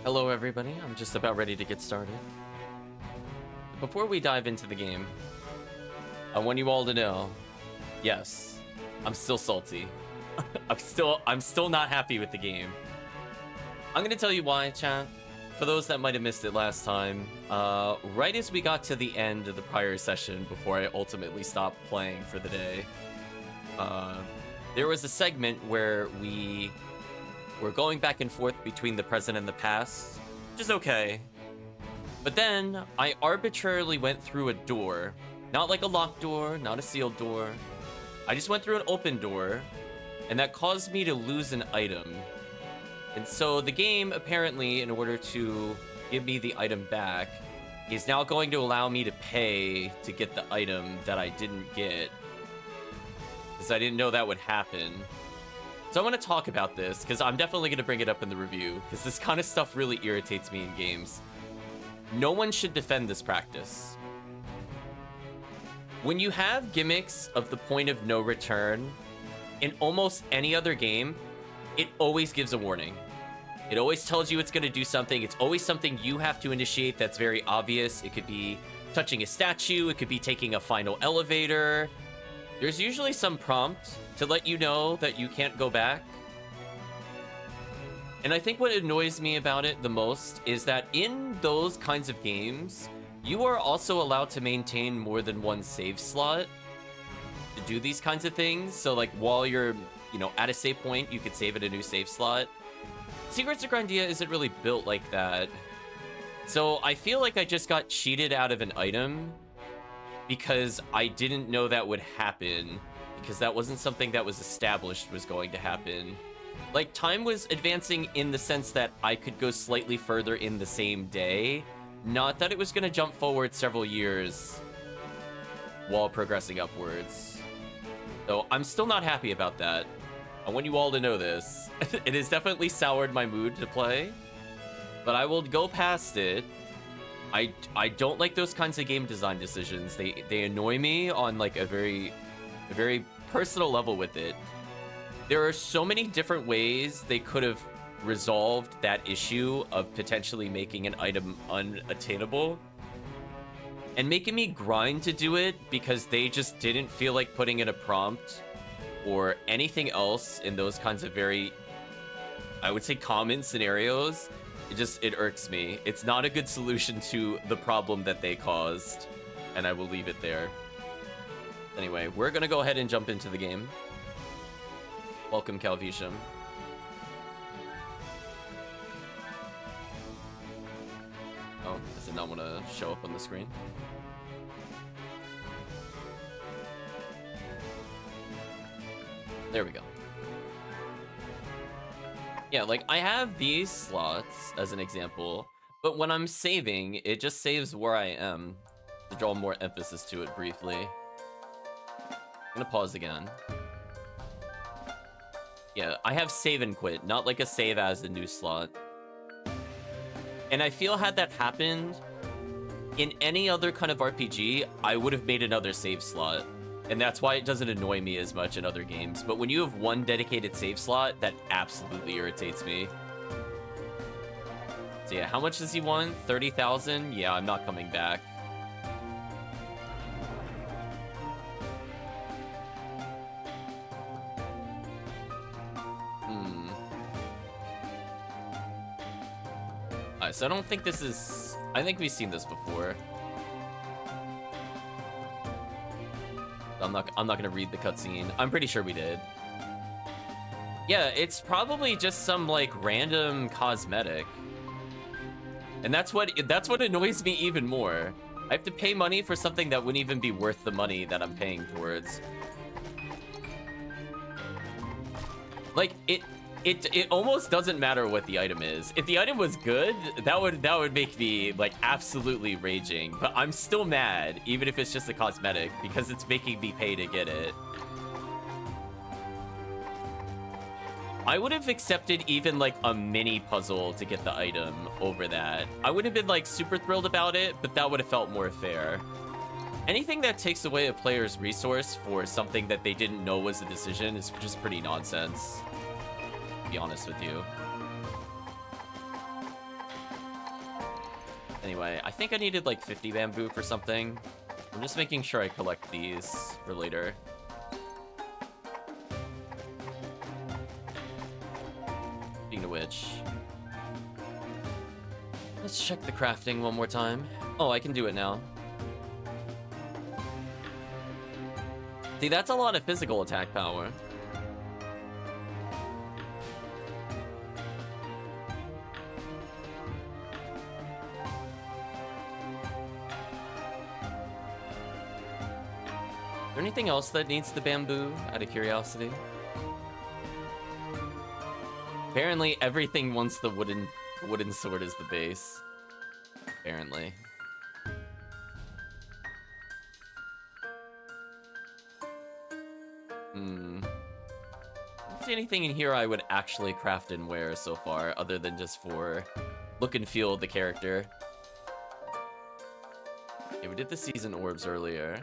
Hello everybody, I'm just about ready to get started. Before we dive into the game, I want you all to know, yes, I'm still salty. I'm still not happy with the game. I'm gonna tell you why, chat. For those that might have missed it last time, right as we got to the end of the prior session before I ultimately stopped playing for the day, there was a segment where we were going back and forth between the present and the past, which is okay. But then I arbitrarily went through a door, not like a locked door, not a sealed door. I just went through an open door, and that caused me to lose an item. And so the game, apparently, in order to give me the item back, is now going to allow me to pay to get the item that I didn't get, because I didn't know that would happen. So I want to talk about this, because I'm definitely going to bring it up in the review, because this kind of stuff really irritates me in games. No one should defend this practice. When you have gimmicks of the point of no return, in almost any other game, it always gives a warning. It always tells you it's going to do something. It's always something you have to initiate that's very obvious. It could be touching a statue. It could be taking a final elevator. There's usually some prompt to let you know that you can't go back. And I think what annoys me about it the most is that in those kinds of games, you are also allowed to maintain more than one save slot to do these kinds of things. So like while you're, at a save point, you could save at a new save slot. Secrets of Grindea isn't really built like that. So I feel like I just got cheated out of an item because I didn't know that would happen, because that wasn't something that was established was going to happen. Like, time was advancing in the sense that I could go slightly further in the same day, not that it was going to jump forward several years while progressing upwards. So I'm still not happy about that. I want you all to know this. It has definitely soured my mood to play, but I will go past it. I don't like those kinds of game design decisions. They annoy me on like a very personal level with it. There are so many different ways they could have resolved that issue of potentially making an item unattainable and making me grind to do it because they just didn't feel like putting in a prompt or anything else in those kinds of very, I would say, common scenarios. It irks me. It's not a good solution to the problem that they caused, and I will leave it there. Anyway, we're gonna go ahead and jump into the game. Welcome, Calvisham. Oh, does it not want to show up on the screen? There we go. Yeah, like, I have these slots as an example, but when I'm saving, it just saves where I am. To draw more emphasis to it briefly. I'm gonna pause again. Yeah, I have save and quit, not like a save as a new slot. And I feel had that happened in any other kind of RPG, I would have made another save slot. And that's why it doesn't annoy me as much in other games. But when you have one dedicated save slot, that absolutely irritates me. So yeah, how much does he want? 30,000? Yeah, I'm not coming back. Alright, so I don't think this is... I think we've seen this before. I'm not gonna read the cutscene. I'm pretty sure we did. Yeah, it's probably just some like random cosmetic. And that's what annoys me even more. I have to pay money for something that wouldn't even be worth the money that I'm paying towards. Like it almost doesn't matter what the item is. If the item was good, that would make me like absolutely raging. But I'm still mad, even if it's just a cosmetic, because it's making me pay to get it. I would have accepted even like a mini puzzle to get the item over that. I would have been like super thrilled about it, but that would have felt more fair. Anything that takes away a player's resource for something that they didn't know was a decision is just pretty nonsense. Be honest with you. Anyway, I think I needed like 50 bamboo for something. I'm just making sure I collect these for later. Speaking of which, let's check the crafting one more time. Oh, I can do it now. See, that's a lot of physical attack power. Is there anything else that needs the bamboo, out of curiosity? Apparently, everything wants the wooden sword as the base. Apparently. I don't see anything in here I would actually craft and wear so far, other than just for look and feel of the character. Yeah, we did the season orbs earlier.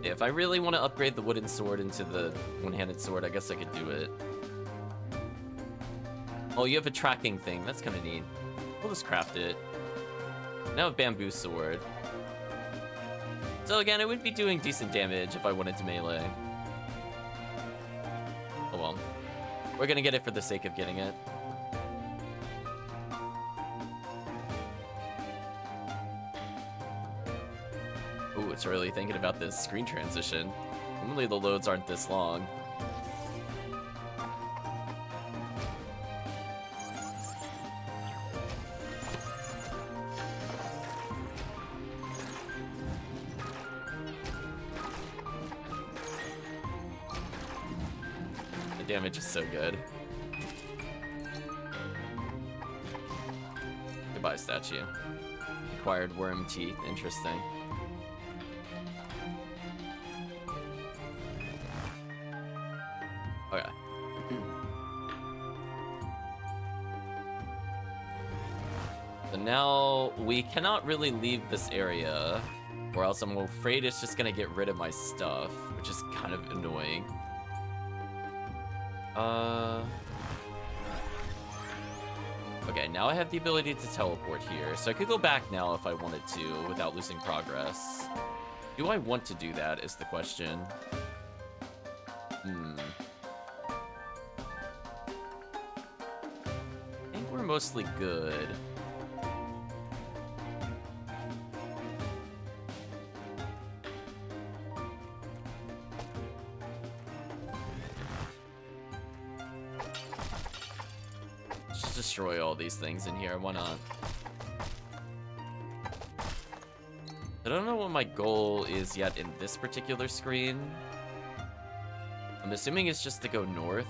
Yeah, if I really want to upgrade the wooden sword into the one-handed sword, I guess I could do it. Oh, you have a tracking thing. That's kind of neat. We'll just craft it. Now a bamboo sword. So again, it would be doing decent damage if I went into melee. Oh well. We're gonna get it for the sake of getting it. Ooh, it's really thinking about this screen transition. Normally the loads aren't this long. The damage is so good. Goodbye, statue. Acquired worm teeth. Interesting. Okay. So now we cannot really leave this area, or else I'm afraid it's just gonna get rid of my stuff, which is kind of annoying. Okay, now I have the ability to teleport here, so I could go back now if I wanted to without losing progress. Do I want to do that is the question. I think we're mostly good. Let's just destroy all these things in here, why not? I don't know what my goal is yet in this particular screen. I'm assuming it's just to go north.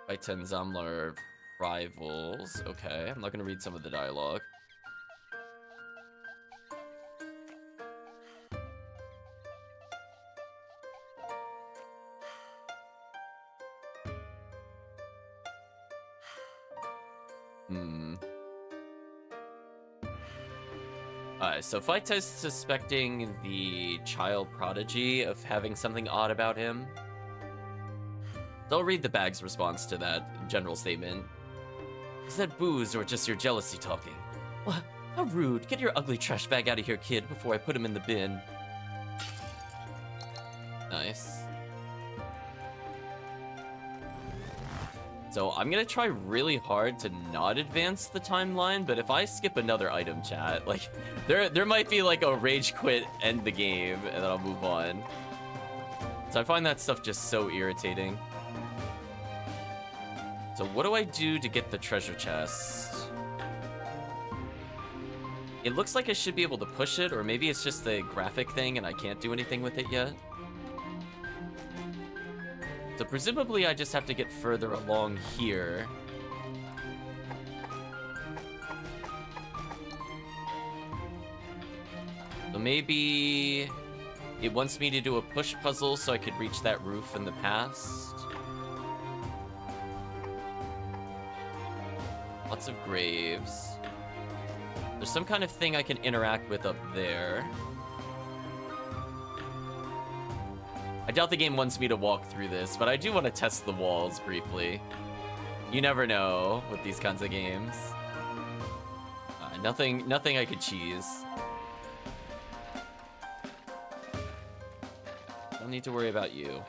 By 10 Zamlar rivals. Okay, I'm not gonna read some of the dialogue. So Fight is suspecting the child prodigy of having something odd about him. So I'll read the bag's response to that general statement. Is that booze or just your jealousy talking? What? How rude. Get your ugly trash bag out of here, kid, before I put him in the bin. Nice. So I'm gonna try really hard to not advance the timeline, but if I skip another item chat, like, there might be like a rage quit, end the game, and then I'll move on. So I find that stuff just so irritating. So what do I do to get the treasure chest? It looks like I should be able to push it, or maybe it's just a graphic thing and I can't do anything with it yet. So presumably I just have to get further along here. So maybe it wants me to do a push puzzle so I could reach that roof in the past. Lots of graves. There's some kind of thing I can interact with up there. I doubt the game wants me to walk through this, but I do want to test the walls briefly. You never know with these kinds of games. Nothing I could cheese. Don't need to worry about you.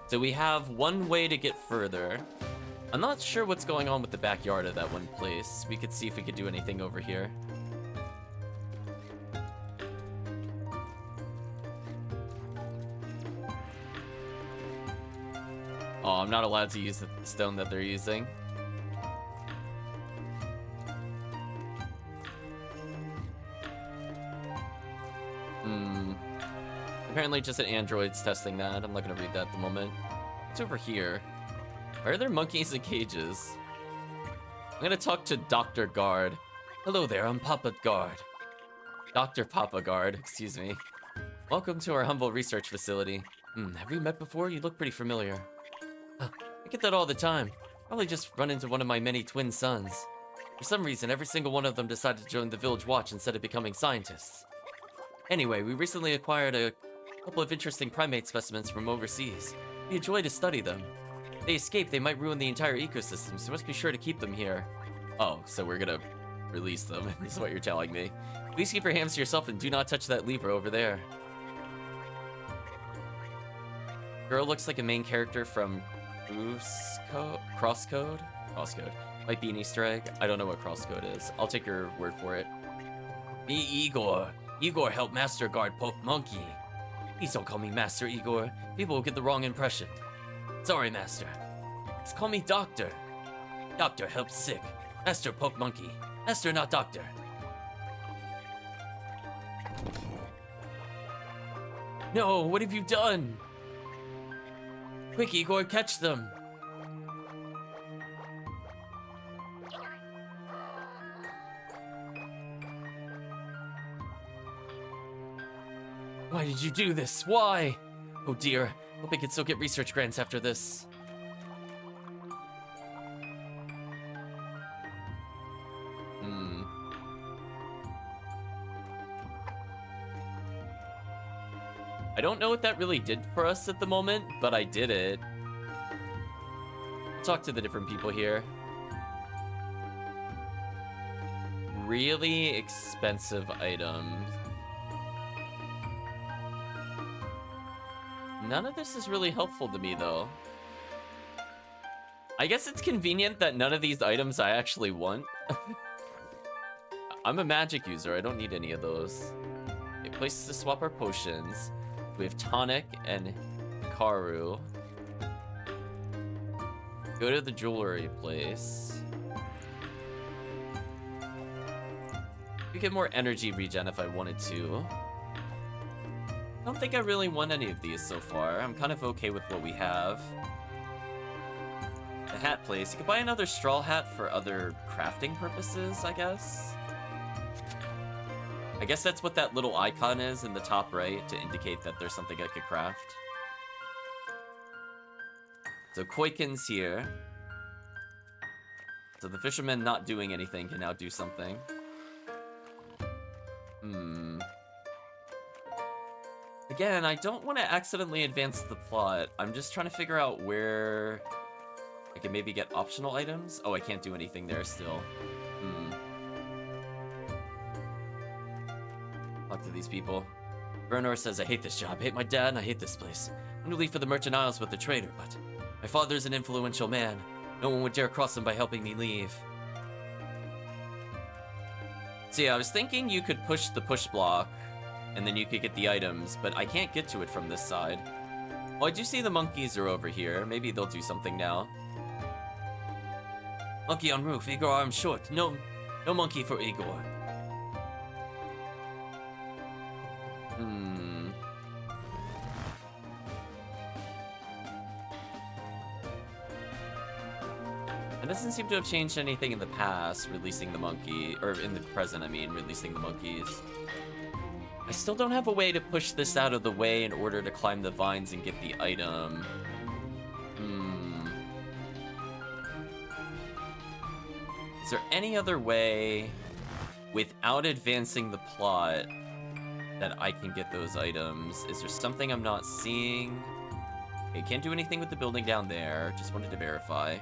So we have one way to get further. I'm not sure what's going on with the backyard of that one place. We could see if we could do anything over here. Oh, I'm not allowed to use the stone that they're using. Apparently just an android's testing that. I'm not gonna read that at the moment. What's over here? Why are there monkeys in cages? I'm gonna talk to Dr. Guard. Hello there, I'm Papa Guard. Dr. Papa Guard, excuse me. Welcome to our humble research facility. Have we met before? You look pretty familiar. I get that all the time. Probably just run into one of my many twin sons. For some reason, every single one of them decided to join the Village Watch instead of becoming scientists. Anyway, we recently acquired a couple of interesting primate specimens from overseas. We enjoy to study them. If they escape, they might ruin the entire ecosystem, so we must be sure to keep them here. Oh, so we're gonna release them, is what you're telling me. Please keep your hands to yourself and do not touch that lever over there. Girl looks like a main character from Crosscode? Crosscode. Might be an Easter egg. I don't know what Crosscode is. I'll take your word for it. Me, Igor. Igor helped Master Guard poke Monkey. Please don't call me Master, Igor. People will get the wrong impression. Sorry, Master. Just call me Doctor. Doctor helps sick. Master poke Monkey. Master, not Doctor. No, what have you done? Quick, Igor, catch them. Why did you do this? Why? Oh dear. Hope I can still get research grants after this. I don't know what that really did for us at the moment, but I did it. Talk to the different people here. Really expensive items. None of this is really helpful to me, though. I guess it's convenient that none of these items I actually want. I'm a magic user. I don't need any of those. Okay, places to swap our potions. We have Tonic and Karu. Go to the jewelry place. We get more energy regen if I wanted to. I don't think I really want any of these so far. I'm kind of okay with what we have. The hat place. You could buy another straw hat for other crafting purposes, I guess. I guess that's what that little icon is in the top right to indicate that there's something I could craft. So Koiken's here. So the fisherman not doing anything can now do something. Again, I don't want to accidentally advance the plot. I'm just trying to figure out where I can maybe get optional items. Oh, I can't do anything there still. Talk to these people. Bernor says, I hate this job, I hate my dad, and I hate this place. I'm gonna leave for the Merchant Isles with the trader, but my father's an influential man. No one would dare cross him by helping me leave. See, I was thinking you could push the push block, and then you could get the items, but I can't get to it from this side. Oh, I do see the monkeys are over here. Maybe they'll do something now. Monkey on roof, Igor arms short. No monkey for Igor. It doesn't seem to have changed anything in the past, releasing the monkey, or in the present, I mean, releasing the monkeys. I still don't have a way to push this out of the way in order to climb the vines and get the item. Is there any other way, without advancing the plot, that I can get those items? Is there something I'm not seeing? Okay, can't do anything with the building down there. Just wanted to verify.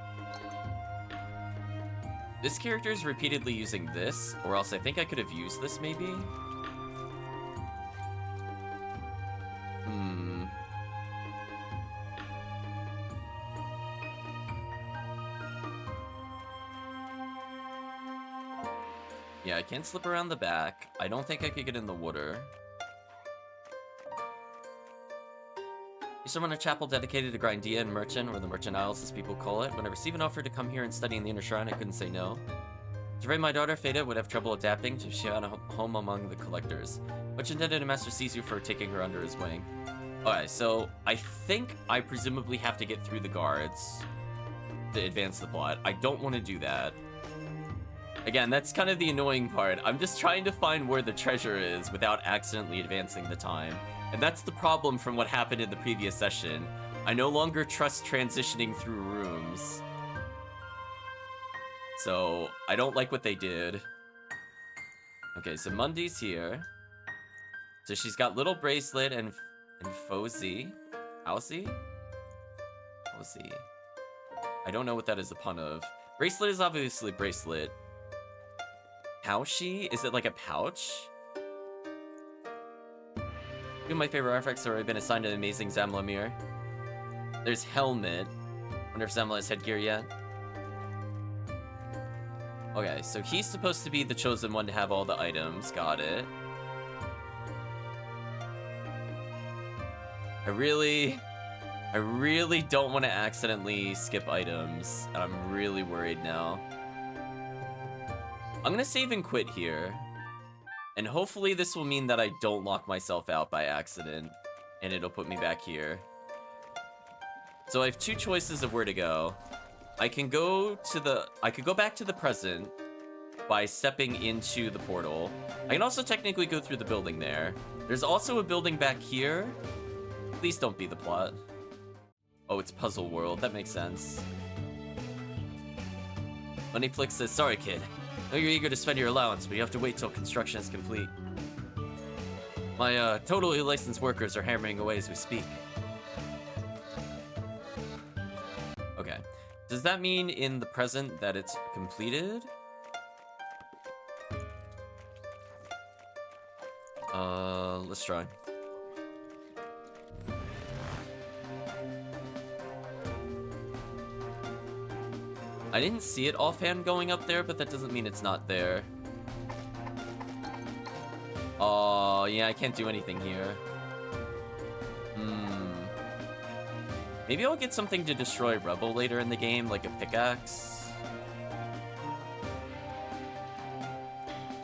This character is repeatedly using this, or else I think I could have used this, maybe? Yeah, I can't slip around the back. I don't think I could get in the water. Used to run a chapel dedicated to Grindea and Merchant, or the Merchant Isles as people call it. When I received an offer to come here and study in the Inner Shrine, I couldn't say no. To raise my daughter, Feda would have trouble adapting to she found a home among the collectors. Much intended, a master sees you for taking her under his wing. Alright, so I think I presumably have to get through the guards to advance the plot. I don't want to do that. Again, that's kind of the annoying part. I'm just trying to find where the treasure is without accidentally advancing the time. And that's the problem from what happened in the previous session. I no longer trust transitioning through rooms. So, I don't like what they did. Okay, so Mundy's here. So she's got Little Bracelet and Fozzie. Fozzie? Fozzie. I don't know what that is a pun of. Bracelet is obviously Bracelet. Pouchy? Is it like a pouch? Two of my favorite artifacts have already been assigned to the amazing Zamlamir. There's Helmet. Wonder if Zamla has headgear yet. Okay, so he's supposed to be the chosen one to have all the items. Got it. I really don't want to accidentally skip items. And I'm really worried now. I'm gonna save and quit here. And hopefully this will mean that I don't lock myself out by accident. And it'll put me back here. So I have two choices of where to go. I could go back to the present by stepping into the portal. I can also technically go through the building there. There's also a building back here. Please don't be the plot. Oh, it's Puzzle World. That makes sense. Moneyflix says, sorry, kid. I know you're eager to spend your allowance, but you have to wait till construction is complete. My totally licensed workers are hammering away as we speak. Okay. Does that mean in the present that it's completed? Let's try. I didn't see it offhand going up there, but that doesn't mean it's not there. Oh, yeah, I can't do anything here. Maybe I'll get something to destroy Rebel later in the game, like a pickaxe.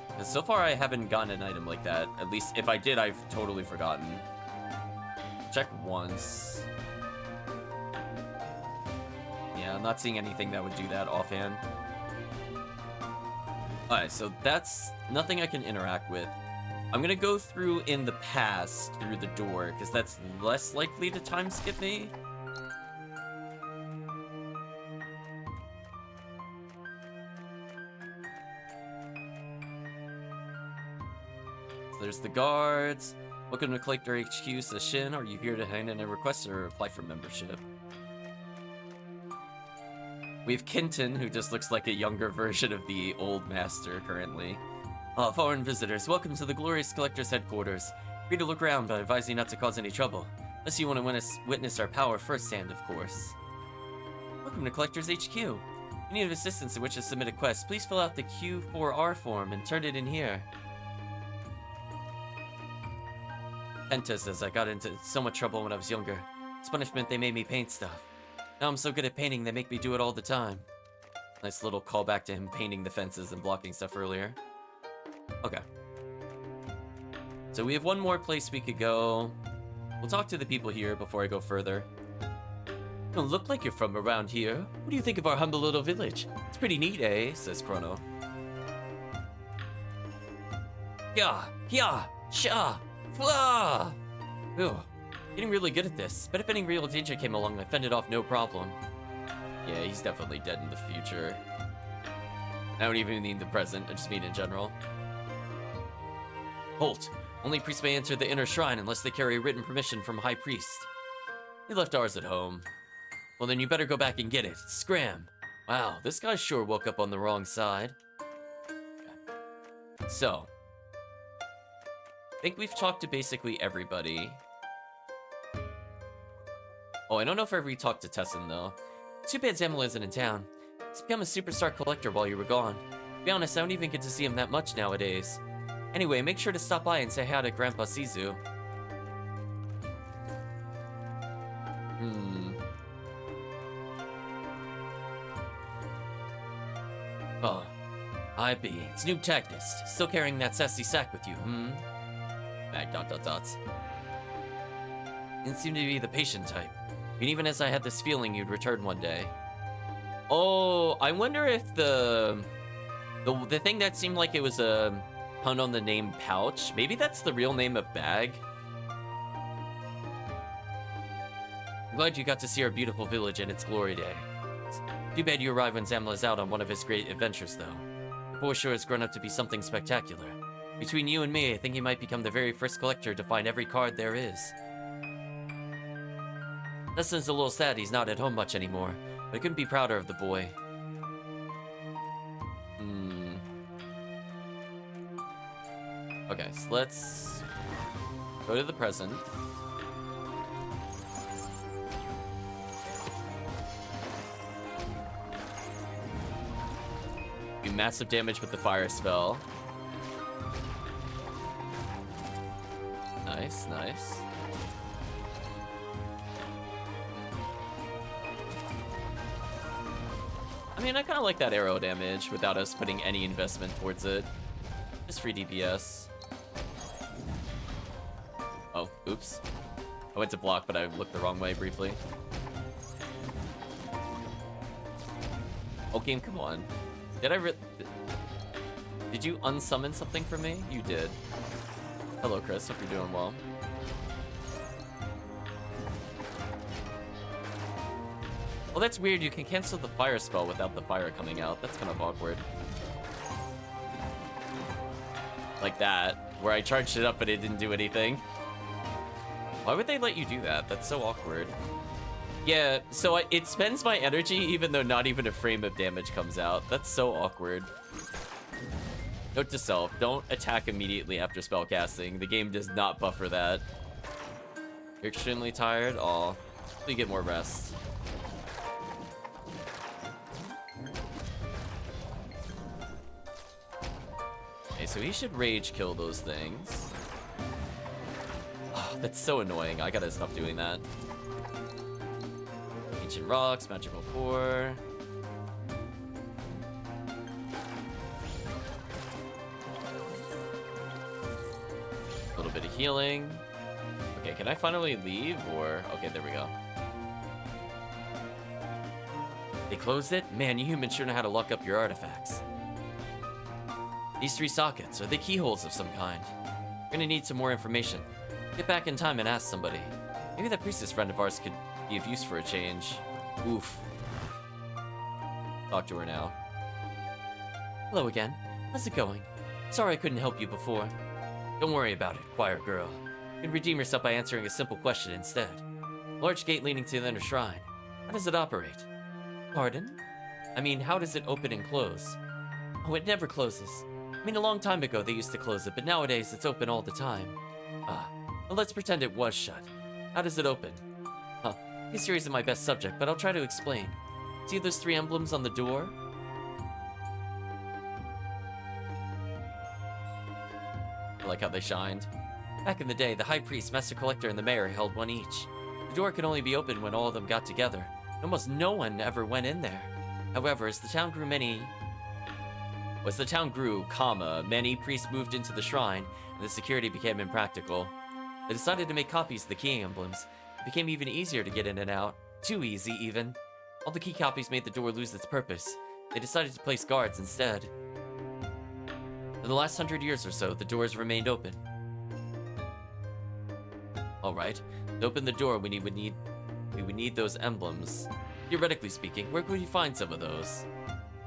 Because so far I haven't gotten an item like that. At least if I did, I've totally forgotten. Check once. Yeah, I'm not seeing anything that would do that offhand. Alright, so that's nothing I can interact with. I'm gonna go through in the past through the door, because that's less likely to time skip me. So there's the guards. Welcome to Collector HQ, says Shin. Are you here to hand in a request or apply for membership? We have Kenton, who just looks like a younger version of the old master currently. Foreign visitors, welcome to the glorious Collector's headquarters. Free to look around, but I advise you not to cause any trouble. Unless you want to witness our power firsthand, of course. Welcome to Collector's HQ. If you need assistance in which to submit a quest, please fill out the Q4R form and turn it in here. Penta says I got into so much trouble when I was younger. As punishment, they made me paint stuff. Now I'm so good at painting, they make me do it all the time. Nice little callback to him painting the fences and blocking stuff earlier. Okay. So we have one more place we could go. We'll talk to the people here before I go further. You don't look like you're from around here. What do you think of our humble little village? It's pretty neat, eh? Says Chrono. Yeah, sha, fla. Ew. Getting really good at this. Bet if any real danger came along, I fended off no problem. Yeah, he's definitely dead in the future. I don't even mean the present, I just mean in general. Halt! Only priests may enter the inner shrine unless they carry a written permission from High Priest. You left ours at home. Well, then you better go back and get it. Scram. Wow, this guy sure woke up on the wrong side. So, I think we've talked to basically everybody. Oh, I don't know if I ever talked to Tessin, though. Too bad Zamel isn't in town. He's become a superstar collector while you were gone. To be honest, I don't even get to see him that much nowadays. Anyway, make sure to stop by and say hi to Grandpa Sizu. Oh, I be. It's Noob Tagnist. Still carrying that sassy sack with you, Bag ... You seem to be the patient type. And even as I had this feeling you'd return one day. Oh, I wonder if the thing that seemed like it was a pun on the name Pouch, maybe that's the real name of Bag? I'm glad you got to see our beautiful village and its glory day. Too bad you arrived when Zamel is out on one of his great adventures, though. The boy sure has grown up to be something spectacular. Between you and me, I think he might become the very first collector to find every card there is. Dustin's a little sad he's not at home much anymore, but I couldn't be prouder of the boy. Okay, so let's go to the present. Do massive damage with the fire spell. Nice, nice. I mean, I kind of like that arrow damage without us putting any investment towards it. Just free DPS. Oh, oops. I went to block, but I looked the wrong way briefly. Oh, game, come on. Did you unsummon something from me? You did. Hello, Chris. Hope you're doing well. Well, that's weird. You can cancel the fire spell without the fire coming out. That's kind of awkward. Like that, where I charged it up but it didn't do anything. Why would they let you do that? That's so awkward. Yeah, so it spends my energy even though not even a frame of damage comes out. That's so awkward. Note to self, don't attack immediately after spellcasting. The game does not buffer that. You're extremely tired? Aw, hopefully get more rest. Okay, so he should rage kill those things. Oh, that's so annoying. I gotta stop doing that. Ancient rocks, magical core. A little bit of healing. Okay, can I finally leave or... Okay, there we go. They closed it? Man, you humans sure know how to lock up your artifacts. These 3 sockets, are they keyholes of some kind? We're gonna need some more information. Get back in time and ask somebody. Maybe that priestess friend of ours could be of use for a change. Oof. Talk to her now. Hello again. How's it going? Sorry I couldn't help you before. Don't worry about it, choir girl. You can redeem yourself by answering a simple question instead. Large gate leading to the inner shrine. How does it operate? Pardon? I mean, how does it open and close? Oh, it never closes. I mean, a long time ago they used to close it, but nowadays it's open all the time. Well, let's pretend it was shut. How does it open? Huh, history isn't my best subject, but I'll try to explain. See those 3 emblems on the door? I like how they shined. Back in the day, the High Priest, Master Collector, and the Mayor held one each. The door could only be opened when all of them got together. Almost no one ever went in there. However, as the town grew, many priests moved into the shrine, and the security became impractical. They decided to make copies of the key emblems. It became even easier to get in and out. Too easy, even. All the key copies made the door lose its purpose. They decided to place guards instead. For the last 100 years or so, the doors remained open. Alright, to open the door, we would need those emblems. Theoretically speaking, where could we find some of those?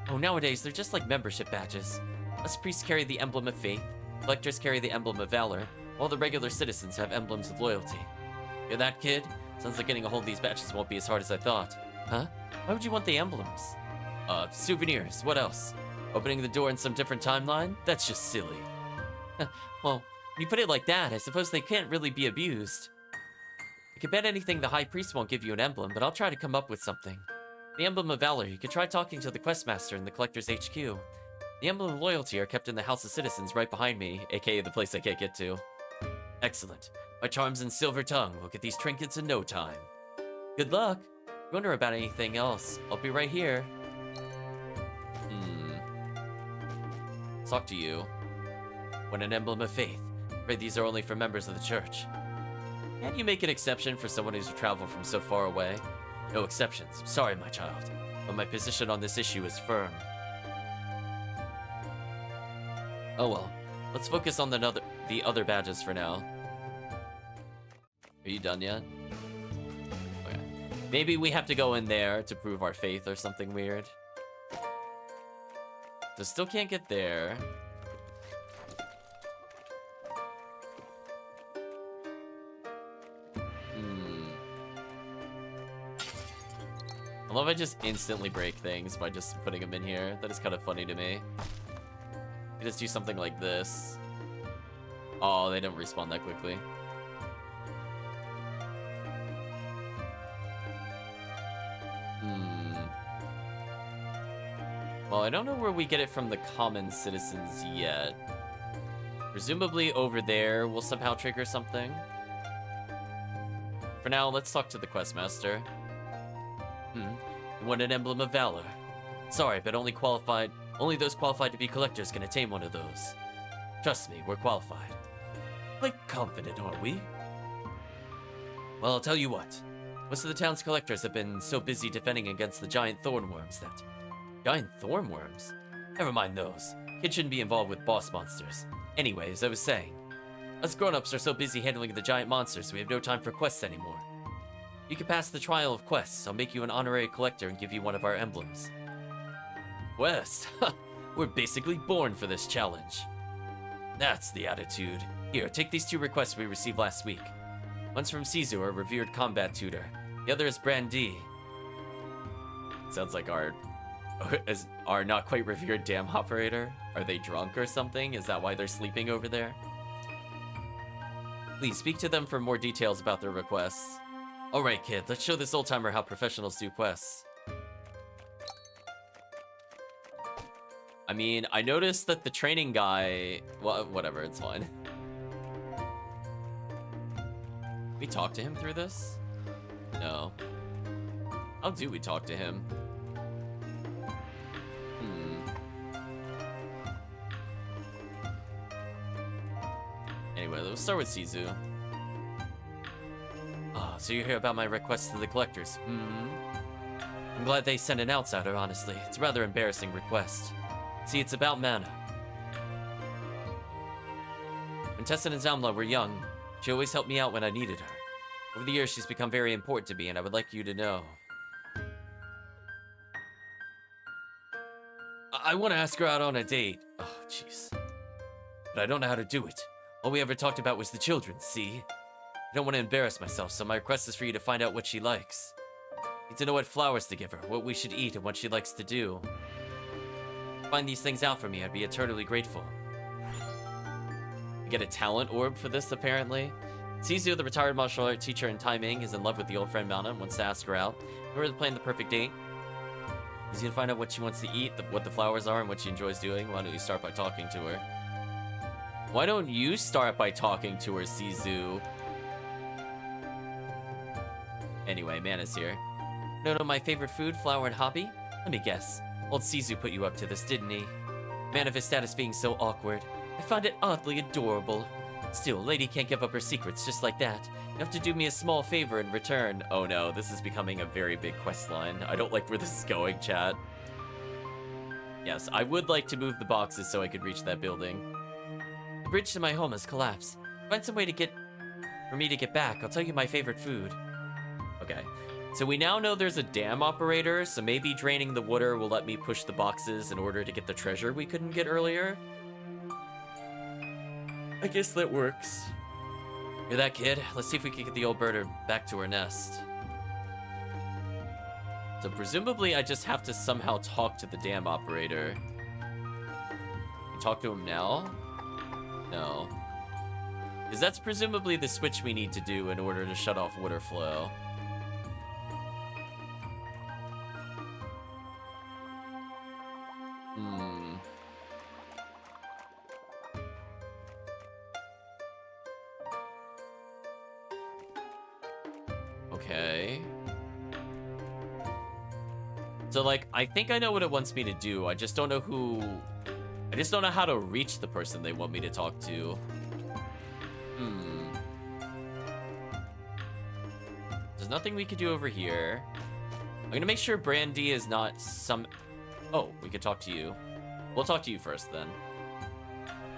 Oh, nowadays, they're just like membership badges. Us priests carry the emblem of faith, collectors carry the emblem of valor, while the regular citizens have emblems of loyalty. Hear that, kid? Sounds like getting a hold of these badges won't be as hard as I thought. Huh? Why would you want the emblems? Souvenirs. What else? Opening the door in some different timeline? That's just silly. Well, when you put it like that, I suppose they can't really be abused. I could bet anything the High Priest won't give you an emblem, but I'll try to come up with something. The Emblem of Valor, you could try talking to the Questmaster in the Collector's HQ. The Emblem of Loyalty are kept in the House of Citizens right behind me, aka the place I can't get to. Excellent. My charms and silver tongue will get these trinkets in no time. Good luck. If you wonder about anything else, I'll be right here. Talk to you. When an emblem of faith. Afraid these are only for members of the church. Can't you make an exception for someone who's traveled from so far away? No exceptions. Sorry, my child, but my position on this issue is firm. Oh well. Let's focus on the other badges for now. Are you done yet? Okay. Maybe we have to go in there to prove our faith or something weird. So still can't get there. I love I just instantly break things by just putting them in here. That is kind of funny to me. You just do something like this. Oh, they don't respawn that quickly. Well, I don't know where we get it from the common citizens yet. Presumably over there will somehow trigger something. For now, let's talk to the Questmaster. You want an Emblem of Valor? Sorry, but only those qualified to be collectors can attain one of those. Trust me, we're qualified. Quite confident, aren't we? Well, I'll tell you what. Most of the town's collectors have been so busy defending against the giant thornworms that... Giant thornworms? Never mind those. Kids shouldn't be involved with boss monsters. Anyway, as I was saying, us grown-ups are so busy handling the giant monsters we have no time for quests anymore. You can pass the trial of quests. I'll make you an honorary collector and give you one of our emblems. Quest? We're basically born for this challenge. That's the attitude. Here, take these 2 requests we received last week. One's from Sizu, our revered combat tutor. The other is Grindea. Sounds like our not quite revered dam operator. Are they drunk or something? Is that why they're sleeping over there? Please speak to them for more details about their requests. Alright, kid, let's show this old-timer how professionals do quests. I mean, I noticed that the training guy... Well, whatever, it's fine. We talk to him through this? No. How do we talk to him? Anyway, let's start with Sizu. So you hear about my request to the collectors? I'm glad they sent an outsider, honestly. It's a rather embarrassing request. See, it's about mana. When Tessa and Zamla were young, she always helped me out when I needed her. Over the years, she's become very important to me, and I would like you to know. I want to ask her out on a date. Oh, jeez. But I don't know how to do it. All we ever talked about was the children, see? I don't want to embarrass myself, so my request is for you to find out what she likes. I need to know what flowers to give her, what we should eat, and what she likes to do. Find these things out for me, I'd be eternally grateful. You get a talent orb for this, apparently. Sizu, the retired martial art teacher in Taiming, is in love with the old friend Mana and wants to ask her out. In order to plan the perfect date, he's gonna find out what she wants to eat, what the flowers are, and what she enjoys doing. Why don't you start by talking to her? Why don't you start by talking to her, Sizu? Anyway, Mana's here. No, my favorite food, flower, and hobby? Let me guess. Old Sizu put you up to this, didn't he? Man of his status being so awkward. I find it oddly adorable. Still, lady can't give up her secrets just like that. You have to do me a small favor in return. Oh no, this is becoming a very big quest line. I don't like where this is going, chat. Yes, I would like to move the boxes so I could reach that building. The bridge to my home has collapsed. Find some way for me to get back. I'll tell you my favorite food. Okay, so we now know there's a dam operator, so maybe draining the water will let me push the boxes in order to get the treasure we couldn't get earlier. I guess that works. Hear that, kid? Let's see if we can get the old bird back to her nest. So presumably I just have to somehow talk to the dam operator. You talk to him now? No. Because that's presumably the switch we need to do in order to shut off water flow. Okay. So, like, I think I know what it wants me to do. I just don't know who... I just don't know how to reach the person they want me to talk to. There's nothing we could do over here. I'm gonna make sure Brandy is not some... Oh, we could talk to you. We'll talk to you first, then.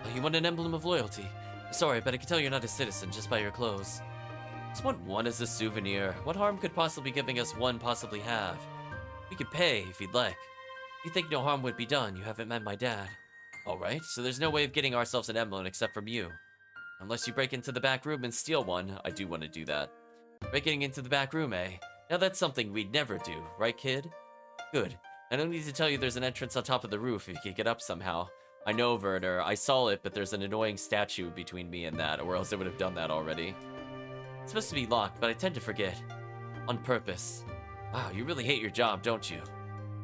Oh, you want an emblem of loyalty? Sorry, but I can tell you're not a citizen just by your clothes. Just want one as a souvenir. What harm could possibly giving us one possibly have? We could pay if you'd like. You think no harm would be done, you haven't met my dad. Alright, so there's no way of getting ourselves an emblem except from you. Unless you break into the back room and steal one. I do want to do that. Breaking into the back room, eh? Now that's something we'd never do, right, kid? Good. I don't need to tell you there's an entrance on top of the roof if you could get up somehow. I know, Werner. I saw it, but there's an annoying statue between me and that, or else I would have done that already. It's supposed to be locked, but I tend to forget. On purpose. Wow, you really hate your job, don't you?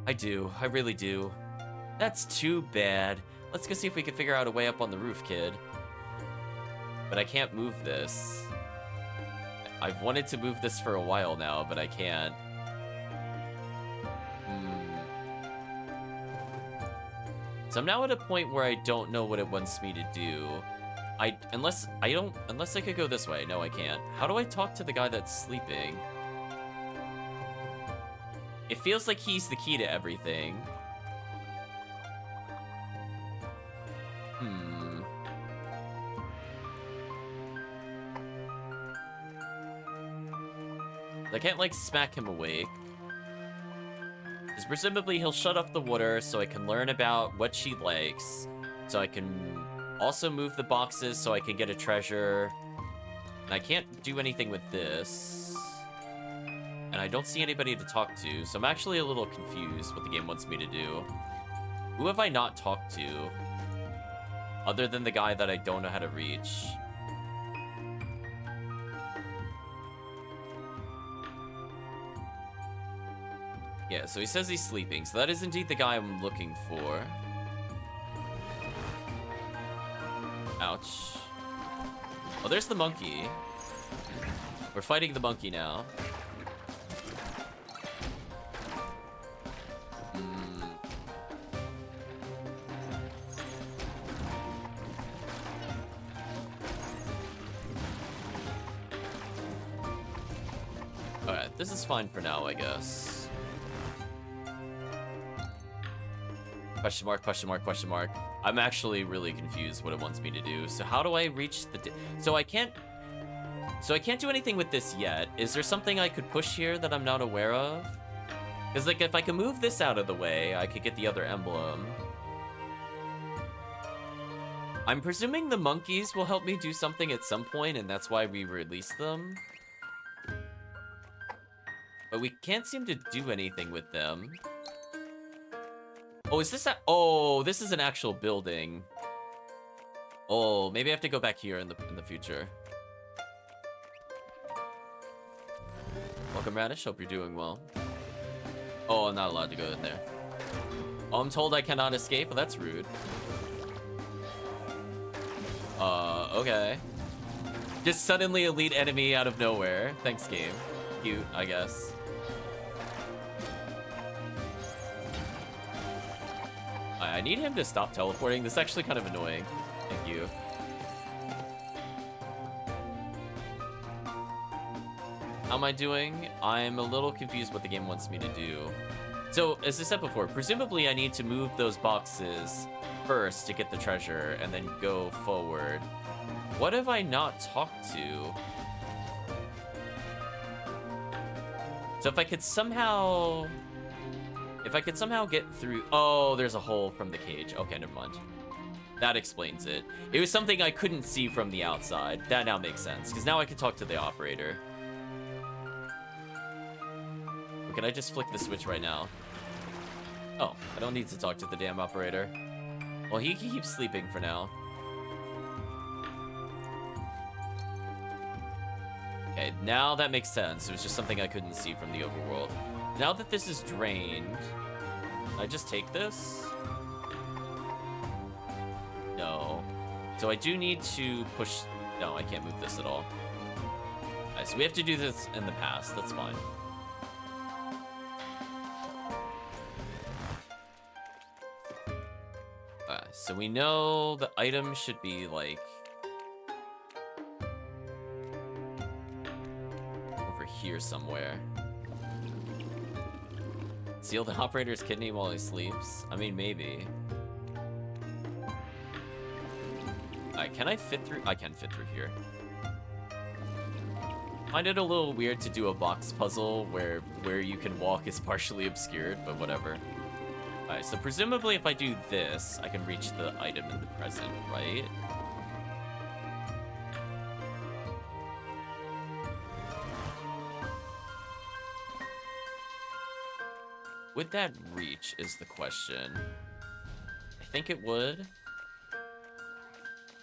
I do. I really do. That's too bad. Let's go see if we can figure out a way up on the roof, kid. But I can't move this. I've wanted to move this for a while now, but I can't. So I'm now at a point where I don't know what it wants me to do. Unless I could go this way. No, I can't. How do I talk to the guy that's sleeping? It feels like he's the key to everything. I can't, like, smack him awake. Because presumably he'll shut off the water so I can learn about what she likes. So I can also move the boxes so I can get a treasure. And I can't do anything with this. And I don't see anybody to talk to, so I'm actually a little confused what the game wants me to do. Who have I not talked to? Other than the guy that I don't know how to reach. Yeah, so he says he's sleeping, so that is indeed the guy I'm looking for. Ouch. Oh, there's the monkey. We're fighting the monkey now. Alright, this is fine for now, I guess. Question mark, question mark, question mark. I'm actually really confused what it wants me to do. So how do I reach the... So I can't do anything with this yet. Is there something I could push here that I'm not aware of? Because, like, if I can move this out of the way, I could get the other emblem. I'm presuming the monkeys will help me do something at some point, and that's why we release them. But we can't seem to do anything with them. Oh, is this a... Oh, this is an actual building. Oh, maybe I have to go back here in the future. Welcome, Radish. Hope you're doing well. Oh, I'm not allowed to go in there. Oh, I'm told I cannot escape? Well, that's rude. Okay. Just suddenly elite enemy out of nowhere. Thanks, game. Cute, I guess. I need him to stop teleporting. This is actually kind of annoying. Thank you. How am I doing? I'm a little confused what the game wants me to do. So, as I said before, presumably I need to move those boxes first to get the treasure and then go forward. What have I not talked to? So if I could somehow get through... Oh, there's a hole from the cage. Okay, never mind. That explains it. It was something I couldn't see from the outside. That now makes sense, because now I can talk to the operator. Or can I just flick the switch right now? Oh, I don't need to talk to the damn operator. Well, he keeps sleeping for now. Okay, now that makes sense. It was just something I couldn't see from the overworld. Now that this is drained, can I just take this? No. So I do need to push... No, I can't move this at all. Alright, so we have to do this in the past. That's fine. So we know the item should be, like... over here somewhere. Seal the operator's kidney while he sleeps? I mean, maybe. Alright, can I fit through? I can fit through here. Find it a little weird to do a box puzzle where you can walk is partially obscured, but whatever. Alright, so presumably if I do this, I can reach the item in the present, right? Would that reach is the question. I think it would.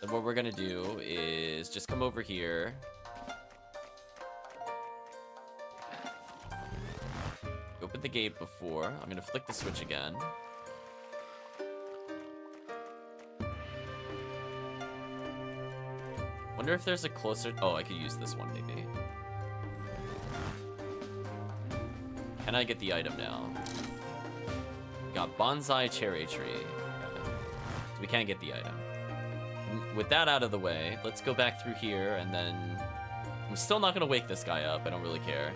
Then what we're gonna do is just come over here. Open the gate before. I'm gonna flick the switch again. Wonder if there's a closer... Oh, I could use this one maybe. Can I get the item now? Got bonsai cherry tree. Okay. So we can't get the item. With that out of the way, let's go back through here and then... I'm still not gonna wake this guy up. I don't really care.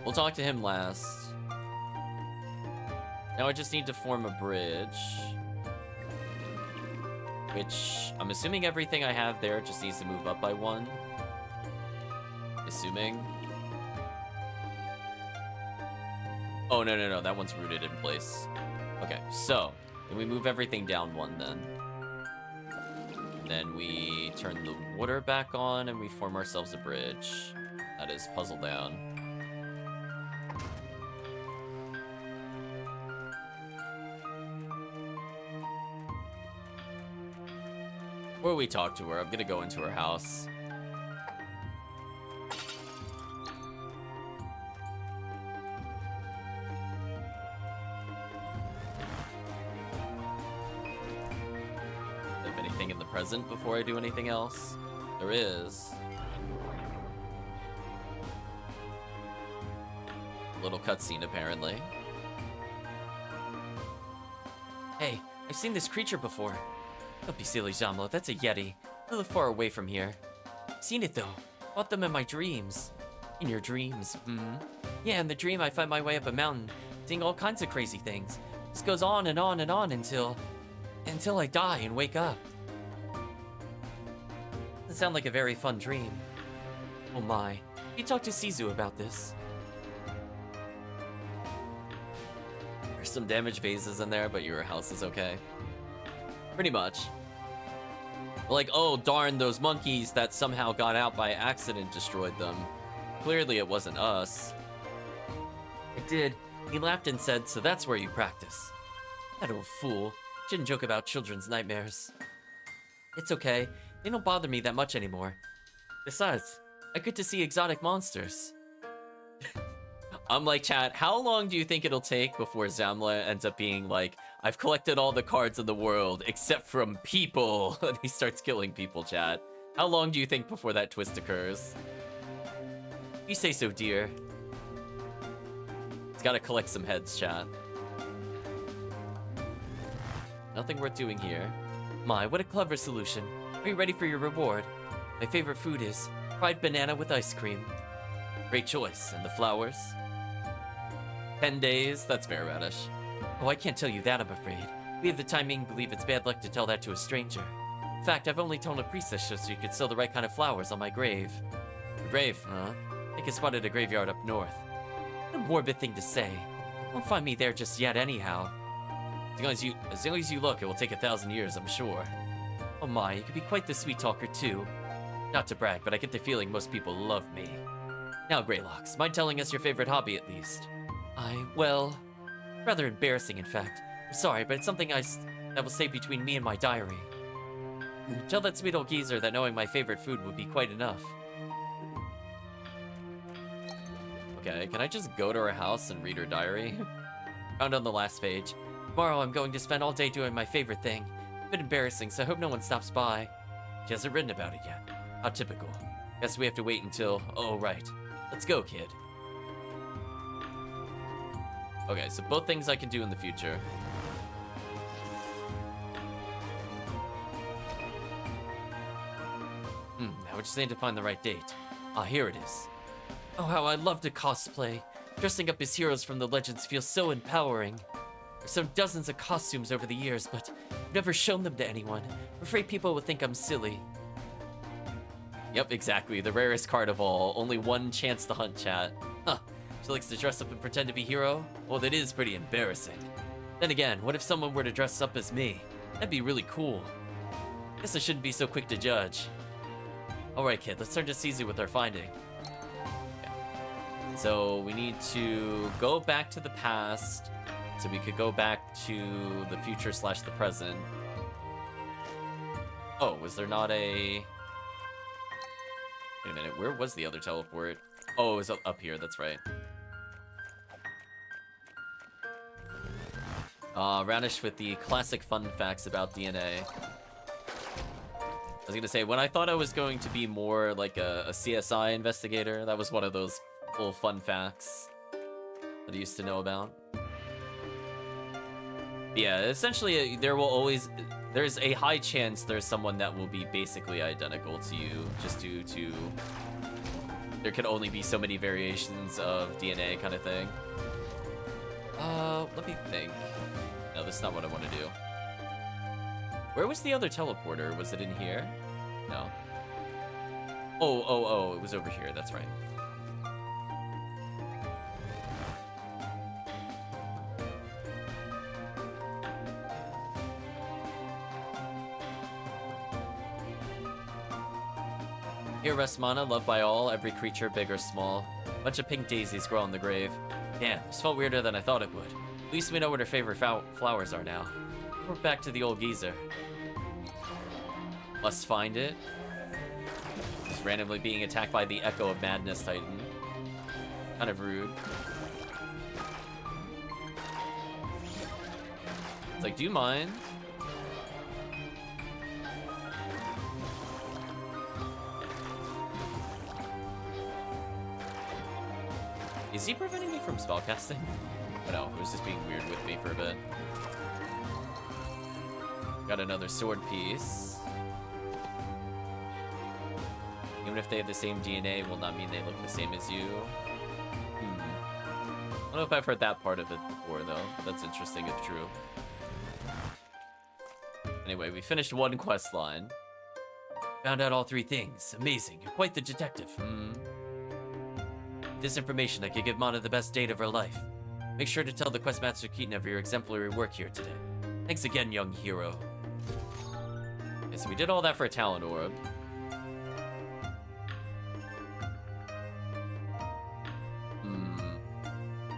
We'll talk to him last. Now I just need to form a bridge. Which, I'm assuming everything I have there just needs to move up by one. Assuming. Oh, no, that one's rooted in place. Okay, so, then we move everything down one then. And then we turn the water back on and we form ourselves a bridge. That is puzzle down. Before we talk to her, I'm gonna go into her house. Have anything in the present before I do anything else? There is. A little cutscene, apparently. Hey, I've seen this creature before. Don't be silly, Jamla. That's a Yeti. I live far away from here. Seen it, though. Fought them in my dreams. In your dreams, Yeah, in the dream, I find my way up a mountain, seeing all kinds of crazy things. This goes on and on and on until I die and wake up. Doesn't sound like a very fun dream. Oh my. You talked to Sizu about this. There's some damaged vases in there, but your house is okay. Pretty much. Like, oh, darn, those monkeys that somehow got out by accident destroyed them. Clearly it wasn't us. It did. He laughed and said, so that's where you practice. That old fool. Shouldn't joke about children's nightmares. It's okay. They don't bother me that much anymore. Besides, I get to see exotic monsters. I'm like, chat, how long do you think it'll take before Zamla ends up being like, I've collected all the cards in the world except from people, and he starts killing people, chat? How long do you think before that twist occurs? You say so, dear. He's gotta collect some heads, chat. Nothing worth doing here. My, what a clever solution. Are you ready for your reward? My favorite food is fried banana with ice cream. Great choice. And the flowers? 10 days? That's fair, Radish. Oh, I can't tell you that, I'm afraid. We have the timing believe it's bad luck to tell that to a stranger. In fact, I've only told a priestess so you could sell the right kind of flowers on my grave. Your grave, huh? I think I spotted a graveyard up north. What a morbid thing to say. Won't find me there just yet anyhow. As long as you look, it will take 1,000 years, I'm sure. Oh my, you could be quite the sweet talker too. Not to brag, but I get the feeling most people love me. Now, Greylocks, mind telling us your favorite hobby at least? Well, rather embarrassing in fact. I'm sorry, but it's something that will stay between me and my diary. Tell that sweet old geezer that knowing my favorite food would be quite enough. Okay, can I just go to her house and read her diary? Found on the last page. Tomorrow I'm going to spend all day doing my favorite thing. A bit embarrassing, so I hope no one stops by. She hasn't written about it yet. How typical. Guess we have to wait until... Oh, right. Let's go, kid. Okay, so both things I can do in the future. Now we're just need to find the right date. Ah, here it is. Oh, how I love to cosplay. Dressing up as heroes from the legends feels so empowering. I've sewn dozens of costumes over the years, but I've never shown them to anyone. I'm afraid people would think I'm silly. Yep, exactly. The rarest card of all. Only one chance to hunt, chat. Huh. She likes to dress up and pretend to be hero? Well, that is pretty embarrassing. Then again, what if someone were to dress up as me? That'd be really cool. Guess I shouldn't be so quick to judge. Alright, kid, let's turn to Caesar with our finding. Okay. So, we need to go back to the past, so we could go back to the future / the present. Oh, was there not a... Wait a minute, where was the other teleport? Oh, it was up here, that's right. Radish with the classic fun facts about DNA. I was gonna say, when I thought I was going to be more like a CSI investigator, that was one of those little fun facts that I used to know about. Yeah, essentially, there's a high chance there's someone that will be basically identical to you, just due to there can only be so many variations of DNA kind of thing. Let me think. No, that's not what I want to do. Where was the other teleporter? Was it in here? No. Oh, it was over here, that's right. Here rests Mana, loved by all, every creature, big or small. Bunch of pink daisies grow on the grave. Damn, this felt weirder than I thought it would. At least we know what her favorite flowers are now. We're back to the old geezer. Must find it. Just randomly being attacked by the Echo of Madness Titan. Kind of rude. It's like, do you mind? Is he preventing me from spellcasting? Oh no, it was just being weird with me for a bit. Got another sword piece. Even if they have the same DNA, will not mean they look the same as you. I don't know if I've heard that part of it before, though. That's interesting if true. Anyway, we finished one quest line. Found out all 3 things. Amazing. You're quite the detective. This information, I could give Mana the best date of her life. Make sure to tell the Questmaster Keaton of your exemplary work here today. Thanks again, young hero. Okay, so we did all that for a Talent Orb.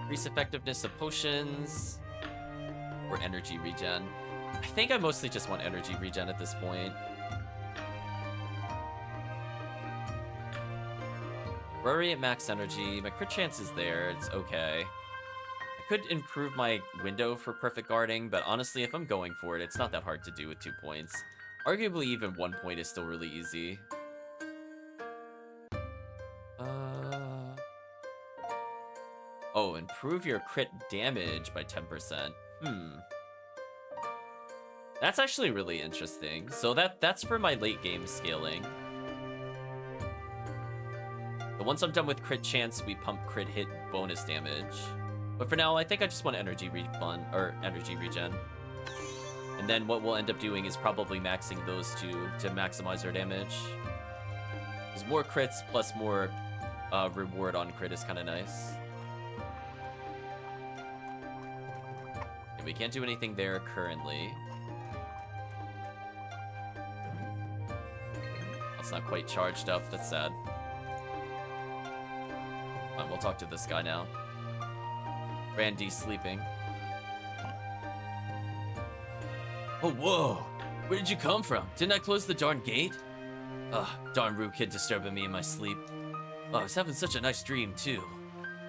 Increase effectiveness of potions. Or energy regen. I think I mostly just want energy regen at this point. Worry at max energy. My crit chance is there. It's okay. I could improve my window for perfect guarding, but honestly, if I'm going for it, it's not that hard to do with 2 points. Arguably, even 1 point is still really easy. Oh, improve your crit damage by 10%. That's actually really interesting. So that's for my late game scaling. But once I'm done with crit chance, we pump crit hit bonus damage. But for now, I think I just want energy refund or energy regen. And then what we'll end up doing is probably maxing those 2 to maximize our damage. Because more crits plus more reward on crit is kind of nice. We can't do anything there currently. It's not quite charged up. That's sad. We'll talk to this guy now. Randy's sleeping. Oh, whoa! Where did you come from? Didn't I close the darn gate? Ugh, darn rude kid disturbing me in my sleep. Oh, I was having such a nice dream, too.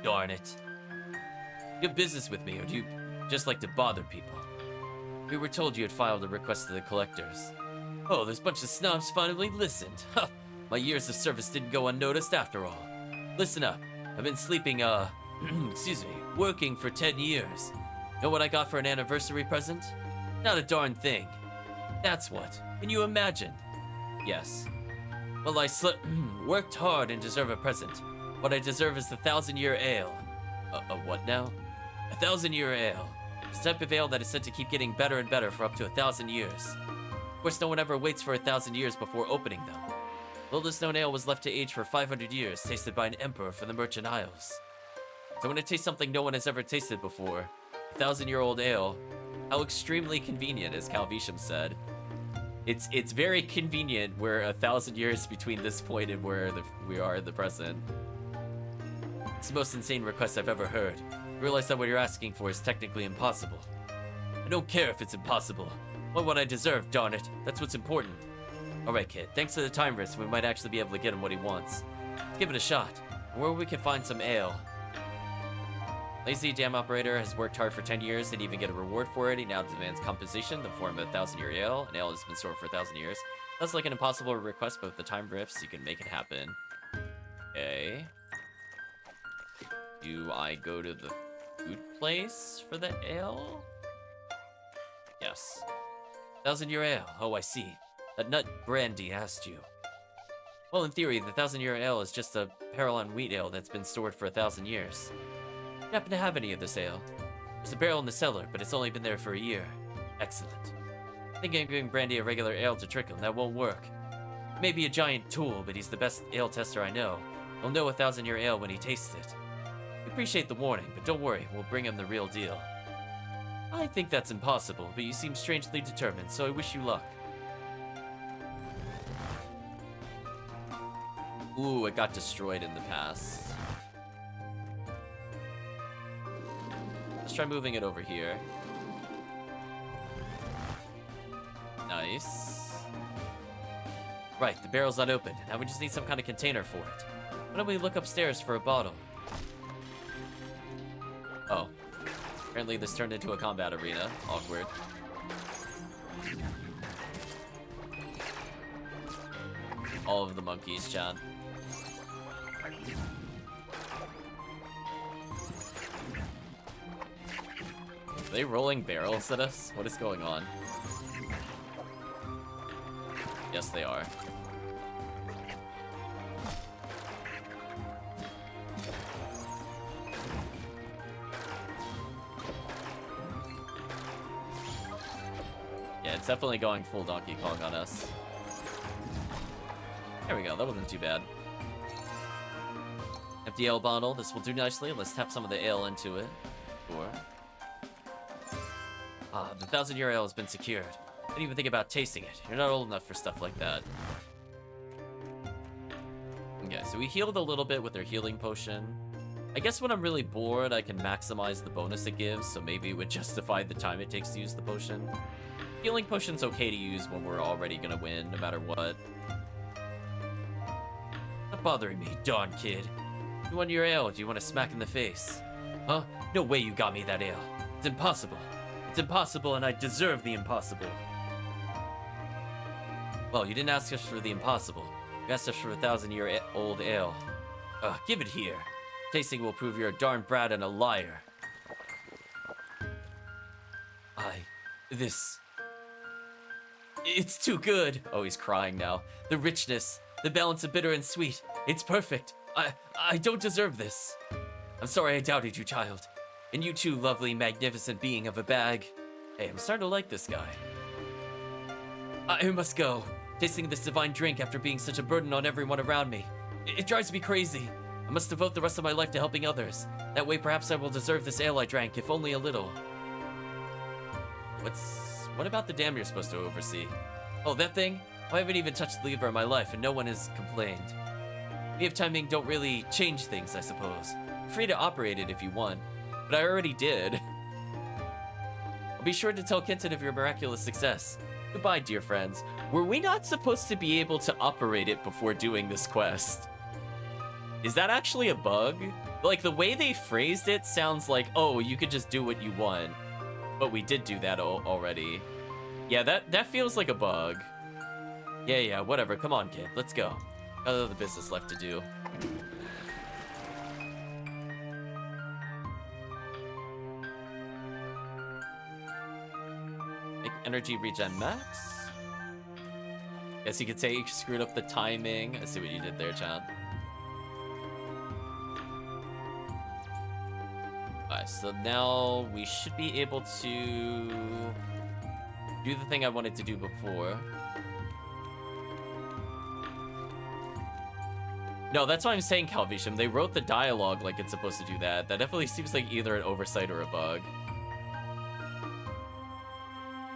Darn it. You have business with me, or do you just like to bother people? We were told you had filed a request to the collectors. Oh, this bunch of snobs finally listened. Ha! My years of service didn't go unnoticed after all. Listen up. I've been sleeping, excuse me, working for 10 years. Know what I got for an anniversary present? Not a darn thing. That's what. Can you imagine? Yes. Well, I worked hard and deserve a present. What I deserve is the 1,000-year ale. A what now? A 1,000-year ale. It's a type of ale that is said to keep getting better and better for up to 1,000 years. Of course, no one ever waits for 1,000 years before opening them. The oldest known ale was left to age for 500 years, tasted by an emperor from the Merchant Isles. So when I taste something no one has ever tasted before, a 1,000-year-old ale, how extremely convenient, as Calvisham said. It's very convenient. We're 1,000 years between this point and where we are in the present. It's the most insane request I've ever heard. I realize that what you're asking for is technically impossible. I don't care if it's impossible. What I deserve, darn it. That's what's important. Alright, kid. Thanks to the time risk, we might actually be able to get him what he wants. Let's give it a shot. Where we can find some ale. Lazy dam operator has worked hard for 10 years and even get a reward for it. He now demands compensation in the form of a 1,000-year ale. An ale has been stored for 1,000 years. That's like an impossible request, but with the time rifts, you can make it happen. Okay. Do I go to the food place for the ale? Yes. 1,000-year ale. Oh, I see. That nut Brandy asked you. Well, in theory, the 1,000-year ale is just a Parallon wheat ale that's been stored for 1,000 years. Do you happen to have any of this ale? There's a barrel in the cellar, but it's only been there for a year. Excellent. I think I'm giving Brandy a regular ale to trick him. That won't work. He may be a giant tool, but he's the best ale tester I know. He'll know a 1,000-year ale when he tastes it. We appreciate the warning, but don't worry, we'll bring him the real deal. I think that's impossible, but you seem strangely determined, so I wish you luck. Ooh, it got destroyed in the past. Let's try moving it over here. Nice. Right, the barrel's not open. Now we just need some kind of container for it. Why don't we look upstairs for a bottle? Oh. Apparently this turned into a combat arena. Awkward. All of the monkeys, chat. Are they rolling barrels at us? What is going on? Yes, they are. Yeah, it's definitely going full Donkey Kong on us. There we go, that wasn't too bad. Empty ale bottle, this will do nicely. Let's tap some of the ale into it. Sure. Ah, the 1,000-year ale has been secured. Don't even think about tasting it. You're not old enough for stuff like that. Okay, so we healed a little bit with our healing potion. I guess when I'm really bored, I can maximize the bonus it gives, so maybe it would justify the time it takes to use the potion. Healing potion's okay to use when we're already gonna win, no matter what. Stop bothering me, darn kid. You want your ale, or do you want to smack in the face? Huh? No way you got me that ale. It's impossible. It's impossible, and I deserve the impossible. Well, you didn't ask us for the impossible. You asked us for a 1,000-year-old ale. Give it here. Tasting will prove you're a darn brat and a liar. It's too good. Oh, he's crying now. The richness, the balance of bitter and sweet. It's perfect. I don't deserve this. I'm sorry I doubted you, child. And you too, lovely, magnificent being of a bag. Hey, I'm starting to like this guy. I must go. Tasting this divine drink after being such a burden on everyone around me. It drives me crazy. I must devote the rest of my life to helping others. That way perhaps I will deserve this ale I drank, if only a little. What about the dam you're supposed to oversee? Oh, that thing? I haven't even touched the lever in my life, and no one has complained. Wave timing don't really change things, I suppose. Free to operate it if you want, but I already did. I'll be sure to tell Kenton of your miraculous success. Goodbye, dear friends. Were we not supposed to be able to operate it before doing this quest? Is that actually a bug? Like, the way they phrased it sounds like, oh, you could just do what you want. But we did do that already. Yeah, that feels like a bug. Yeah, whatever. Come on, kid. Let's go. Got other business left to do. Make energy regen max. Guess you could say you screwed up the timing. I see what you did there, Chad. Alright, so now we should be able to do the thing I wanted to do before. No, that's why I'm saying, Calvisham. They wrote the dialogue like it's supposed to do that. That definitely seems like either an oversight or a bug.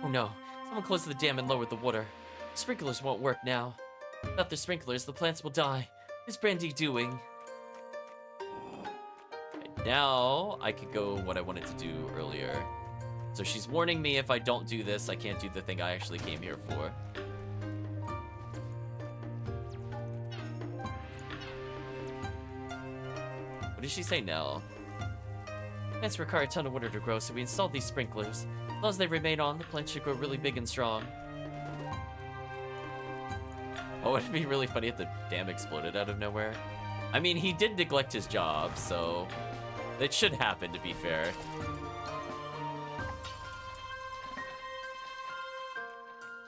Oh no, someone closed the dam and lowered the water. The sprinklers won't work now. Without the sprinklers, the plants will die. What's Brandy doing? Right, now, I could go what I wanted to do earlier. So she's warning me if I don't do this, I can't do the thing I actually came here for. What did she say now? Plants require a ton of water to grow, so we installed these sprinklers. As long as they remain on, the plants should grow really big and strong. Oh, it'd be really funny if the dam exploded out of nowhere. I mean, he did neglect his job, so it should happen, to be fair.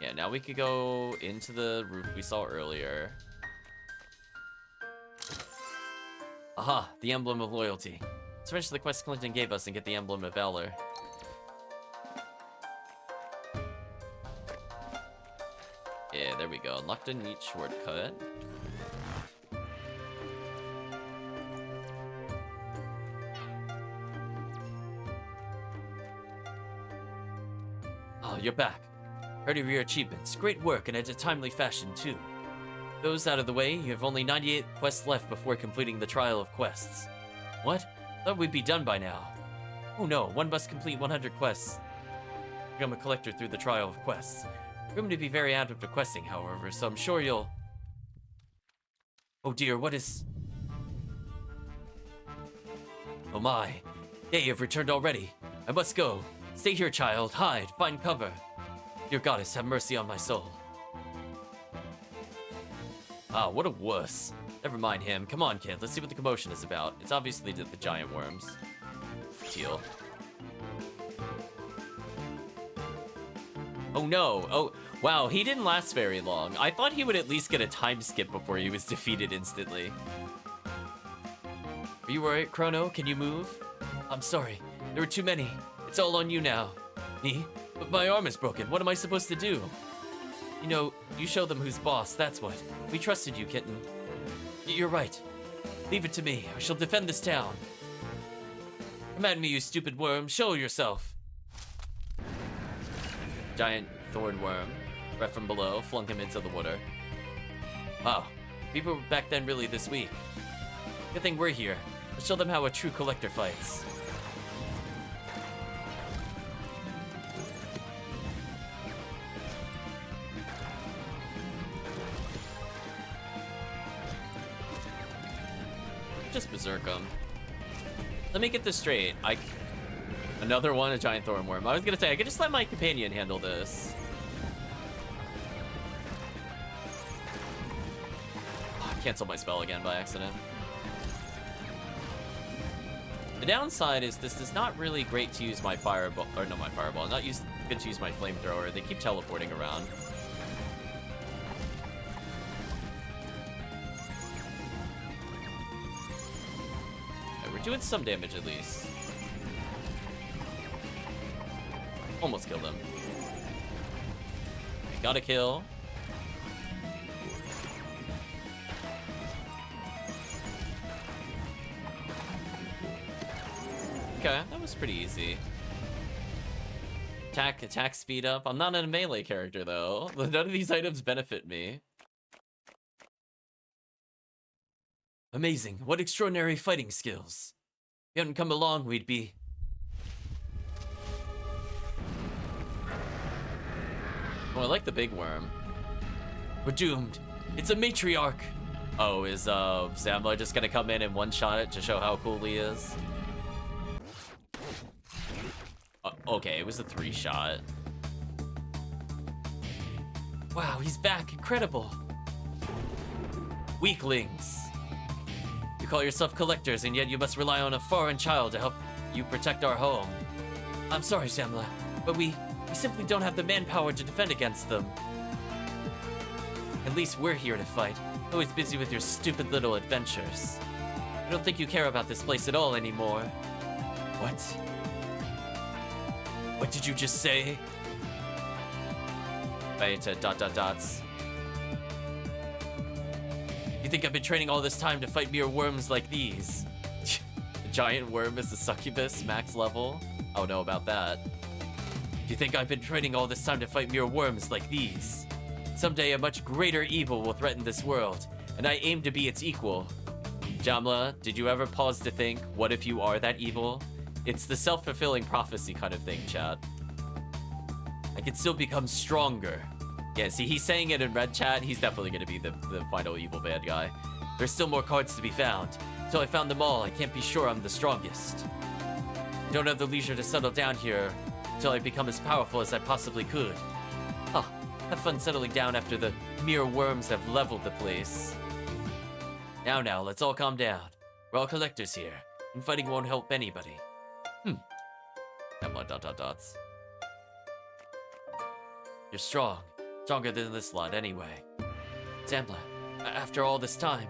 Yeah, now we could go into the roof we saw earlier. Aha, the emblem of loyalty. Let's finish the quest Clinton gave us and get the emblem of valor. Yeah, there we go. Unlocked a neat shortcut. Oh, you're back. Heard of your achievements. Great work, and in a timely fashion, too. Those out of the way, you have only 98 quests left before completing the Trial of Quests. What? Thought we'd be done by now. Oh no, one must complete 100 quests. Become a collector through the Trial of Quests. You're going to be very adept at questing, however, so I'm sure you'll... Oh dear, what is... Oh my. Hey, you've returned already. I must go. Stay here, child. Hide. Find cover. Dear goddess, have mercy on my soul. Ah, what a wuss. Never mind him. Come on, kid. Let's see what the commotion is about. It's obviously the giant worms. Teal. Oh no. Oh, wow. He didn't last very long. I thought he would at least get a time skip before he was defeated instantly. Are you alright, Chrono? Can you move? I'm sorry. There were too many. It's all on you now. Me? But my arm is broken. What am I supposed to do? You know, you show them who's boss, that's what. We trusted you, kitten. You're right. Leave it to me. I shall defend this town. Command me, you stupid worm. Show yourself. Giant thorn worm, right from below, flung him into the water. Wow, people were back then really this weak. Good thing we're here. Let's show them how a true collector fights. Just berserk him. Let me get this straight. Another one, a giant thorn worm. I was gonna say, I could just let my companion handle this. Oh, I canceled my spell again by accident. The downside is this is not really great to use my fireball, or no, my fireball. Not good to use my flamethrower. They keep teleporting around. We're doing some damage at least. Almost killed him. Got a kill. Okay, that was pretty easy. Attack speed up. I'm not a melee character though. None of these items benefit me. Amazing. What extraordinary fighting skills. If you hadn't come along, we'd be... Oh, I like the big worm. We're doomed. It's a matriarch. Oh, is Zambler just gonna come in and one-shot it to show how cool he is? Okay, it was a 3-shot. Wow, he's back. Incredible. Weaklings. You call yourself collectors, and yet you must rely on a foreign child to help you protect our home. I'm sorry, Zambler, but we simply don't have the manpower to defend against them. At least we're here to fight. Always busy with your stupid little adventures. I don't think you care about this place at all anymore. What? What did you just say? Wait, dots. You think I've been training all this time to fight mere worms like these? The giant worm is the succubus, max level? I don't know about that. You think I've been training all this time to fight mere worms like these? Someday a much greater evil will threaten this world, and I aim to be its equal. Jamla, did you ever pause to think, what if you are that evil? It's the self-fulfilling prophecy kind of thing, chat. I can still become stronger. Yeah, see, he's saying it in red chat. He's definitely going to be the final evil bad guy. There's still more cards to be found. Till I found them all, I can't be sure I'm the strongest. I don't have the leisure to settle down here until I become as powerful as I possibly could. Huh, have fun settling down after the mere worms have leveled the place. Now, let's all calm down. We're all collectors here, and fighting won't help anybody. Dots. You're strong. Stronger than this lot, anyway. Zambler, after all this time,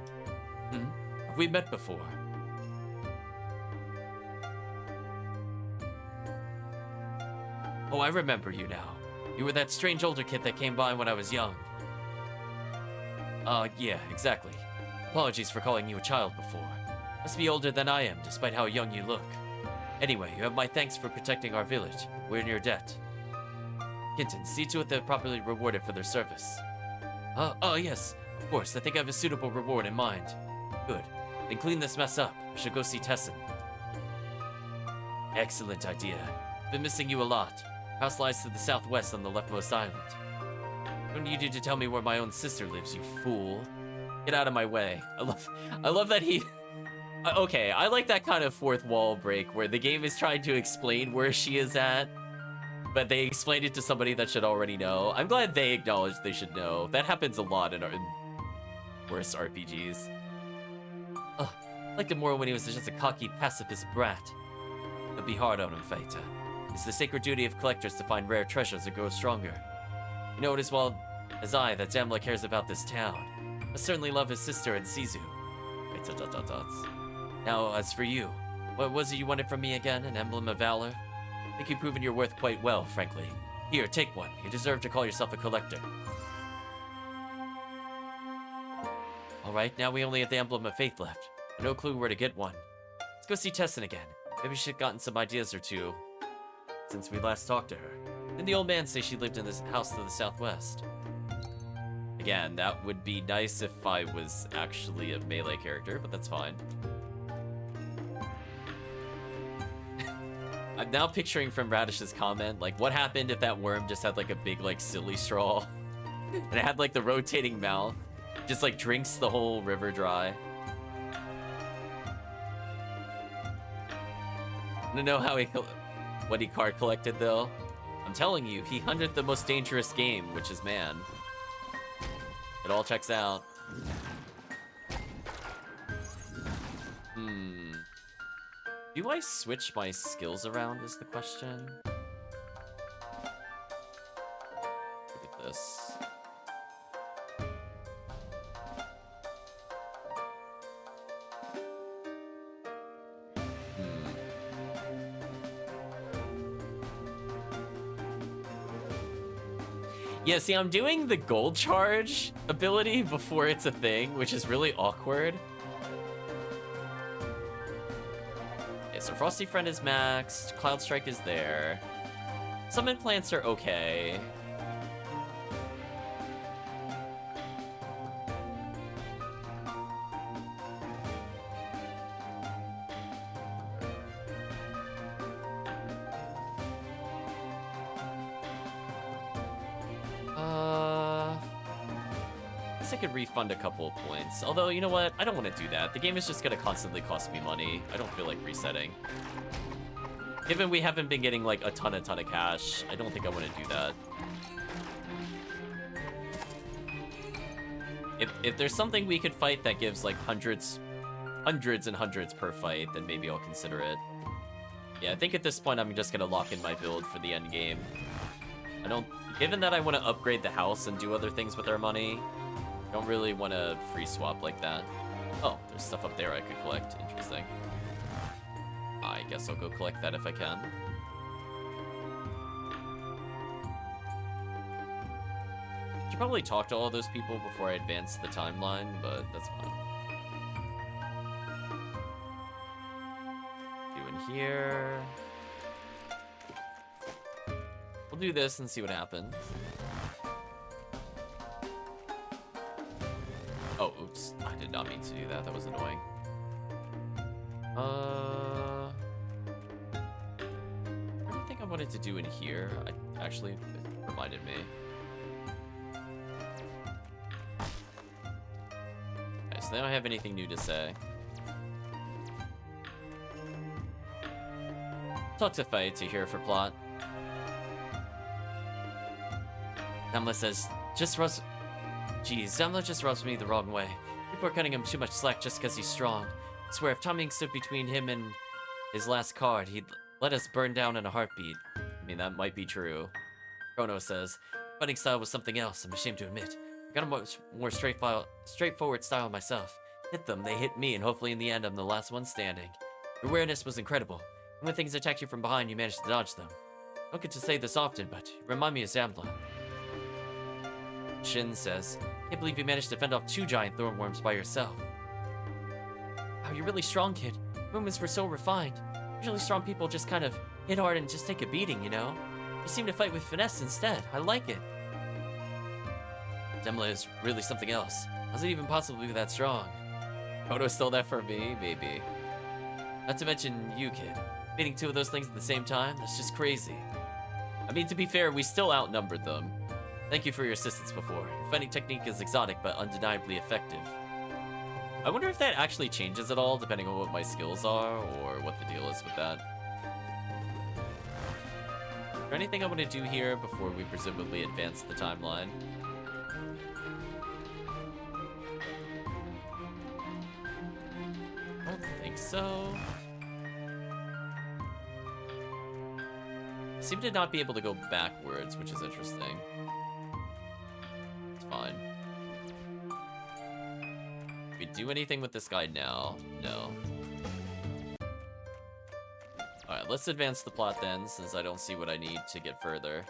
have we met before? Oh, I remember you now. You were that strange older kid that came by when I was young. Yeah, exactly. Apologies for calling you a child before. Must be older than I am, despite how young you look. Anyway, you have my thanks for protecting our village. We're in your debt. Kinton, see to it they're properly rewarded for their service. Yes, of course. I think I have a suitable reward in mind. Good. Then clean this mess up. I should go see Tessin. Excellent idea. Been missing you a lot. House lies to the southwest on the leftmost island. Don't need you to tell me where my own sister lives, you fool. Get out of my way. I love that he... Okay, I like that kind of fourth wall break where the game is trying to explain where she is at, but they explained it to somebody that should already know. I'm glad they acknowledge they should know. That happens a lot in worse RPGs. I liked him more when he was just a cocky pacifist brat. It'll be hard on him, Phaeta. It's the sacred duty of collectors to find rare treasures and grow stronger. You know it as well as I that Zambler cares about this town. I certainly love his sister and Sizu. Now, as for you, what was it you wanted from me again? An emblem of valor? I think you've proven your worth quite well, frankly. Here, take one. You deserve to call yourself a collector. Alright, now we only have the emblem of faith left. No clue where to get one. Let's go see Tessin again. Maybe she's gotten some ideas or two since we last talked to her. Didn't the old man say she lived in this house to the southwest? Again, that would be nice if I was actually a melee character, but that's fine. I'm now picturing from Radish's comment, like, what happened if that worm just had, like, a big, like, silly straw? And it had, like, the rotating mouth. Just, like, drinks the whole river dry. I don't know how what he card collected, though. I'm telling you, he hunted the most dangerous game, which is man. It all checks out. Do I switch my skills around is the question? Look at this. Yeah, see, I'm doing the gold charge ability before it's a thing, which is really awkward. Okay, so Frosty Friend is maxed, Cloud Strike is there. Some implants are okay. I could refund a couple of points. Although, you know what? I don't want to do that. The game is just going to constantly cost me money. I don't feel like resetting. Given we haven't been getting, like, a ton of cash, I don't think I want to do that. If there's something we could fight that gives, like, hundreds and hundreds per fight, then maybe I'll consider it. Yeah, I think at this point I'm just going to lock in my build for the end game. Given that I want to upgrade the house and do other things with our money, I don't really want to free swap like that. Oh, there's stuff up there I could collect. Interesting. I guess I'll go collect that if I can. Should probably talk to all those people before I advance the timeline, but that's fine. Do in here. We'll do this and see what happens. Oh, oops. I did not mean to do that. That was annoying. What do you think I wanted to do in here? Actually, it reminded me. Okay, so they don't have anything new to say. Talk to Faye to hear for plot. Zamla says, Zamla just rubs me the wrong way. People are cutting him too much slack just because he's strong. I swear, if timing stood between him and his last card, he'd let us burn down in a heartbeat. I mean, that might be true. Chrono says, fighting style was something else, I'm ashamed to admit. I got a much more straightforward style myself. Hit them, they hit me, and hopefully in the end I'm the last one standing. Your awareness was incredible. And when things attack you from behind, you managed to dodge them. I don't get to say this often, but you remind me of Zamla. Shin says, can't believe you managed to fend off 2 giant thornworms by yourself. Wow, you're really strong, kid. Movements were so refined. Usually strong people just kind of hit hard and just take a beating, you know? You seem to fight with finesse instead. I like it. Zamla is really something else. How's it even possible to be that strong? Kodo stole that from me? Maybe. Not to mention you, kid. Beating 2 of those things at the same time? That's just crazy. I mean, to be fair, we still outnumbered them. Thank you for your assistance before. Your fighting technique is exotic, but undeniably effective. I wonder if that actually changes at all, depending on what my skills are, or what the deal is with that. Is there anything I want to do here before we presumably advance the timeline? I don't think so. I seem to not be able to go backwards, which is interesting. Fine. We do anything with this guy now? No. Alright, let's advance the plot then, since I don't see what I need to get further.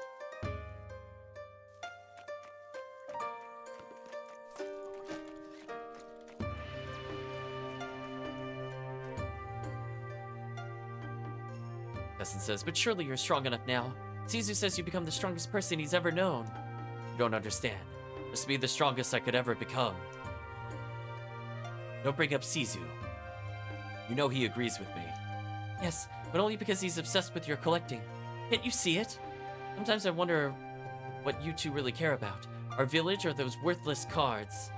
Tessin says, but surely you're strong enough now. Sisu says you become the strongest person he's ever known. You don't understand. Must be the strongest I could ever become. Don't bring up Sisu. You know he agrees with me. Yes, but only because he's obsessed with your collecting. Can't you see it? Sometimes I wonder what you two really care about. Our village or those worthless cards?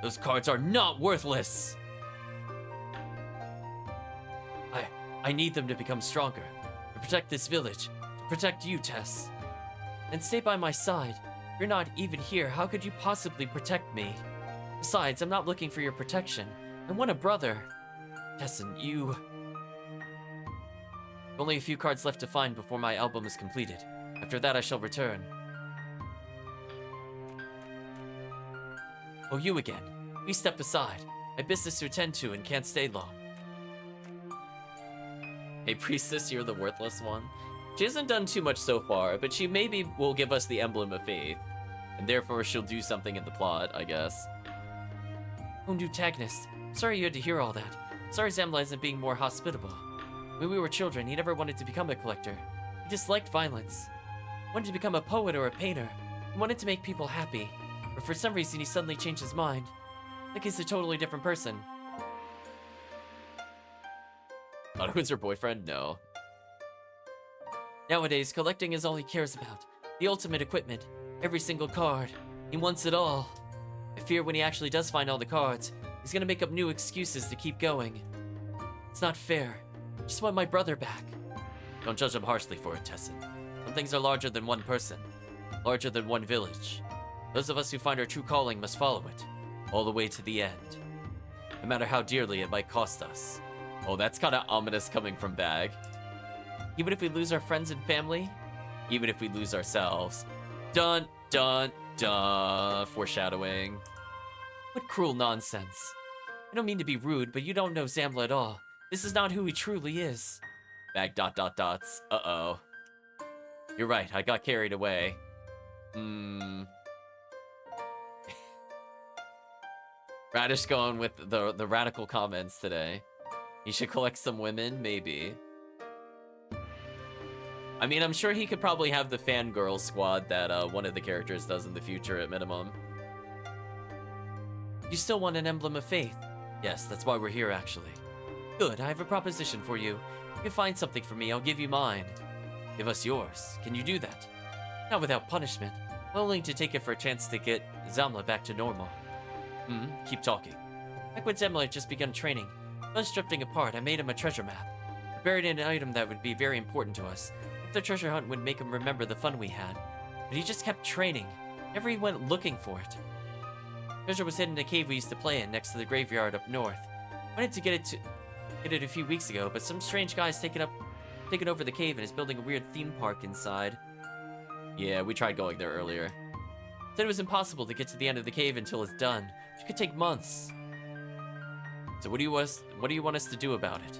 Those cards are not worthless! I need them to become stronger. To protect this village. To protect you, Tess. And stay by my side. If you're not even here, how could you possibly protect me? Besides, I'm not looking for your protection. I want a brother. Tessin, you... Only a few cards left to find before my album is completed. After that, I shall return. Oh, you again. Please step aside. I have business to attend to and can't stay long. Hey, Priestess, you're the worthless one. She hasn't done too much so far, but she maybe will give us the Emblem of Faith. And therefore, she'll do something in the plot, I guess. Oh, new Tagnus. Sorry you had to hear all that. Sorry Zamla isn't being more hospitable. When we were children, he never wanted to become a collector. He disliked violence. Wanted to become a poet or a painter. He wanted to make people happy. But for some reason, he suddenly changed his mind. Like he's a totally different person. Thought it was her boyfriend? No. Nowadays, collecting is all he cares about. The ultimate equipment. Every single card. He wants it all. I fear when he actually does find all the cards, he's gonna make up new excuses to keep going. It's not fair. I just want my brother back. Don't judge him harshly for it, Tessin. Some things are larger than one person. Larger than one village. Those of us who find our true calling must follow it. All the way to the end. No matter how dearly it might cost us. Oh, that's kind of ominous coming from Bag. Even if we lose our friends and family? Even if we lose ourselves. Dun, dun, dun. Foreshadowing. What cruel nonsense. I don't mean to be rude, but you don't know Zambla at all. This is not who he truly is. Bag dot dot dots. Uh-oh. You're right, I got carried away. Radish going with the radical comments today. He should collect some women, maybe. I mean, I'm sure he could probably have the fangirl squad that one of the characters does in the future at minimum. You still want an emblem of faith? Yes, that's why we're here, actually. Good, I have a proposition for you. If you find something for me, I'll give you mine. Give us yours. Can you do that? Not without punishment. I'm willing to take it for a chance to get Zamla back to normal. Keep talking. Back when Zamla had just begun training, us drifting apart, I made him a treasure map. I buried in an item that would be very important to us. The treasure hunt would make him remember the fun we had. But he just kept training. Never even went looking for it. Treasure was hidden in a cave we used to play in next to the graveyard up north. I wanted to get it a few weeks ago, but some strange guy's taken over the cave and is building a weird theme park inside. Yeah, we tried going there earlier. Said it was impossible to get to the end of the cave until it's done. It could take months. So what do you want us to do about it?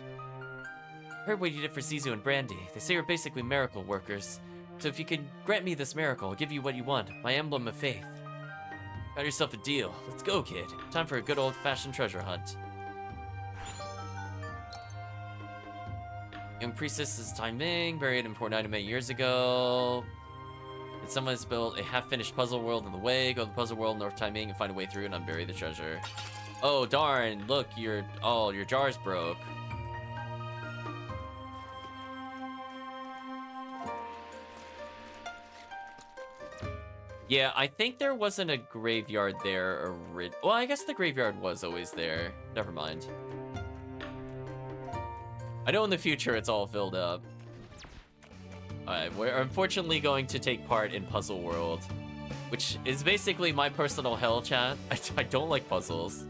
I heard what you did for Zizu and Brandy. They say you're basically miracle workers. So if you can grant me this miracle, I'll give you what you want, my emblem of faith. Got yourself a deal. Let's go, kid. Time for a good old-fashioned treasure hunt. Young priestess is Tai Ming, buried in important item 8 years ago. And someone has built a half-finished puzzle world in the way. Go to the puzzle world, North Tai Ming, and find a way through and unbury the treasure. Oh, darn. Look, your jar's broke. Yeah, I think there wasn't a graveyard there. Well, I guess the graveyard was always there. Never mind. I know in the future it's all filled up. Alright, we're unfortunately going to take part in Puzzle World, which is basically my personal hell, chat. I don't like puzzles.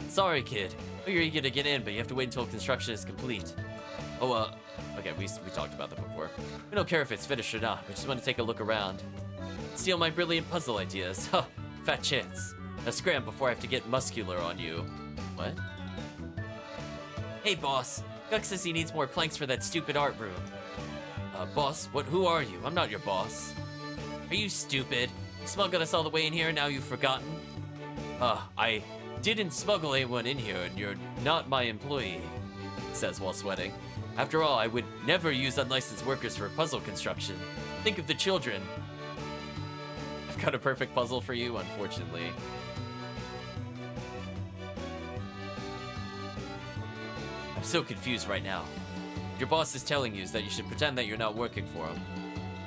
Sorry, kid. I know you're eager to get in, but you have to wait until construction is complete. Oh, okay, we talked about that before. We don't care if it's finished or not. We just want to take a look around. Steal my brilliant puzzle ideas. Huh, fat chance. Now scram before I have to get muscular on you. What? Hey, boss. Guk says he needs more planks for that stupid art room. Boss? Who are you? I'm not your boss. Are you stupid? You smuggled us all the way in here and now you've forgotten? I didn't smuggle anyone in here and you're not my employee, says while sweating. After all, I would never use unlicensed workers for puzzle construction. Think of the children. I've got a perfect puzzle for you, unfortunately. I'm so confused right now. What your boss is telling you is that you should pretend that you're not working for him.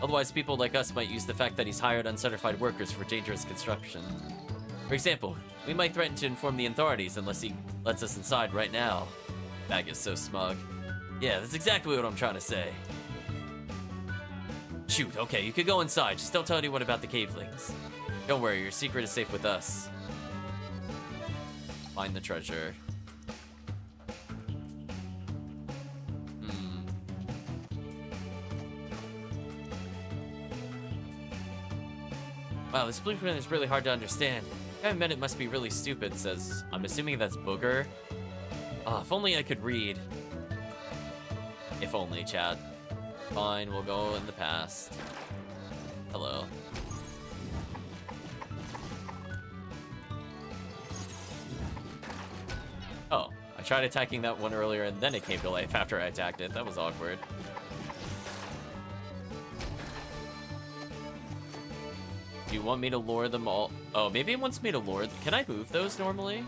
Otherwise, people like us might use the fact that he's hired uncertified workers for dangerous construction. For example, we might threaten to inform the authorities unless he lets us inside right now. Bag is so smug. Yeah, that's exactly what I'm trying to say. Shoot, okay, you could go inside. Just don't tell anyone about the cavelings. Don't worry, your secret is safe with us. Find the treasure. Wow, this blueprint is really hard to understand. I haven't met it must be really stupid, says. I'm assuming that's Booger. Oh, if only I could read. If only, chat. Fine, we'll go in the past. Hello. Oh, I tried attacking that one earlier and then it came to life after I attacked it. That was awkward. Do you want me to lure them all? Oh, maybe it wants me to lure. Can I move those normally?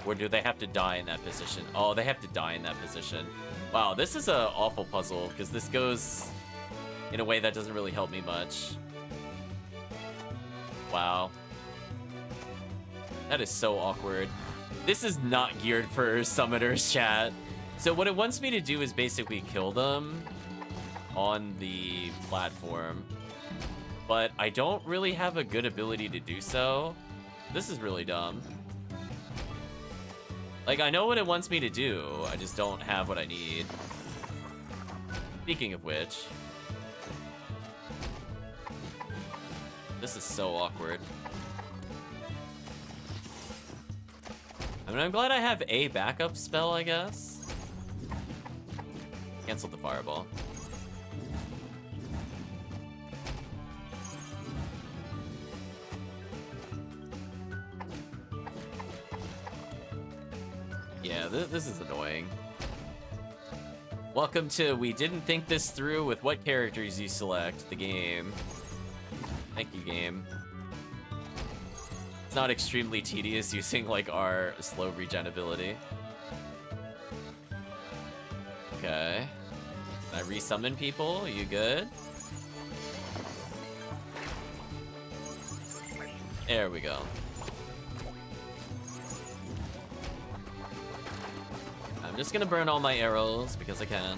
Or do they have to die in that position? Oh, they have to die in that position. Wow, this is a awful puzzle because this goes in a way that doesn't really help me much. Wow. That is so awkward. This is not geared for summoners, chat. So what it wants me to do is basically kill them on the platform. But I don't really have a good ability to do so. This is really dumb. Like, I know what it wants me to do. I just don't have what I need. Speaking of which. This is so awkward. I mean, I'm glad I have a backup spell, I guess. Cancel the fireball. Yeah, this is annoying. Welcome to We Didn't Think This Through with what characters you select, the game. Thank you, game. It's not extremely tedious using, like, our slow regen ability. Okay. Can I resummon people? Are you good? There we go. I'm just gonna burn all my arrows because I can.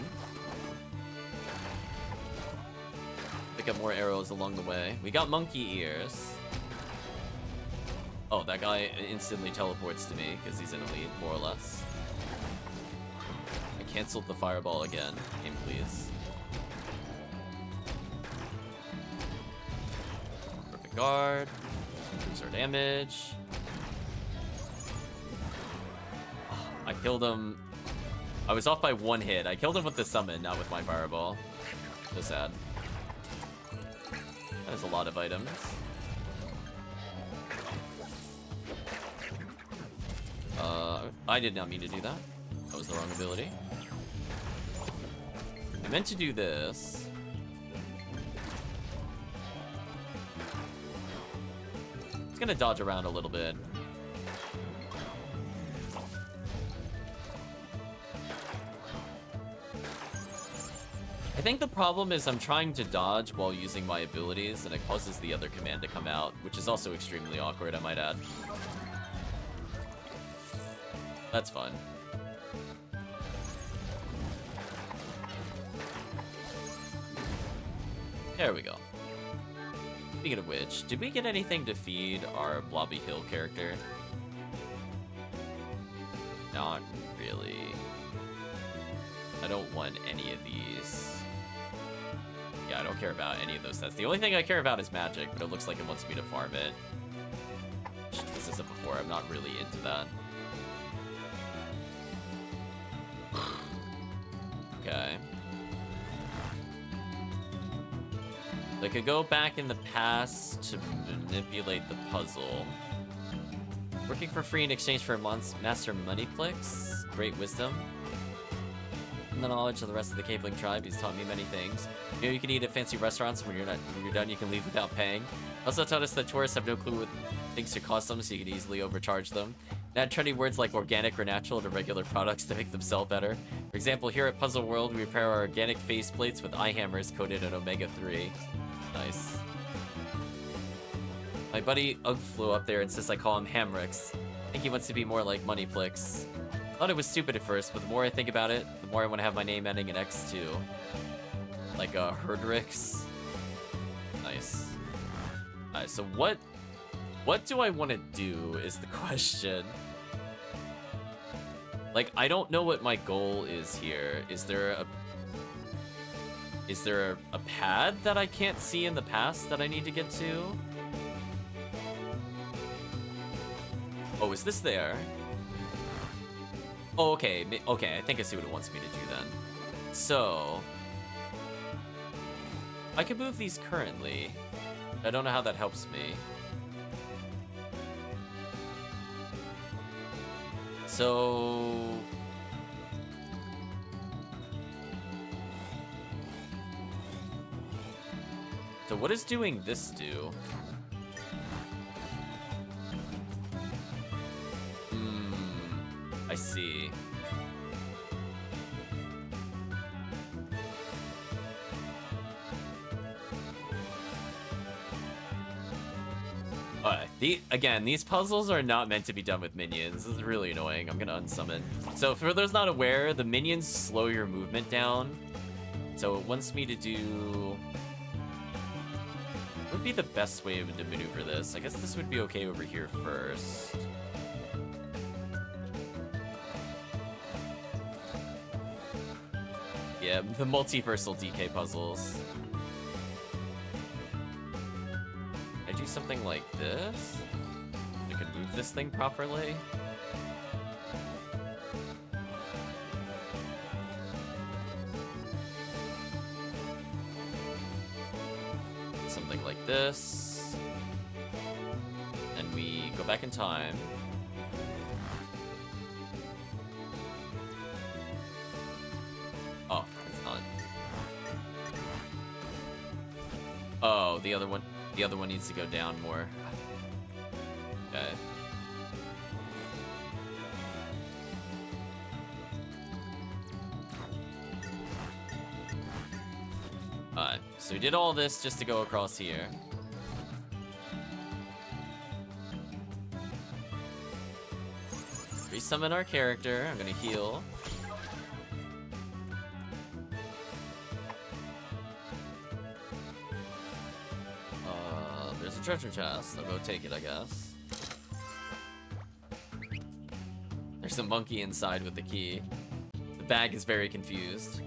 Pick up more arrows along the way. We got monkey ears. Oh, that guy instantly teleports to me because he's in a lead, more or less. I canceled the fireball again. Game, please. Perfect guard. Improves our damage. Oh, I killed him. I was off by one hit. I killed him with the summon, not with my fireball. So sad. That is a lot of items. I did not mean to do that. That was the wrong ability. I meant to do this. It's gonna dodge around a little bit. I think the problem is I'm trying to dodge while using my abilities, and it causes the other command to come out, which is also extremely awkward, I might add. That's fun. There we go. Speaking of which, did we get anything to feed our Blobby Hill character? Not really. I don't want any of these. Yeah, I don't care about any of those sets. The only thing I care about is magic, but it looks like it wants me to farm it. This isn't before, I'm not really into that. Okay. I could go back in the past to manipulate the puzzle. Working for free in exchange for a master moneyplex. Great wisdom. And the knowledge of the rest of the Caveling tribe. He's taught me many things. You know, you can eat at fancy restaurants. When you're done, you can leave without paying. Also taught us that tourists have no clue what things to cost them, so you can easily overcharge them. And add trendy words like organic or natural to regular products to make them sell better. For example, here at Puzzle World, we repair our organic face plates with eye hammers coated in omega-3. Nice. My buddy Ugg flew up there and says I call him Hamrix. I think he wants to be more like Moneyplex. Thought it was stupid at first, but the more I think about it, the more I want to have my name ending in X too. Like Herdrix. Nice. Alright, so what do I want to do is the question. Like, I don't know what my goal is here. Is there a pad that I can't see in the past that I need to get to? Oh, is this there? Oh, okay. Okay, I think I see what it wants me to do then. So, I can move these currently. I don't know how that helps me. So, So what does doing this do? I see. Alright, again, these puzzles are not meant to be done with minions. This is really annoying. I'm gonna unsummon. So for those not aware, the minions slow your movement down. So it wants me to do... What would be the best way to maneuver this? I guess this would be okay over here first. Yeah, the multiversal DK puzzles. I do something like this. I can move this thing properly. Something like this. And we go back in time. Oh, it's not. Oh, the other one needs to go down more. Okay. Alright, so we did all this just to go across here. Resummon our character. I'm gonna heal. There's a treasure chest. I'll go take it, I guess. There's a monkey inside with the key. The bag is very confused.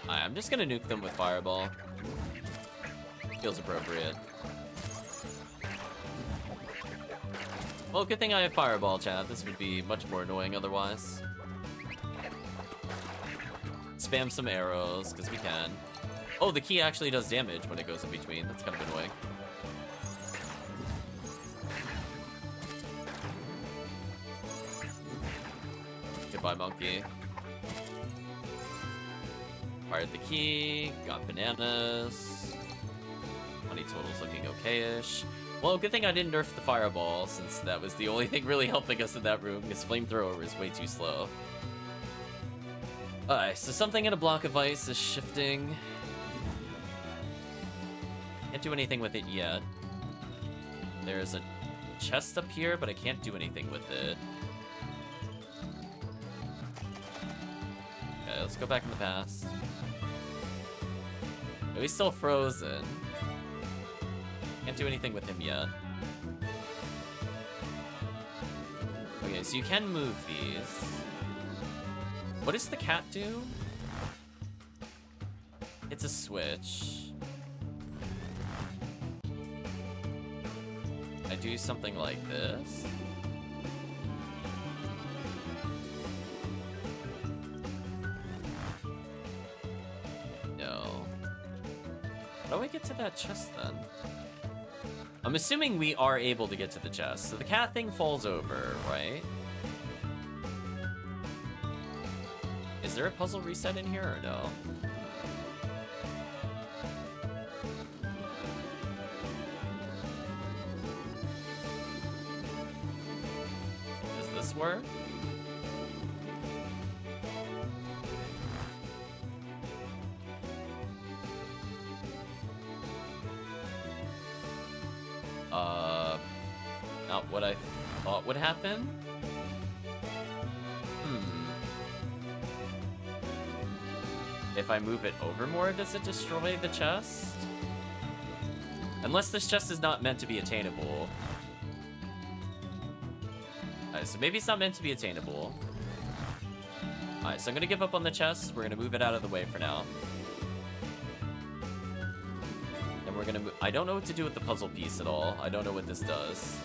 I'm just gonna nuke them with Fireball. Feels appropriate. Well, good thing I have Fireball, chat. This would be much more annoying otherwise. Spam some arrows, because we can. Oh, the key actually does damage when it goes in between. That's kind of annoying. Goodbye, monkey. Fired the key, got bananas. Money total's looking okay-ish. Well, good thing I didn't nerf the Fireball, since that was the only thing really helping us in that room, because Flamethrower is way too slow. Alright, so something in a block of ice is shifting. Can't do anything with it yet. There's a chest up here, but I can't do anything with it. Okay, let's go back in the past. Oh, he's still frozen. Can't do anything with him yet. Okay, so you can move these. What does the cat do? It's a switch. I do something like this. No. How do I get to that chest then? I'm assuming we are able to get to the chest. So the cat thing falls over, right? Is there a puzzle reset in here or no? Does this work? Not what I thought would happen? If I move it over more, does it destroy the chest? Unless this chest is not meant to be attainable. Alright, so maybe it's not meant to be attainable. Alright, so I'm gonna give up on the chest. We're gonna move it out of the way for now. And we're gonna move. I don't know what to do with the puzzle piece at all. I don't know what this does.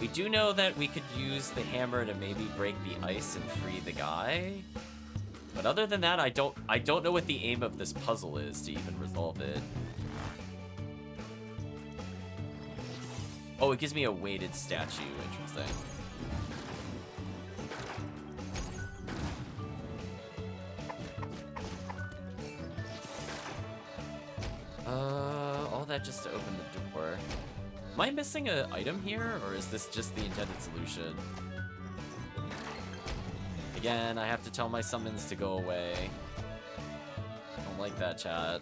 We do know that we could use the hammer to maybe break the ice and free the guy. But other than that, I don't know what the aim of this puzzle is to even resolve it. Oh, it gives me a weighted statue. Interesting. that just to open the door. Am I missing an item here, or is this just the intended solution? Again, I have to tell my summons to go away. Don't like that, chat.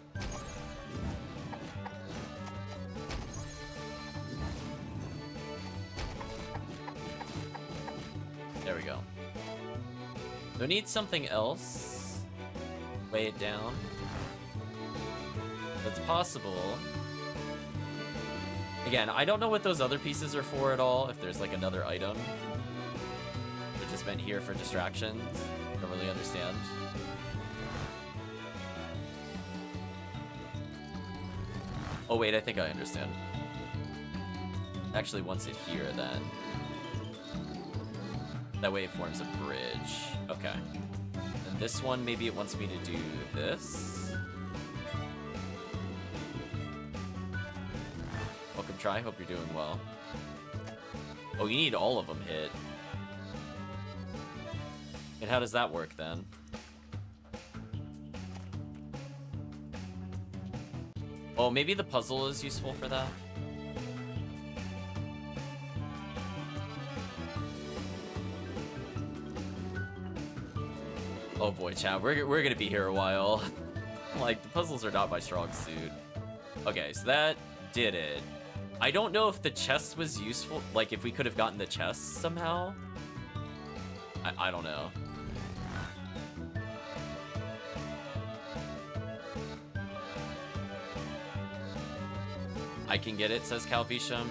There we go. Do I need something else? Weigh it down. That's possible. Again, I don't know what those other pieces are for at all, if there's like another item. They've just been here for distractions. Don't really understand. Oh wait, I think I understand. Actually wants it here then. That way it forms a bridge. Okay. And this one, maybe it wants me to do this. Welcome, Try. Hope you're doing well. Oh, you need all of them hit. And how does that work then? Oh, maybe the puzzle is useful for that. Oh boy, chat, we're gonna be here a while. Like, the puzzles are not my strong suit. Okay, so that did it. I don't know if the chest was useful, like if we could have gotten the chest somehow. I don't know. I can get it, says Calvisham.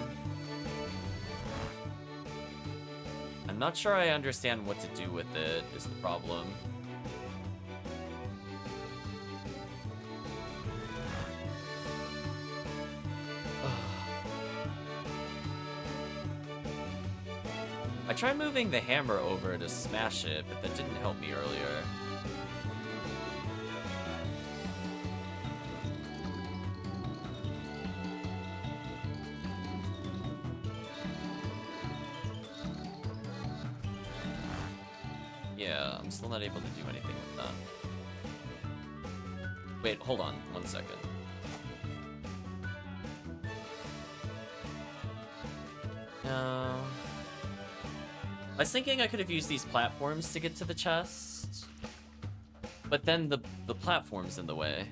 I'm not sure I understand what to do with it, is the problem. I tried moving the hammer over to smash it, but that didn't help me earlier. Yeah, I'm still not able to do anything with that. Wait, hold on, 1 second. No. I was thinking I could have used these platforms to get to the chest, but then the platform's in the way.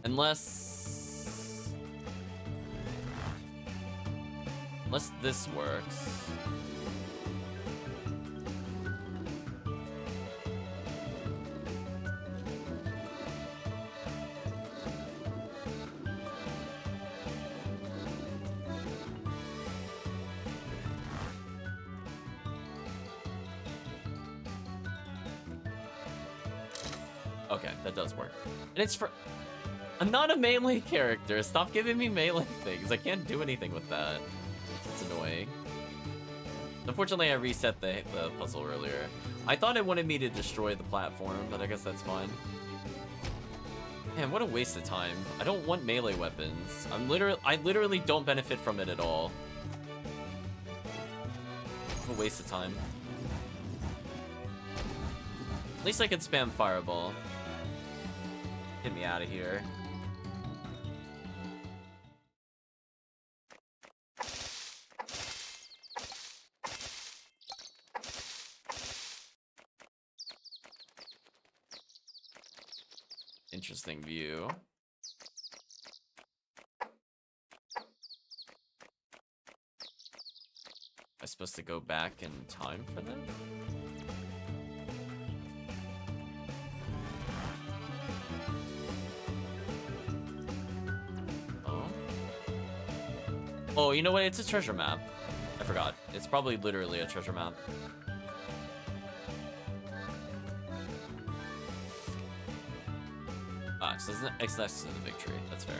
Unless this works. Okay, that does work. And it's for... I'm not a melee character. Stop giving me melee things. I can't do anything with that. It's annoying. Unfortunately, I reset the puzzle earlier. I thought it wanted me to destroy the platform, but I guess that's fine. Man, what a waste of time. I don't want melee weapons. I literally don't benefit from it at all. What a waste of time. At least I can spam Fireball. Get me out of here. Interesting view. Am I supposed to go back in time for this? Oh, you know what? It's a treasure map. I forgot. It's probably literally a treasure map. Ah, so it's next to the big tree. That's fair.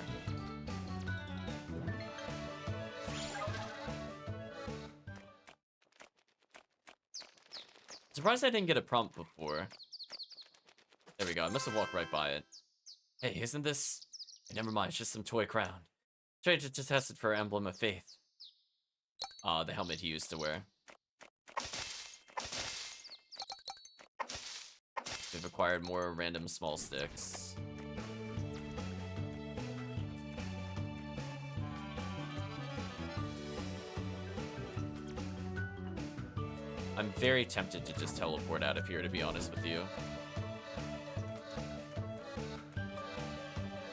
Surprised I didn't get a prompt before. There we go. I must have walked right by it. Hey, isn't this... Never mind, it's just some toy crown. Tried to test it for Emblem of Faith. Ah, the helmet he used to wear. We've acquired more random small sticks. very tempted to just teleport out of here, to be honest with you.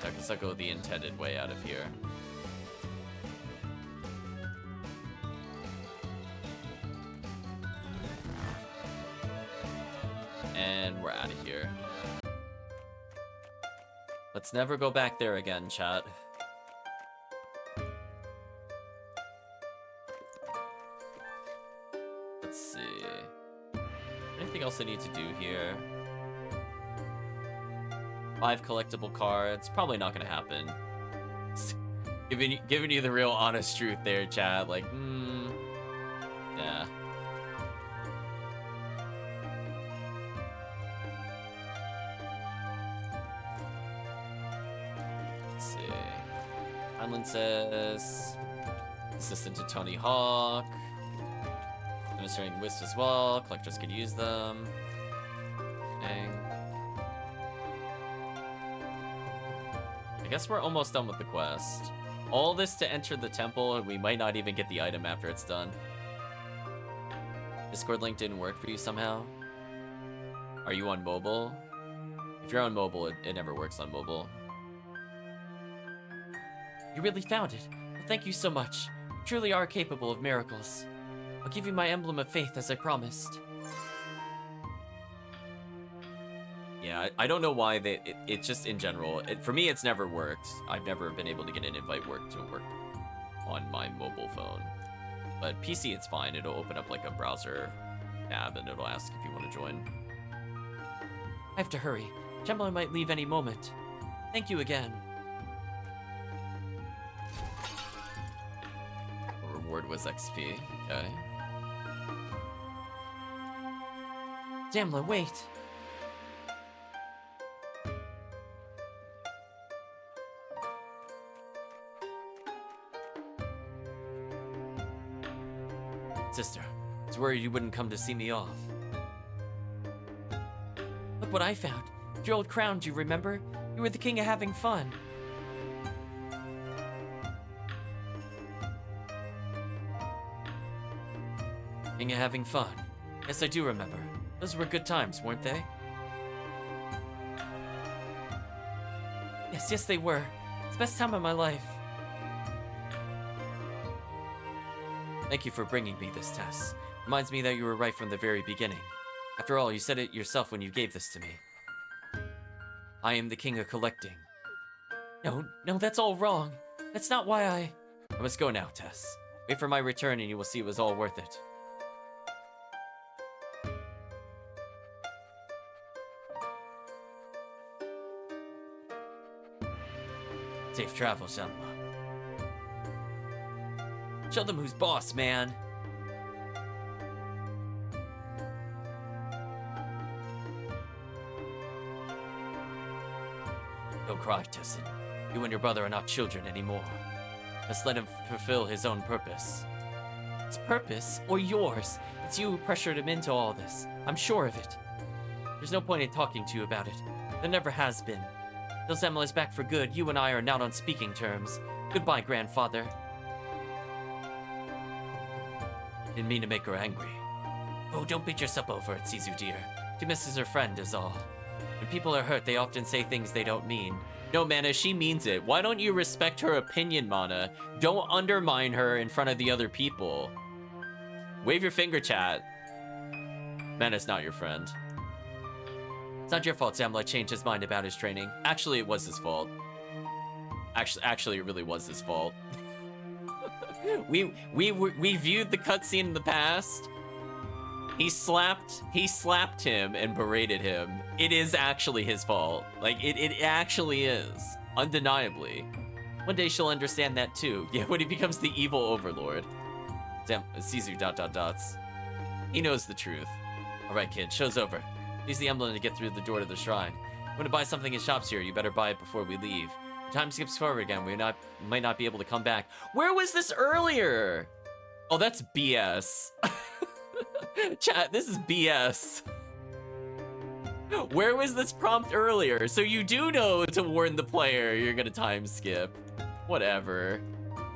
I guess I'll go the intended way out of here. And we're out of here. Let's never go back there again, chat. Let's see. Anything else I need to do here? 5 collectible cards. Probably not gonna happen. Giving you the real honest truth there, chat. Like, yeah. Let's see. Heinlein says, assistant to Tony Hawk. Administering Wisp as well. Collectors could use them. Dang. I guess we're almost done with the quest. All this to enter the temple, and we might not even get the item after it's done. Discord link didn't work for you somehow? Are you on mobile? If you're on mobile, it never works on mobile. You really found it. Well, thank you so much. You truly are capable of miracles. I'll give you my emblem of faith as I promised. Yeah, I don't know why it just in general. For me, it's never worked. I've never been able to get an invite to work on my mobile phone. But PC, it's fine. It'll open up like a browser tab and it'll ask if you want to join. I have to hurry. Gemma might leave any moment. Thank you again. The reward was XP. Okay. Damla, wait. Sister, I was worried you wouldn't come to see me off. Look what I found. Your old crown, do you remember? You were the king of having fun. King of having fun. Yes, I do remember. Those were good times, weren't they? Yes, they were. It's the best time of my life. Thank you for bringing me this test. Reminds me that you were right from the very beginning. After all, you said it yourself when you gave this to me. I am the king of collecting. No, that's all wrong. That's not why I must go now, Tess. Wait for my return and you will see it was all worth it. Safe travels, Emma. Show them who's boss, man. Don't cry, Tessin. You and your brother are not children anymore. Just let him fulfill his own purpose. His purpose? Or yours? It's you who pressured him into all this. I'm sure of it. There's no point in talking to you about it. There never has been. Till Zemla is back for good, you and I are not on speaking terms. Goodbye, grandfather. Didn't mean to make her angry. Oh, don't beat yourself over it, Sisu dear. She misses her friend is all. When people are hurt, they often say things they don't mean. No, Mana, she means it. Why don't you respect her opinion, Mana? Don't undermine her in front of the other people. Wave your finger, chat. Mana's not your friend. It's not your fault Zamla changed his mind about his training. Actually, it was his fault. Actually, it really was his fault. we viewed the cutscene in the past. He slapped him and berated him. It is actually his fault. Like, it actually is. Undeniably. One day she'll understand that too. Yeah, when he becomes the evil overlord. Damn, Sisu ... He knows the truth. Alright, kid, show's over. Use the emblem to get through the door to the shrine. If you want to buy something in shops here, you better buy it before we leave. If time skips forward again, we might not be able to come back. Where was this earlier? Oh, that's BS. Chat, this is BS. Where was this prompt earlier? So you do know to warn the player you're gonna time skip. Whatever.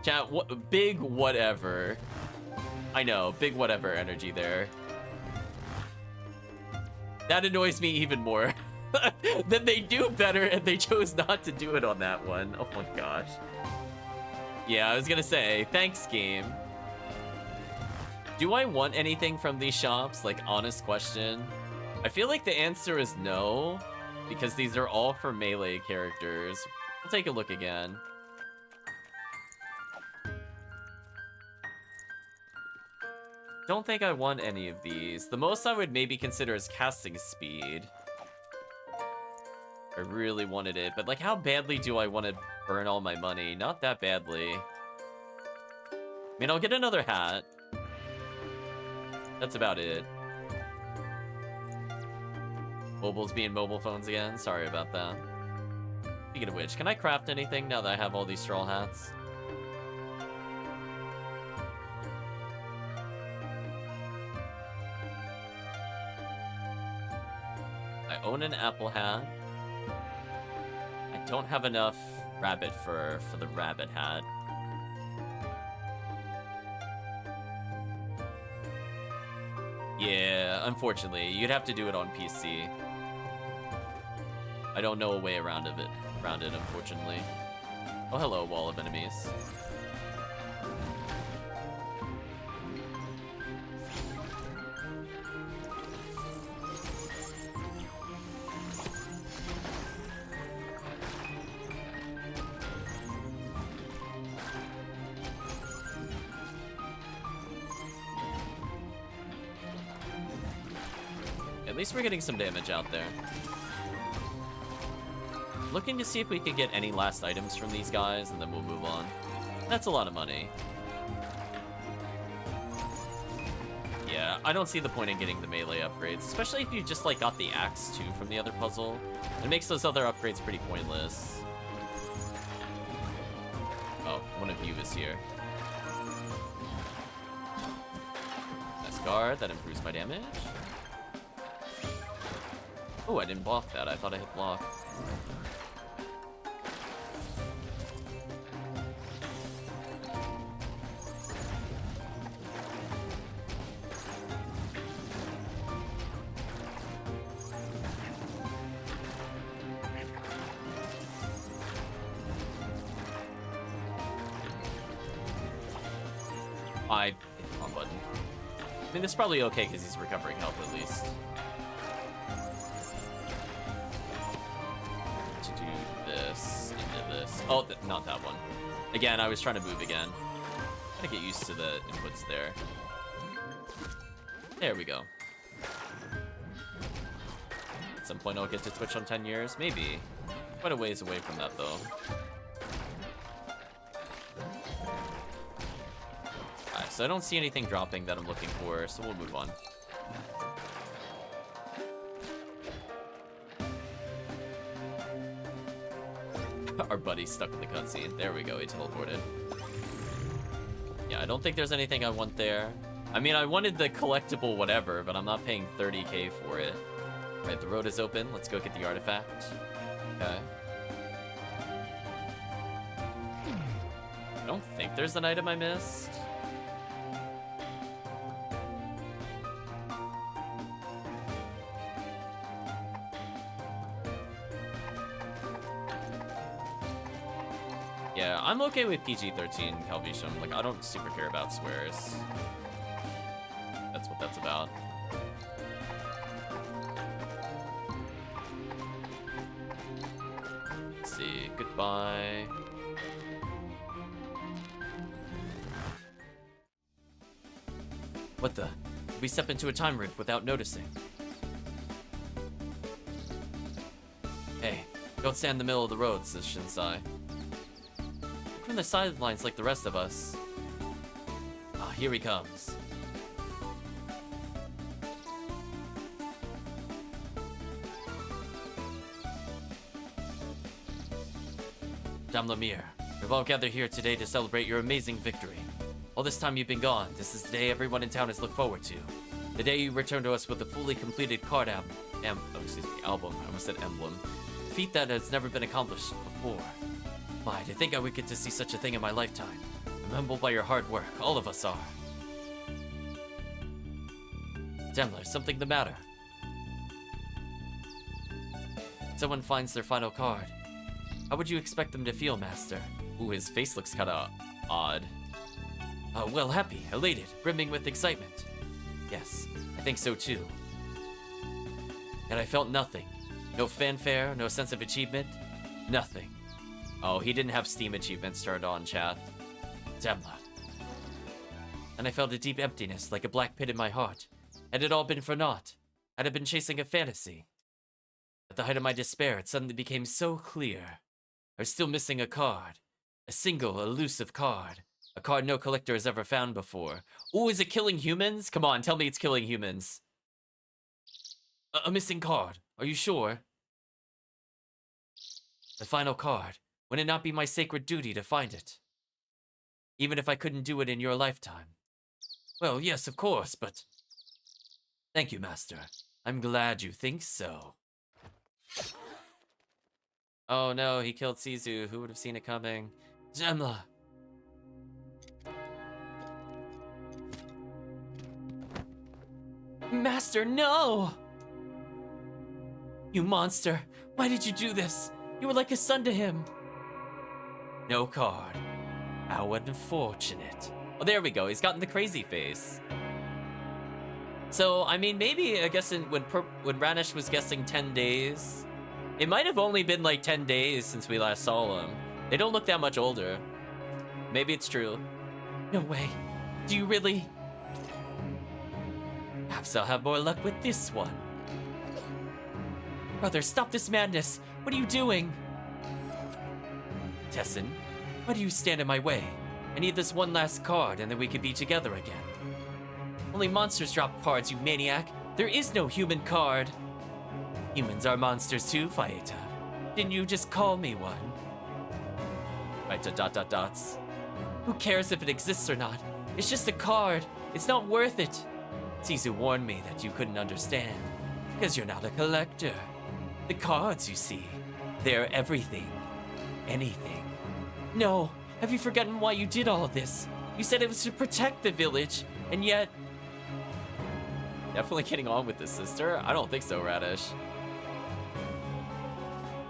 Chat, big whatever. I know, big whatever energy there. That annoys me even more. Then they do better and they chose not to do it on that one. Oh my gosh. Yeah, I was gonna say, thanks game. Do I want anything from these shops? Like, honest question. I feel like the answer is no, because these are all for melee characters. We'll take a look again. Don't think I want any of these. The most I would maybe consider is casting speed. I really wanted it, but like, how badly do I want to burn all my money? Not that badly. I mean, I'll get another hat. That's about it. Mobiles being mobile phones again. Sorry about that. Speaking of which, can I craft anything now that I have all these straw hats? I own an apple hat. I don't have enough rabbit fur for the rabbit hat. Yeah, unfortunately, you'd have to do it on PC. I don't know a way around it, unfortunately. Oh, hello, wall of enemies. At least we're getting some damage out there. Looking to see if we can get any last items from these guys, and then we'll move on. That's a lot of money. Yeah, I don't see the point in getting the melee upgrades, especially if you just, like, got the axe, too, from the other puzzle. It makes those other upgrades pretty pointless. Oh, one of you is here. Nice guard, that improves my damage. Oh, I didn't block that. I thought I hit block. I hit the wrong button. I mean, this is probably okay because he's recovering health at least. Oh, not that one. Again, I was trying to move again. Gotta get used to the inputs there. There we go. At some point I'll get to Twitch on 10 years? Maybe. Quite a ways away from that, though. Alright, so I don't see anything dropping that I'm looking for, so we'll move on. Our buddy's stuck in the cutscene. There we go, he teleported. Yeah, I don't think there's anything I want there. I mean, I wanted the collectible whatever, but I'm not paying 30k for it. Alright, the road is open. Let's go get the artifact. Okay. I don't think there's an item I missed. Yeah, I'm okay with PG-13 Calvisham. Like, I don't super care about swears. That's what that's about. Let's see. Goodbye. What the? We step into a time rift without noticing. Hey, don't stand in the middle of the road, says Shinsai. From the sidelines like the rest of us. Ah, here he comes. Damlamir, we've all gathered here today to celebrate your amazing victory. All this time you've been gone, this is the day everyone in town has looked forward to. The day you return to us with a fully completed card album. I almost said emblem. A feat that has never been accomplished before. My, to think I would get to see such a thing in my lifetime. I'm humbled by your hard work. All of us are. Demler, something the matter? someone finds their final card. How would you expect them to feel, Master? Ooh, his face looks kinda odd. Well, happy, elated, brimming with excitement. Yes, I think so too. And I felt nothing. No fanfare, no sense of achievement, nothing. Oh, he didn't have Steam achievements turned on, chat. Zemla. And I felt a deep emptiness, like a black pit in my heart. Had it all been for naught? Had I been chasing a fantasy? At the height of my despair, it suddenly became so clear. I was still missing a card. A single, elusive card. A card no collector has ever found before. Ooh, is it killing humans? Come on, tell me it's killing humans. A missing card. Are you sure? The final card. Would it not be my sacred duty to find it? Even if I couldn't do it in your lifetime. Well, yes, of course, but... Thank you, Master. I'm glad you think so. Oh no, he killed Sizu. Who would have seen it coming? Zemla. Master, no! You monster. Why did you do this? You were like a son to him. No card. How unfortunate. Oh, there we go. He's gotten the crazy face. So, I mean, maybe, I guess when Ranish was guessing 10 days, it might have only been like 10 days since we last saw him. They don't look that much older. Maybe it's true. No way. Do you really? Perhaps I'll have more luck with this one. Brother, stop this madness. What are you doing? Tessin, why do you stand in my way? I need this one last card and then we could be together again. Only monsters drop cards, you maniac. There is no human card. Humans are monsters too, Faeta. Didn't you just call me one? Faeta ... dots. Who cares if it exists or not? It's just a card. It's not worth it. Sisu warned me that you couldn't understand. Because you're not a collector. The cards, you see, they're everything. Anything. No, have you forgotten why you did all of this? You said it was to protect the village, and yet... Definitely getting on with this, sister. I don't think so, Radish.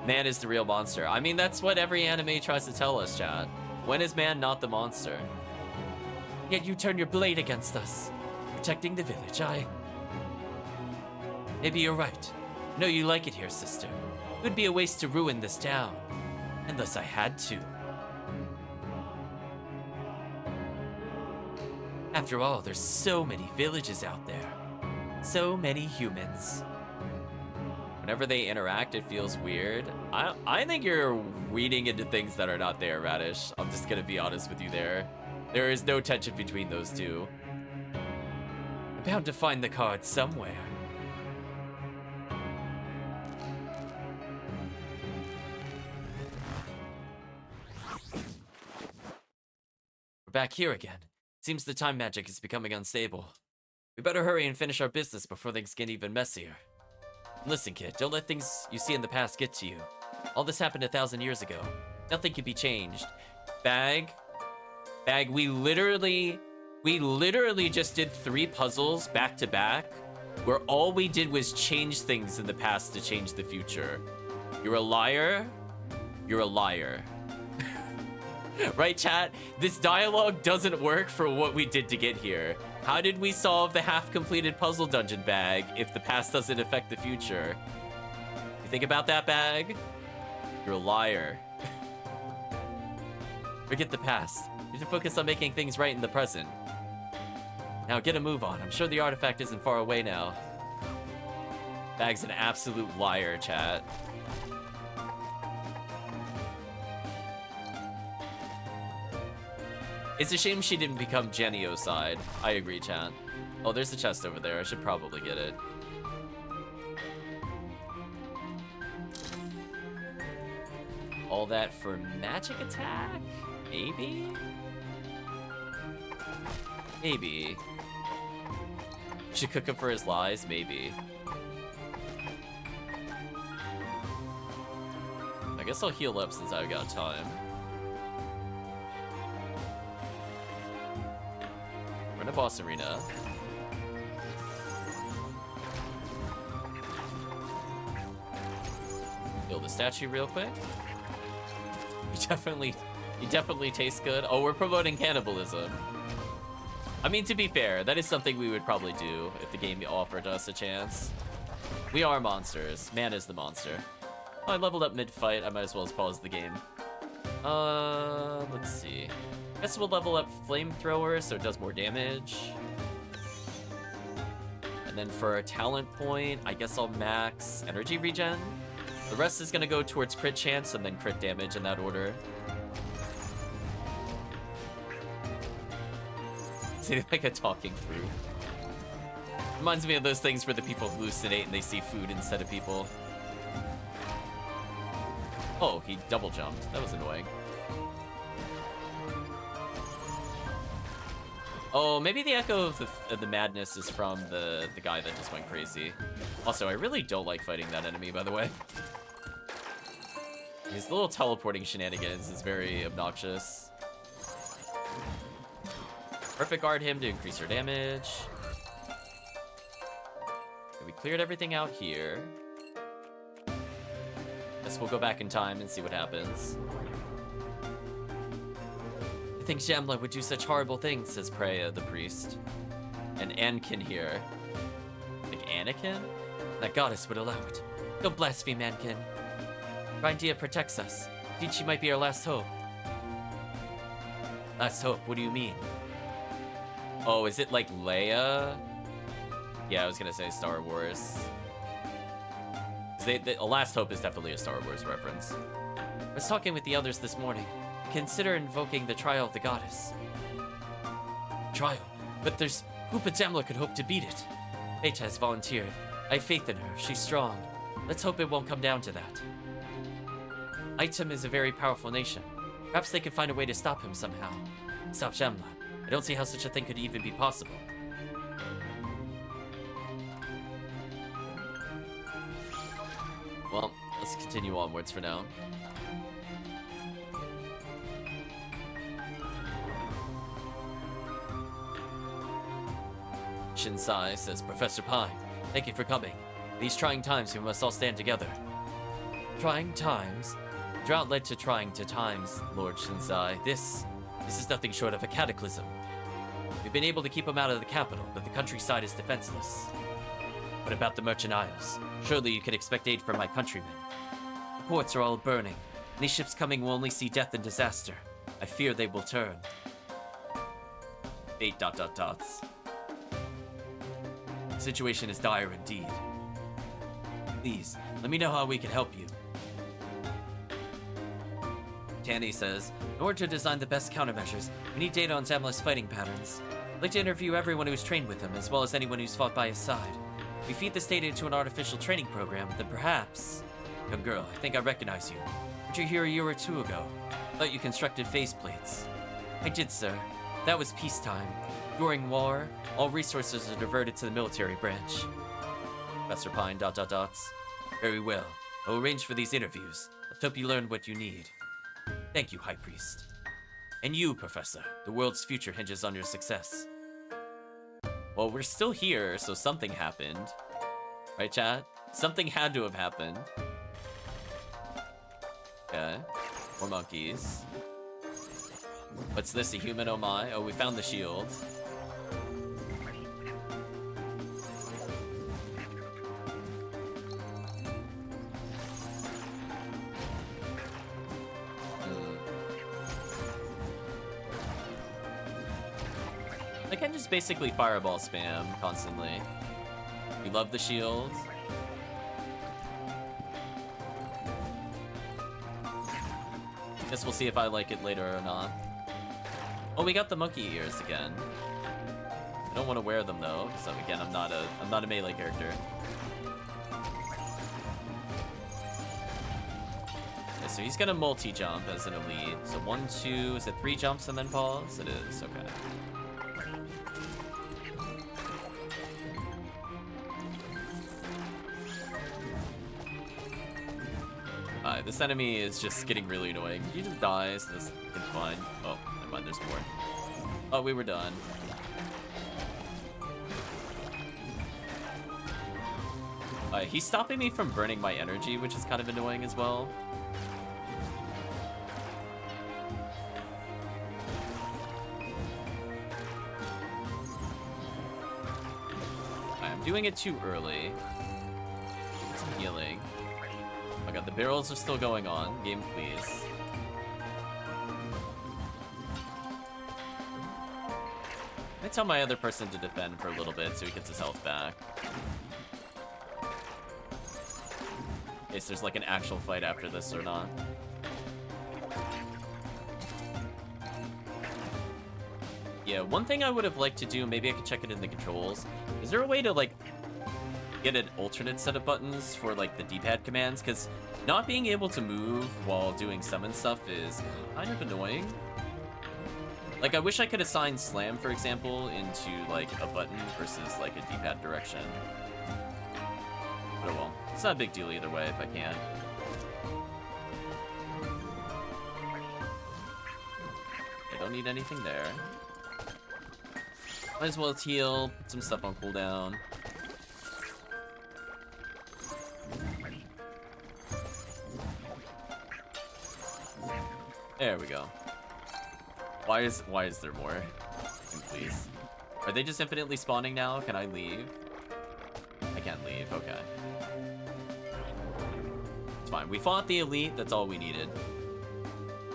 Man is the real monster. I mean, that's what every anime tries to tell us, chat. When is man not the monster? Yet you turn your blade against us. Protecting the village, Maybe you're right. I know you like it here, sister. It would be a waste to ruin this town. Unless I had to. After all, there's so many villages out there. So many humans. Whenever they interact, it feels weird. I think you're reading into things that are not there, Radish. I'm just gonna be honest with you there. There is no tension between those two. I'm bound to find the card somewhere. We're back here again. Seems the time magic is becoming unstable. We better hurry and finish our business before things get even messier. Listen, kid, don't let things you see in the past get to you. All this happened 1,000 years ago. Nothing can be changed. Bag, we literally just did 3 puzzles back to back, where all we did was change things in the past to change the future. You're a liar. You're a liar. Right, chat? This dialogue doesn't work for what we did to get here. How did we solve the half-completed puzzle dungeon, Bag, if the past doesn't affect the future? You think about that, Bag? You're a liar. Forget the past. You should focus on making things right in the present. Now get a move on. I'm sure the artifact isn't far away now. Bag's an absolute liar, chat. It's a shame she didn't become Genio's side. I agree, chat. Oh, there's a chest over there. I should probably get it. All that for magic attack? Maybe? Maybe. Should cook him for his lies? Maybe. I guess I'll heal up since I've got time. We're in a boss arena. Kill the statue real quick. You definitely taste good. Oh, we're promoting cannibalism. I mean, to be fair, that is something we would probably do if the game offered us a chance. We are monsters. Man is the monster. Oh, I leveled up mid-fight. I might as well pause the game. Let's see. Guess we'll level up Flamethrower so it does more damage. And then for a talent point, I guess I'll max energy regen. The rest is gonna go towards crit chance and then crit damage in that order. It's like a talking fruit. Reminds me of those things where the people hallucinate and they see food instead of people. Oh, he double jumped. That was annoying. Oh, maybe the echo of the madness is from the guy that just went crazy. Also, I really don't like fighting that enemy, by the way. His little teleporting shenanigans is very obnoxious. Perfect guard him to increase her damage. Okay, we cleared everything out here. Guess we'll go back in time and see what happens. I think Shamla would do such horrible things, says Preya, the priest. And Ankin here. Like Anakin? That goddess would allow it. Don't blaspheme, Ankin. Grindea protects us. Indeed, she might be our last hope. Last hope? What do you mean? Oh, is it like Leia? Yeah, I was gonna say Star Wars. A Last Hope is definitely a Star Wars reference. I was talking with the others this morning. Consider invoking the trial of the goddess. Trial? But there's... Who but Zamla could hope to beat it? Beta has volunteered. I have faith in her. She's strong. Let's hope it won't come down to that. Item is a very powerful nation. Perhaps they could find a way to stop him somehow. Stop Shamla. I don't see how such a thing could even be possible. Well, let's continue onwards for now. Shinsai says, Professor Pine, thank you for coming. These trying times, we must all stand together. Trying times? Drought led to trying times, Lord Shinsai. This is nothing short of a cataclysm. We've been able to keep them out of the capital, but the countryside is defenseless. What about the Merchant Isles? Surely you could expect aid from my countrymen. The ports are all burning. Any ships coming will only see death and disaster. I fear they will turn. 8 ... The situation is dire indeed. Please, let me know how we can help you. Tanny says, in order to design the best countermeasures, we need data on Zamla's fighting patterns. I'd like to interview everyone who's trained with him, as well as anyone who's fought by his side. If we feed this data into an artificial training program, then perhaps... Young girl, I think I recognize you. Weren't you here a year or two ago? Thought you constructed faceplates. I did, sir. That was peacetime. During war, all resources are diverted to the military branch. Professor Pine, ... Very well. I'll arrange for these interviews. Let's hope you learn what you need. Thank you, High Priest. And you, Professor. The world's future hinges on your success. Well, we're still here, so something happened. Right, chat? Something had to have happened. Okay. More monkeys. What's this, a human, oh my? Oh, we found the shield. I can just basically fireball spam constantly. We love the shield. Guess we'll see if I like it later or not. Oh, we got the monkey ears again. I don't want to wear them though, so again, I'm not a melee character. Okay, so he's gonna multi-jump as an elite. So 1, 2, is it 3 jumps and then pause? It is, okay. This enemy is just getting really annoying. He just dies. This is fine. Oh, never mind. There's more. Oh, we were done. He's stopping me from burning my energy, which is kind of annoying as well. I'm doing it too early. Get some healing. Oh my god, the barrels are still going on. Game, please. I tell my other person to defend for a little bit so he gets his health back. In case there's like an actual fight after this or not. Yeah, one thing I would have liked to do, maybe I could check it in the controls. Is there a way to like get an alternate set of buttons for like the D-pad commands? Because not being able to move while doing summon stuff is kind of annoying. Like, I wish I could assign slam, for example, into like a button versus like a D-pad direction. But oh well, it's not a big deal either way if I can. I don't need anything there. Might as well heal, put some stuff on cooldown. There we go. Why is there more? Please. Are they just infinitely spawning now? Can I leave? I can't leave, okay. It's fine. We fought the elite, that's all we needed.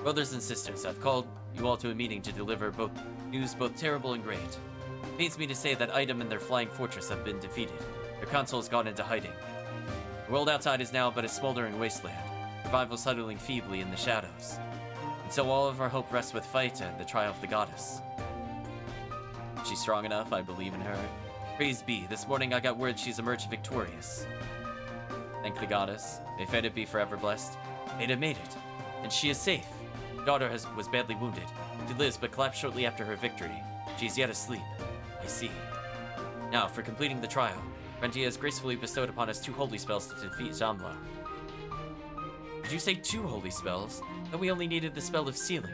Brothers and sisters, I've called you all to a meeting to deliver news both terrible and great. It pains me to say that Item and their flying fortress have been defeated. Their console has gone into hiding. The world outside is now but a smoldering wasteland, survival settling feebly in the shadows. And so all of our hope rests with Phyta and the trial of the goddess. She's strong enough, I believe in her. Praise be, this morning I got word she's emerged victorious. Thank the goddess. May Phyta be forever blessed. Phyta made it, and she is safe. Her daughter was badly wounded. She lives, but collapsed shortly after her victory. She is yet asleep. I see. Now, for completing the trial, Grindea has gracefully bestowed upon us 2 holy spells to defeat Jamla. Did you say 2 holy spells? Then we only needed the spell of sealing.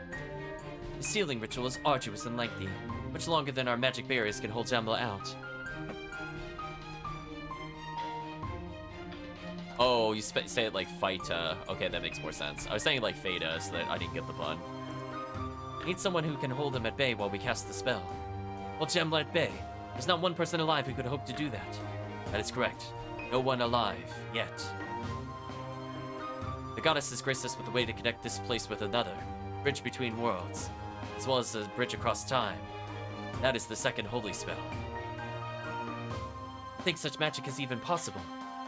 The sealing ritual is arduous and lengthy, much longer than our magic barriers can hold Jamla out. Oh, you say it like Phyta. Okay, that makes more sense. I was saying like Phyta, so that I didn't get the pun. We need someone who can hold them at bay while we cast the spell. Hold Jamla at bay. There's not one person alive who could hope to do that. That is correct. No one alive, yet. The goddess has graced us with a way to connect this place with another, bridge between worlds, as well as a bridge across time. That is the 2nd holy spell. I think such magic is even possible.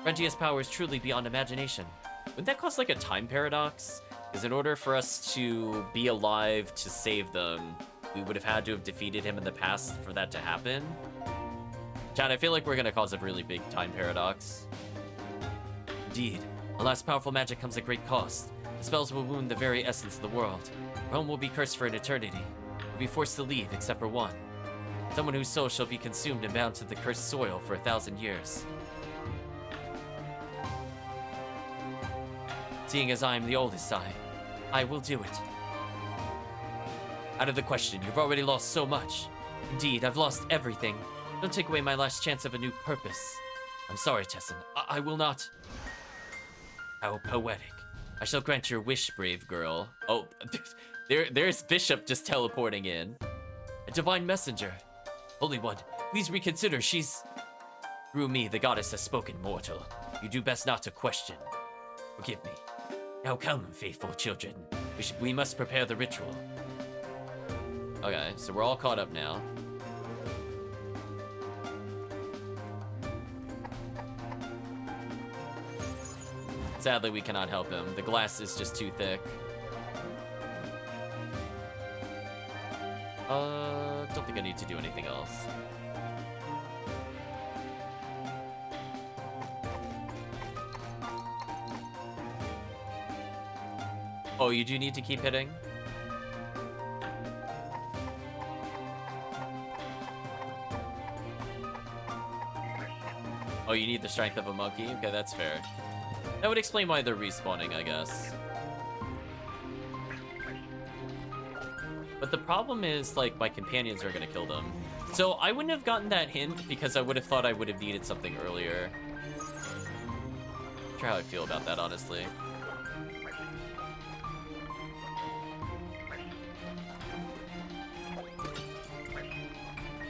Grindea's power is truly beyond imagination. Wouldn't that cause like a time paradox? Because in order for us to be alive to save them, we would have had to have defeated him in the past for that to happen? Chad, I feel like we're gonna cause a really big time paradox. Indeed. Alas, powerful magic comes at great cost. The spells will wound the very essence of the world. Rome will be cursed for an eternity. We'll be forced to leave, except for one. Someone whose soul shall be consumed and bound to the cursed soil for 1,000 years. Seeing as I am the oldest, I will do it. Out of the question, you've already lost so much. Indeed, I've lost everything. Don't take away my last chance of a new purpose. I'm sorry, Tessin. I will not. How poetic. I shall grant your wish, brave girl. Oh, there's Bishop just teleporting in. A divine messenger. Holy One, please reconsider. She's... Through me, the goddess has spoken, mortal. You do best not to question. Forgive me. Now come, faithful children. We must prepare the ritual. Okay, so we're all caught up now. Sadly, we cannot help him. The glass is just too thick. Don't think I need to do anything else. Oh, you do need to keep hitting? Oh, you need the strength of a monkey? Okay, that's fair. That would explain why they're respawning, I guess. But the problem is, like, my companions are gonna kill them. So I wouldn't have gotten that hint because I would have thought I would have needed something earlier. sure how I feel about that, honestly.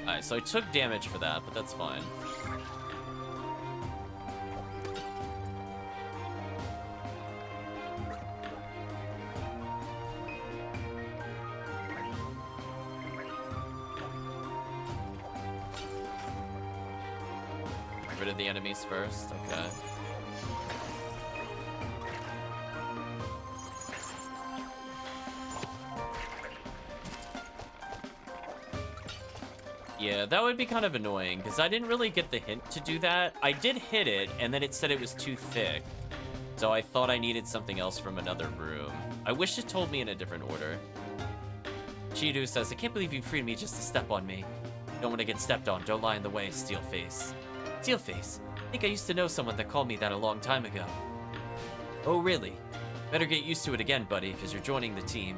Alright, so I took damage for that, but that's fine. Get rid of the enemies first, okay. Yeah, that would be kind of annoying, because I didn't really get the hint to do that. I did hit it, and then it said it was too thick. So I thought I needed something else from another room. I wish it told me in a different order. Chidu says, I can't believe you freed me just to step on me. Don't want to get stepped on, don't lie in the way, Steelface. Steelface? I think I used to know someone that called me that a long time ago. Oh, really? Better get used to it again, buddy, because you're joining the team.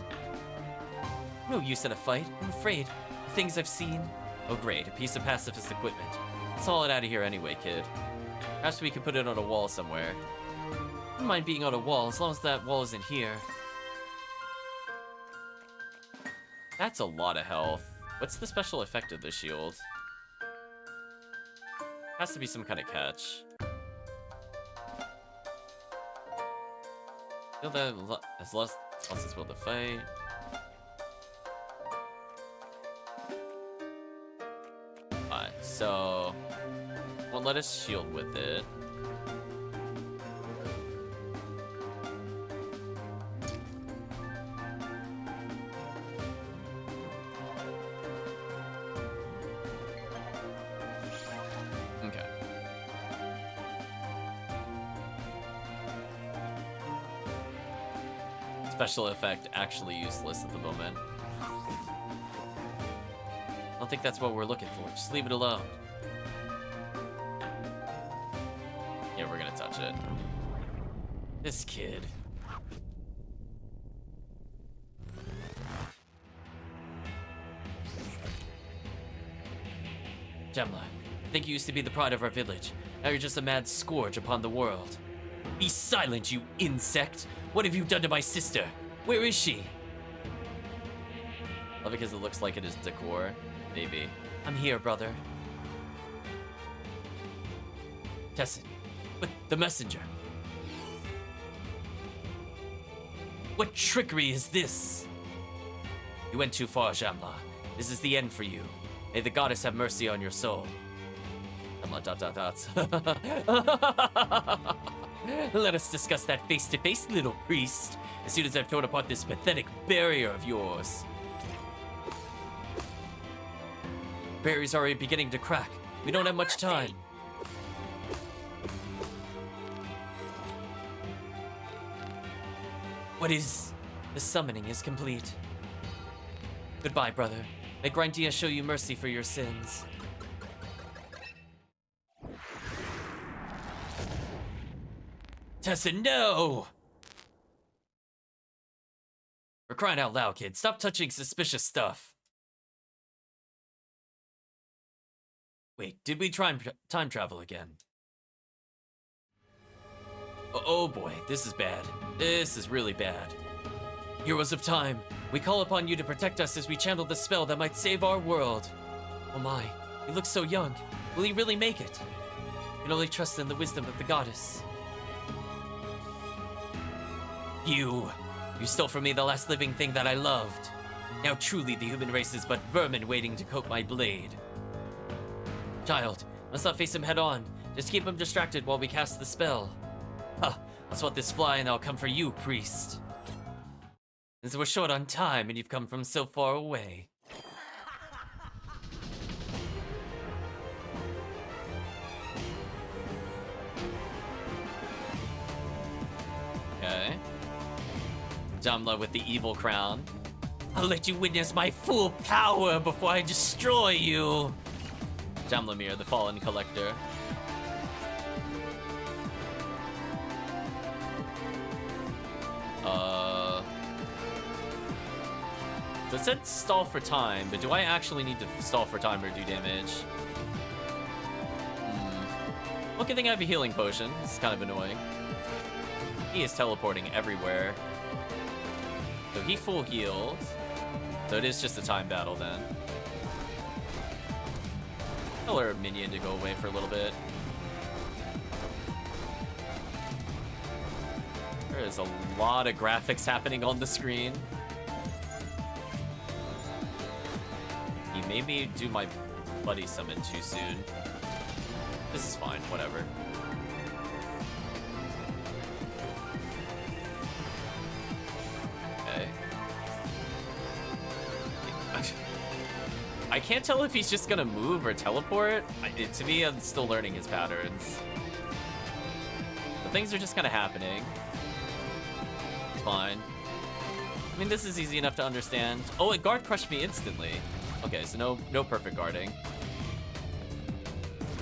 No use in a fight, I'm afraid. The things I've seen... Oh great, a piece of pacifist equipment. Let's haul it out of here anyway, kid. Perhaps we can put it on a wall somewhere. I don't mind being on a wall, as long as that wall isn't here. That's a lot of health. What's the special effect of this shield? Has to be some kind of catch. Feel that as less as will to fight. So, won't let us shield with it. Okay. Special effect actually useless at the moment. I don't think that's what we're looking for. Just leave it alone. Yeah, we're gonna touch it. This kid. Gemla, I think you used to be the pride of our village. Now you're just a mad scourge upon the world. Be silent, you insect! What have you done to my sister? Where is she? Love it because it looks like it is decor. Maybe. I'm here, brother. Tessin. But the messenger. What trickery is this? You went too far, Jamla. This is the end for you. May the goddess have mercy on your soul. Let us discuss that face to face, little priest, as soon as I've torn apart this pathetic barrier of yours. Barrier's already beginning to crack. We don't have much time. What is... The summoning is complete. Goodbye, brother. May Grindea show you mercy for your sins. Tessa, no! We're crying out loud, kid. Stop touching suspicious stuff. Wait, did we try and time travel again? Oh boy, this is bad. This is really bad. Heroes of time, we call upon you to protect us as we channel the spell that might save our world. Oh my, he looks so young. Will he really make it? We can only trust in the wisdom of the goddess. You stole from me the last living thing that I loved. Now truly the human race is but vermin waiting to coat my blade. Child, let's not face him head on. Just keep him distracted while we cast the spell. Huh, I'll swat this fly and I'll come for you, priest. Since we're short on time and you've come from so far away. Okay. Jamla with the evil crown. I'll let you witness my full power before I destroy you. Jamlamir, the Fallen Collector. So it said stall for time, but do I actually need to stall for time or do damage? Well, good thing I have a healing potion. It's kind of annoying. He is teleporting everywhere. So he full healed. So it is just a time battle then. Tell our minion to go away for a little bit. There is a lot of graphics happening on the screen. He made me do my buddy summon too soon. This is fine, whatever. Okay. I can't tell if he's just gonna move or teleport. To me, I'm still learning his patterns. But things are just kind of happening. It's fine. I mean, this is easy enough to understand. Oh, it guard crushed me instantly. Okay, so no perfect guarding.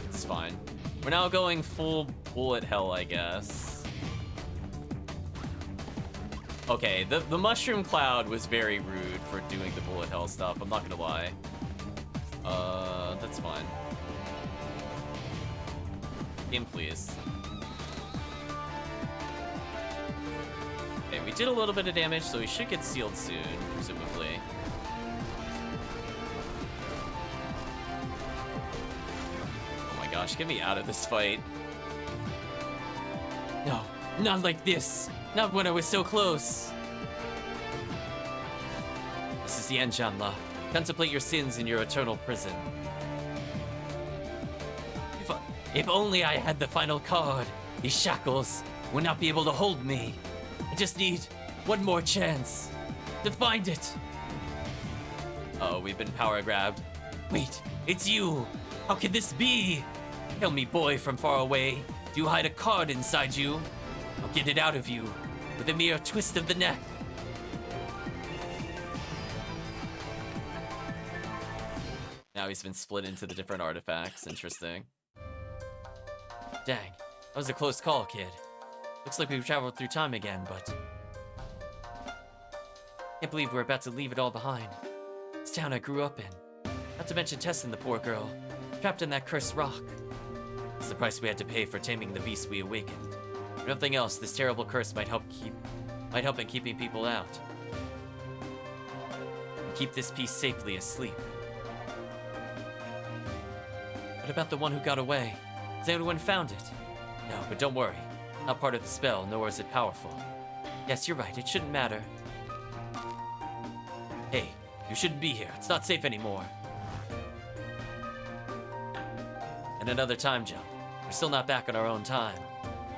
It's fine. We're now going full bullet hell, I guess. Okay, the mushroom cloud was very rude for doing the bullet hell stuff. I'm not gonna lie. That's fine. Game, please. Okay, we did a little bit of damage, so we should get sealed soon, presumably. Oh my gosh, get me out of this fight. No, not like this. Not when I was so close. This is the end, Janla. Contemplate your sins in your eternal prison. If only I had the final card, these shackles would not be able to hold me. I just need one more chance to find it. Oh, we've been power grabbed. Wait, it's you. How can this be? Tell me, boy from far away, do you hide a card inside you? I'll get it out of you with a mere twist of the neck. Now he's been split into the different artifacts. Interesting. Dang, that was a close call, kid. Looks like we've traveled through time again, but... Can't believe we're about to leave it all behind. This town I grew up in. Not to mention Tess and the poor girl, trapped in that cursed rock. It's the price we had to pay for taming the beast we awakened. If nothing else, this terrible curse might help in keeping people out. And keep this piece safely asleep. What about the one who got away? Has anyone found it? No, but don't worry. Not part of the spell, nor is it powerful. Yes, you're right, it shouldn't matter. Hey, you shouldn't be here. It's not safe anymore. And another time jump. We're still not back on our own time.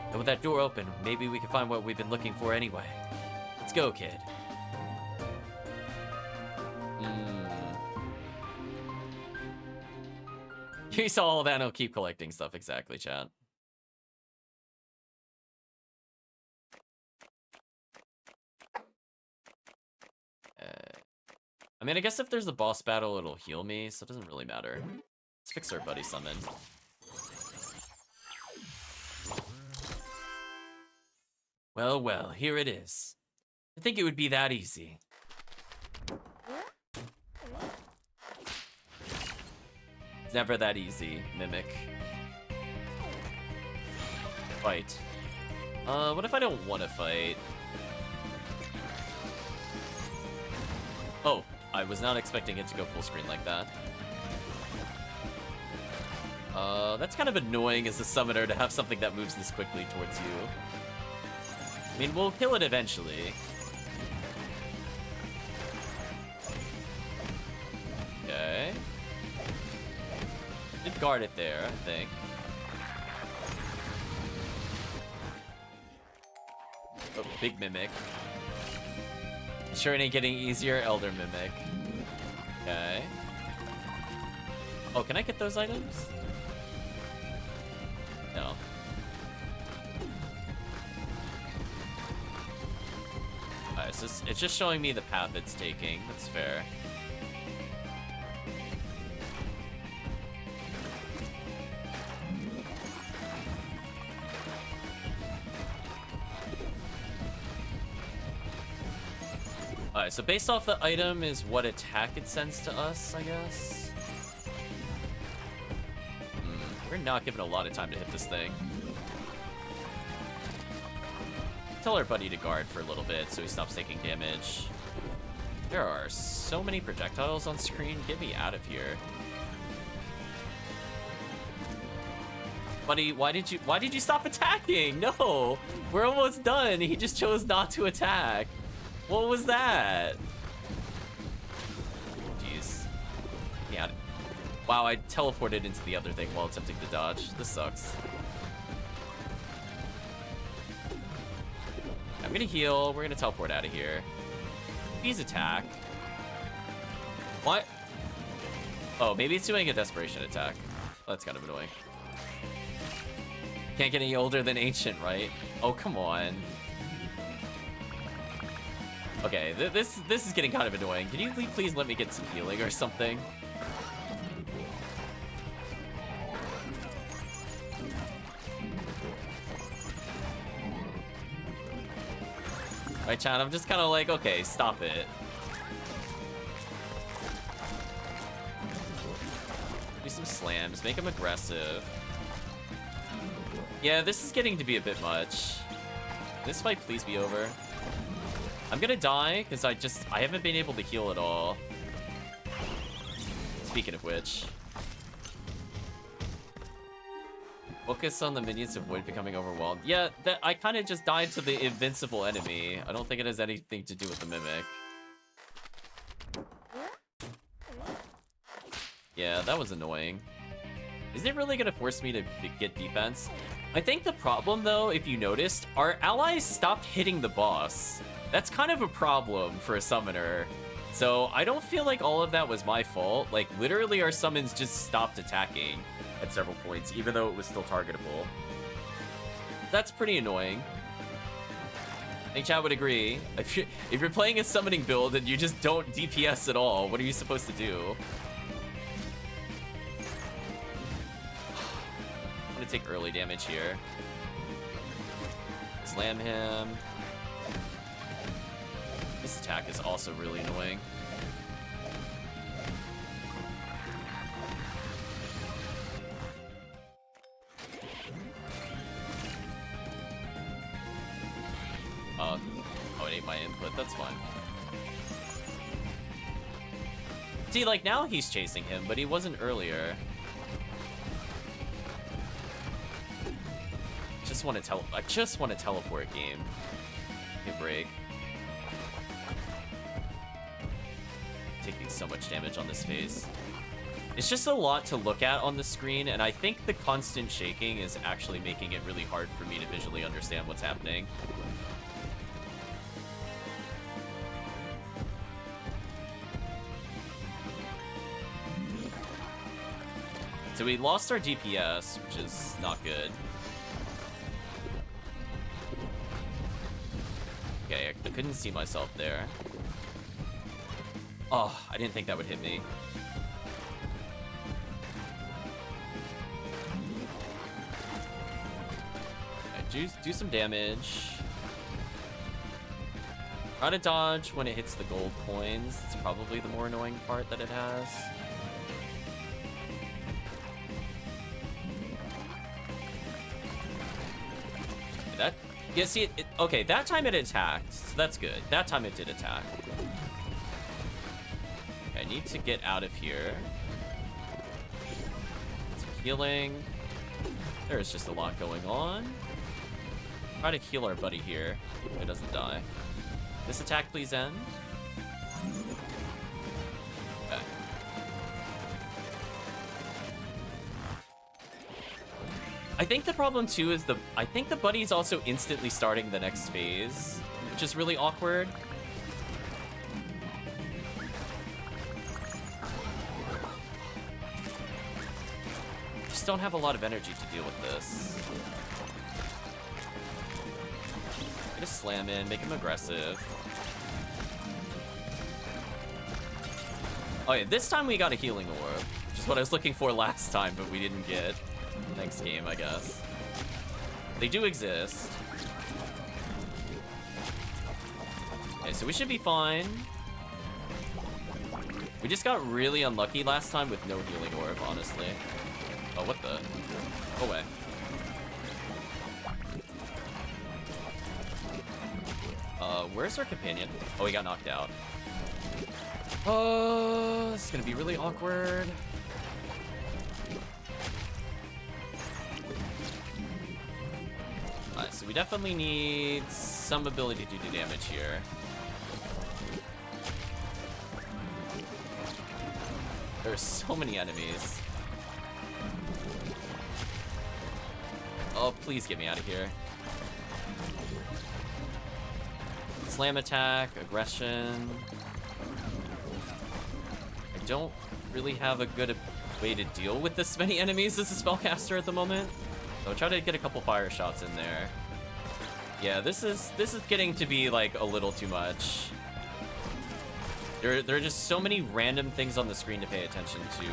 And with that door open, maybe we can find what we've been looking for anyway. Let's go, kid. You saw all of that and I'll keep collecting stuff. Exactly, chat. I mean, I guess if there's a boss battle, it'll heal me, so it doesn't really matter. Let's fix our buddy summon. Well, well, here it is. I think it would be that easy. It's never that easy, Mimic. Fight. What if I don't want to fight? Oh, I was not expecting it to go full screen like that. That's kind of annoying as a summoner to have something that moves this quickly towards you. I mean, we'll kill it eventually. Okay. Did guard it there, I think. Oh, big Mimic. Sure it ain't getting easier, Elder Mimic. Okay. Oh, can I get those items? No. Alright, so it's just showing me the path it's taking. That's fair. Alright, so based off the item is what attack it sends to us, I guess. We're not given a lot of time to hit this thing. tell our buddy to guard for a little bit so he stops taking damage. There are so many projectiles on screen. Get me out of here. Buddy, why did you stop attacking? No! We're almost done. He just chose not to attack. What was that? Jeez. Yeah. Wow, I teleported into the other thing while attempting to dodge. This sucks. I'm gonna heal. We're gonna teleport out of here. Please attack. What? Oh, maybe it's doing a desperation attack. That's kind of annoying. Can't get any older than ancient, right? Oh, come on. Okay, this is getting kind of annoying. Can you please let me get some healing or something? Right, chat, I'm just kind of like, okay, stop it. Do some slams, make him aggressive. Yeah, this is getting to be a bit much. This fight please be over. I'm gonna die, because I haven't been able to heal at all. Speaking of which. Focus on the minions to avoid becoming overwhelmed. Yeah, I kind of just died to the invincible enemy. I don't think it has anything to do with the mimic. Yeah, that was annoying. Is it really gonna force me to get defense? I think the problem, though, if you noticed, our allies stopped hitting the boss. That's kind of a problem for a summoner. So I don't feel like all of that was my fault. Like, literally our summons just stopped attacking at several points, even though it was still targetable. That's pretty annoying. I think chat would agree. If you're playing a summoning build and you just don't DPS at all, what are you supposed to do? I'm gonna take early damage here. Slam him. This attack is also really annoying. Oh, it ate my input. That's fine. See, like, now he's chasing him, but he wasn't earlier. I just want to teleport game. Give me a break. Taking so much damage on this phase. It's just a lot to look at on the screen, and I think the constant shaking is actually making it really hard for me to visually understand what's happening. So we lost our DPS, which is not good. Okay, I couldn't see myself there. Oh, I didn't think that would hit me. Okay, do some damage. Try to dodge when it hits the gold coins. It's probably the more annoying part that it has. Yeah, see, okay, that time it attacked, so that's good. That time it did attack. Okay, I need to get out of here. Some healing. There's just a lot going on. Try to heal our buddy here. If it doesn't die. This attack, please end. Okay. I think the problem too is I think the buddy's also instantly starting the next phase, which is really awkward. Just don't have a lot of energy to deal with this. Just slam in, make him aggressive. Oh yeah, this time we got a healing orb, which is what I was looking for last time, but we didn't get. Next game, I guess. They do exist. Okay, so we should be fine. We just got really unlucky last time with no healing orb, honestly. Oh, what the? Go away. Where's our companion? Oh, he got knocked out. Oh, this is gonna be really awkward. Alright, so we definitely need some ability to do damage here. There's so many enemies. Oh, please get me out of here. Slam attack, aggression. I don't really have a good way to deal with this many enemies as a spellcaster at the moment. So I'll try to get a couple fire shots in there. Yeah, this is getting to be like a little too much. There are just so many random things on the screen to pay attention to.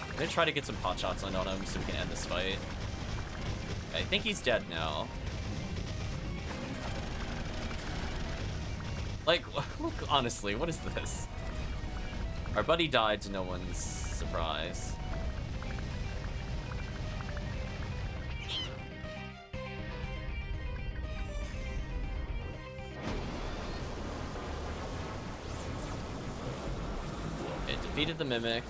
I'm gonna try to get some pot shots on him so we can end this fight. I think he's dead now. Like, look, honestly, what is this? Our buddy died to no one's surprise. It defeated the Mimic.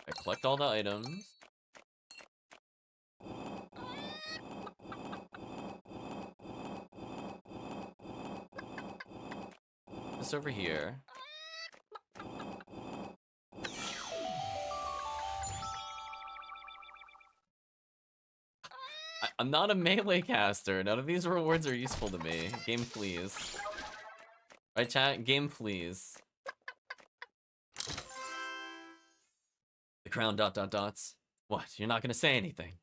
I collect all the items. This over here. I'm not a melee caster. None of these rewards are useful to me. Game, please. Right, chat? Game, please. The crown ... dots. What? You're not gonna say anything?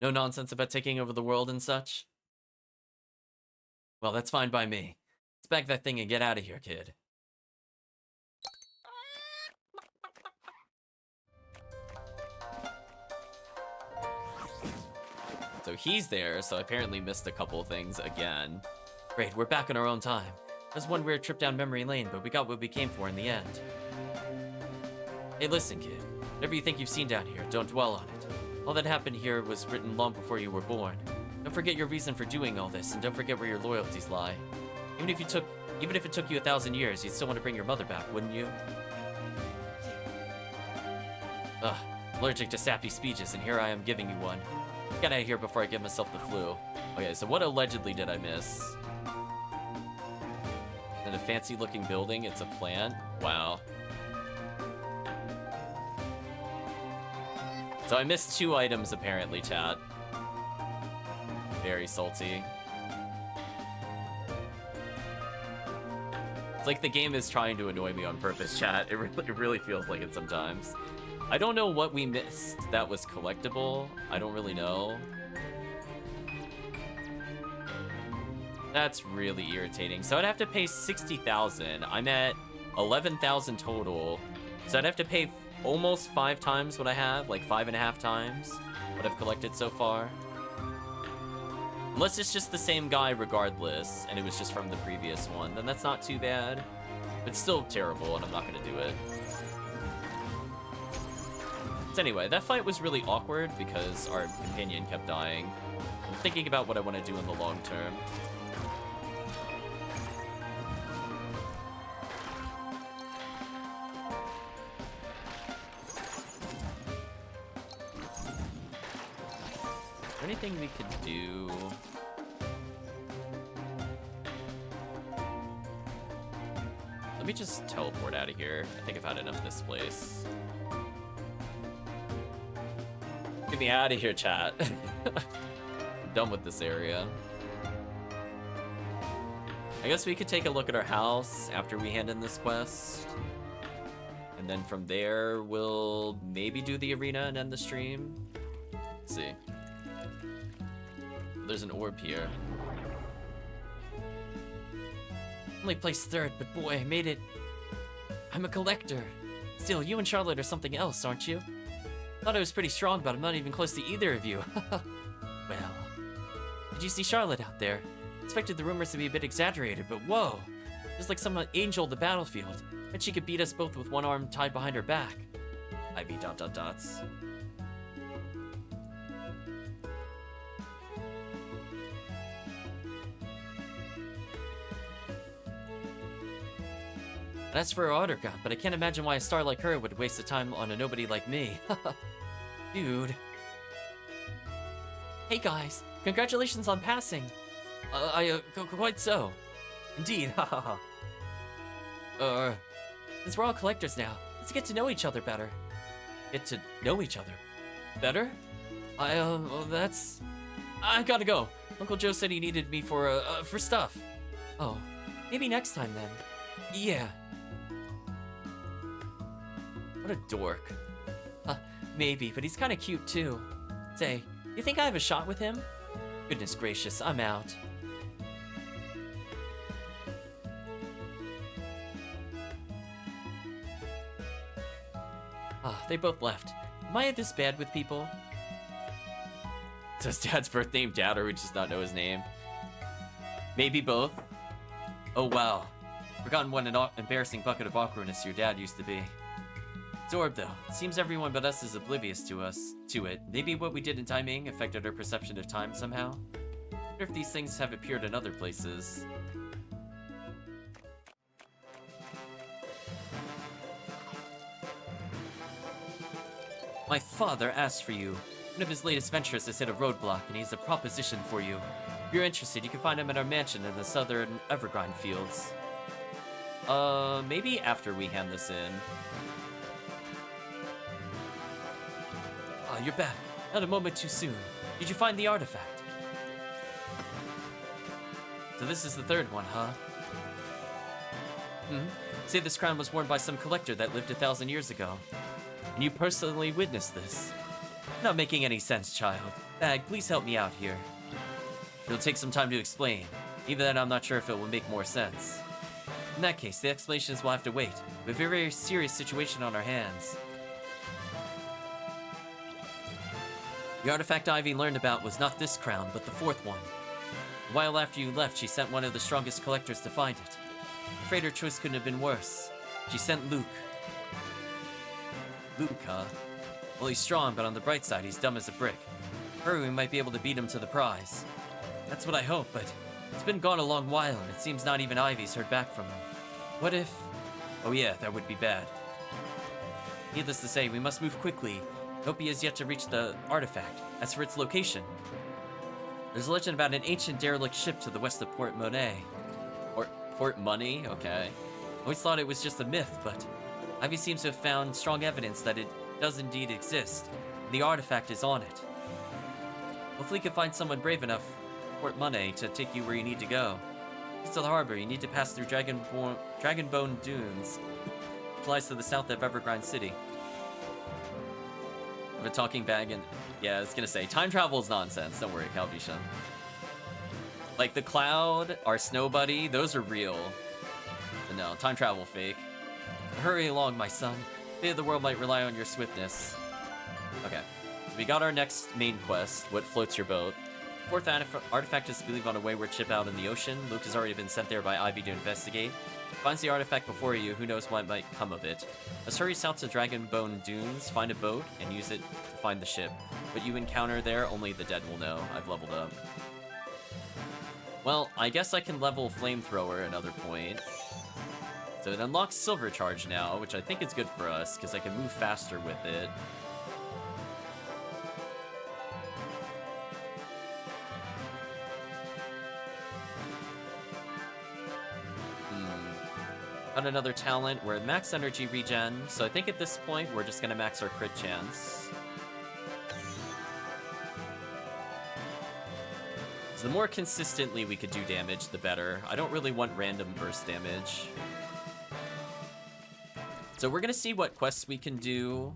No nonsense about taking over the world and such? Well, that's fine by me. Let's bag that thing and get out of here, kid. So he's there, so I apparently missed a couple things again. Great, we're back in our own time. It was one weird trip down memory lane, but we got what we came for in the end. Hey, listen, kid. Whatever you think you've seen down here, don't dwell on it. All that happened here was written long before you were born. Don't forget your reason for doing all this, and don't forget where your loyalties lie. Even if it took you 1,000 years, you'd still want to bring your mother back, wouldn't you? Ugh, allergic to sappy speeches, and here I am giving you one. Get out of here before I give myself the flu. Okay, so what allegedly did I miss? In a fancy looking building, it's a plant? Wow. So I missed 2 items apparently, chat. Very salty. It's like the game is trying to annoy me on purpose, chat. It really feels like it sometimes. I don't know what we missed that was collectible. I don't really know. That's really irritating. So I'd have to pay 60,000. I'm at 11,000 total. So I'd have to pay almost 5 times what I have, like 5.5 times what I've collected so far. Unless it's just the same guy regardless, and it was just from the previous one, then that's not too bad. It's still terrible, and I'm not gonna do it. So anyway, that fight was really awkward because our companion kept dying. I'm thinking about what I want to do in the long term. Is there anything we could do? Let me just teleport out of here. I think I've had enough of this place. Get me out of here, chat. I'm done with this area. I guess we could take a look at our house after we hand in this quest. And then from there, we'll maybe do the arena and end the stream. Let's see. There's an orb here. Only placed 3rd, but boy, I made it. I'm a collector. Still, you and Charlotte are something else, aren't you? Thought I was pretty strong, but I'm not even close to either of you. Well, did you see Charlotte out there? Expected the rumors to be a bit exaggerated, but whoa! Just like some angel of the battlefield. And she could beat us both with one arm tied behind her back. Ivy ... That's for her autograph, but I can't imagine why a star like her would waste the time on a nobody like me. Dude. Hey guys, congratulations on passing. Quite so. Indeed, hahaha. Since we're all collectors now, let's get to know each other better. Get to know each other better? Well, that's... I gotta go. Uncle Joe said he needed me for stuff. Oh, maybe next time then. Yeah. What a dork. Maybe, but he's kinda cute too. Say, you think I have a shot with him? Goodness gracious, I'm out. They both left. Am I this bad with people? Does Dad's birth name Dad, or we just not know his name? Maybe both. Oh wow. Forgotten what an embarrassing bucket of awkwardness your dad used to be. Zorb, though. It seems everyone but us is oblivious to it. Maybe what we did in timing affected our perception of time somehow? I wonder if these things have appeared in other places. My father asked for you. One of his latest ventures has hit a roadblock, and he has a proposition for you. If you're interested, you can find him at our mansion in the southern Evergrind fields. Maybe after we hand this in. You're back. Not a moment too soon. Did you find the artifact? So this is the third one, huh? Say this crown was worn by some collector that lived 1,000 years ago. And you personally witnessed this. Not making any sense, child. Bag, please help me out here. It'll take some time to explain. Even then, I'm not sure if it will make more sense. In that case, the explanations will have to wait. We have a very serious situation on our hands. The artifact Ivy learned about was not this crown, but the fourth one. A while after you left, she sent one of the strongest collectors to find it. I'm afraid her choice couldn't have been worse. She sent Luke. Luke, huh? Well, he's strong, but on the bright side, he's dumb as a brick. Hurry, we might be able to beat him to the prize. That's what I hope, but it's been gone a long while, and it seems not even Ivy's heard back from him. What if... Oh yeah, that would be bad. Needless to say, we must move quickly. Hope he has yet to reach the artifact. As for its location, there's a legend about an ancient derelict ship to the west of Port Monet. Port Money? Okay. Always thought it was just a myth, but Ivy seems to have found strong evidence that it does indeed exist. And the artifact is on it. Hopefully you can find someone brave enough, Port Money, to take you where you need to go. To the harbor, you need to pass through Dragonbone Dunes. It lies to the south of Evergrind City. A talking bag and... Yeah, I was gonna say, time travel is nonsense. Don't worry, Calvishan. Like, the cloud, our snow buddy, those are real. But no, time travel fake. Hurry along, my son. Fate of the world might rely on your swiftness. Okay. So we got our next main quest, what floats your boat. Fourth artifact is believed on a wayward ship out in the ocean. Luke has already been sent there by Ivy to investigate. Finds the artifact before you, who knows what might come of it. Let's hurry south to Dragonbone Dunes, find a boat, and use it to find the ship. What you encounter there, only the dead will know. I've leveled up. Well, I guess I can level Flamethrower at another point. So it unlocks Silver Charge now, which I think is good for us, because I can move faster with it. Got another talent. We're at max energy regen, so I think at this point we're just gonna max our crit chance. So the more consistently we could do damage, the better. I don't really want random burst damage. So we're gonna see what quests we can do,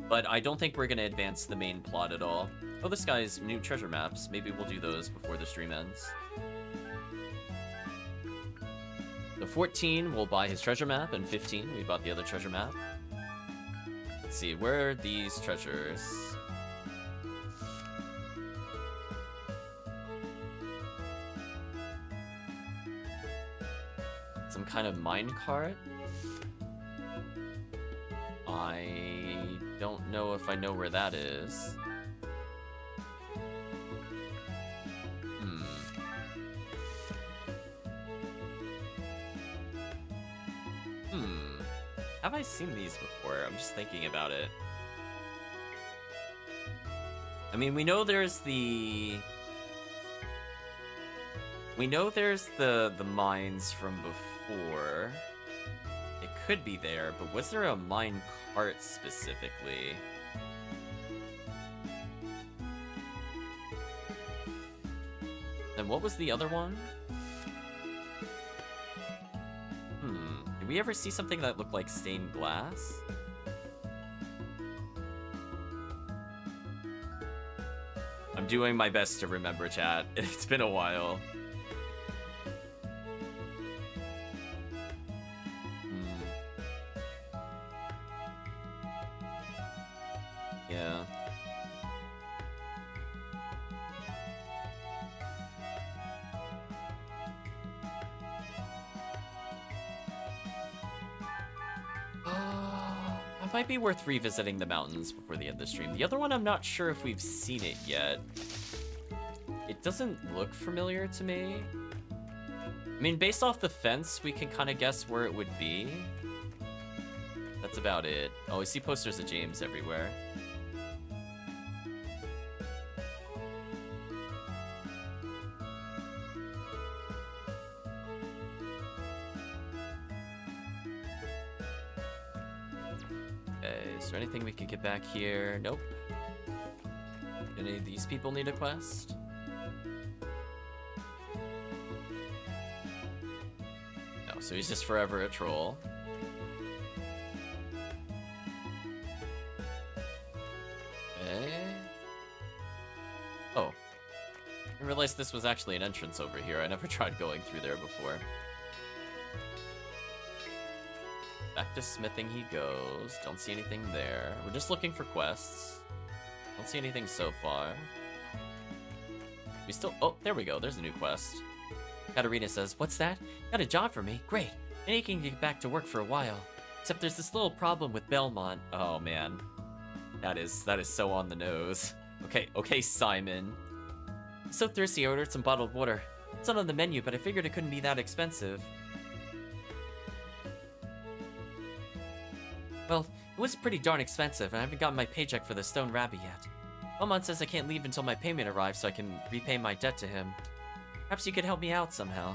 but I don't think we're gonna advance the main plot at all. Oh, this guy's new treasure maps. Maybe we'll do those before the stream ends. So 14, we'll buy his treasure map, and 15, we bought the other treasure map. Let's see, where are these treasures? kind of minecart. I don't know if I know where that is. Have I seen these before? I'm just thinking about it. I mean, we know there's the... We know there's the mines from before. It could be there, but was there a mine cart specifically? And what was the other one? Did we ever see something that looked like stained glass? I'm doing my best to remember, chat. It's been a while. Yeah. It might be worth revisiting the mountains before the end of the stream. The other one, I'm not sure if we've seen it yet. It doesn't look familiar to me. I mean, based off the fence, we can kind of guess where it would be. That's about it. Oh, we see posters of James everywhere. Is there anything we could get back here? Nope. Do any of these people need a quest? No, so he's just forever a troll. Okay. Oh. I realized this was actually an entrance over here. I never tried going through there before. Back to smithing he goes. Don't see anything there. We're just looking for quests. Don't see anything so far. We still... Oh, there we go. There's a new quest. Katarina says, "What's that? Got a job for me? Great. And you can get back to work for a while. Except there's this little problem with Belmont." Oh, man. That is so on the nose. Okay, Simon. I'm so thirsty, I ordered some bottled water. It's not on the menu, but I figured it couldn't be that expensive. Well, it was pretty darn expensive, and I haven't gotten my paycheck for the Stone Rabbit yet. Belmont says I can't leave until my payment arrives so I can repay my debt to him. Perhaps you could help me out somehow.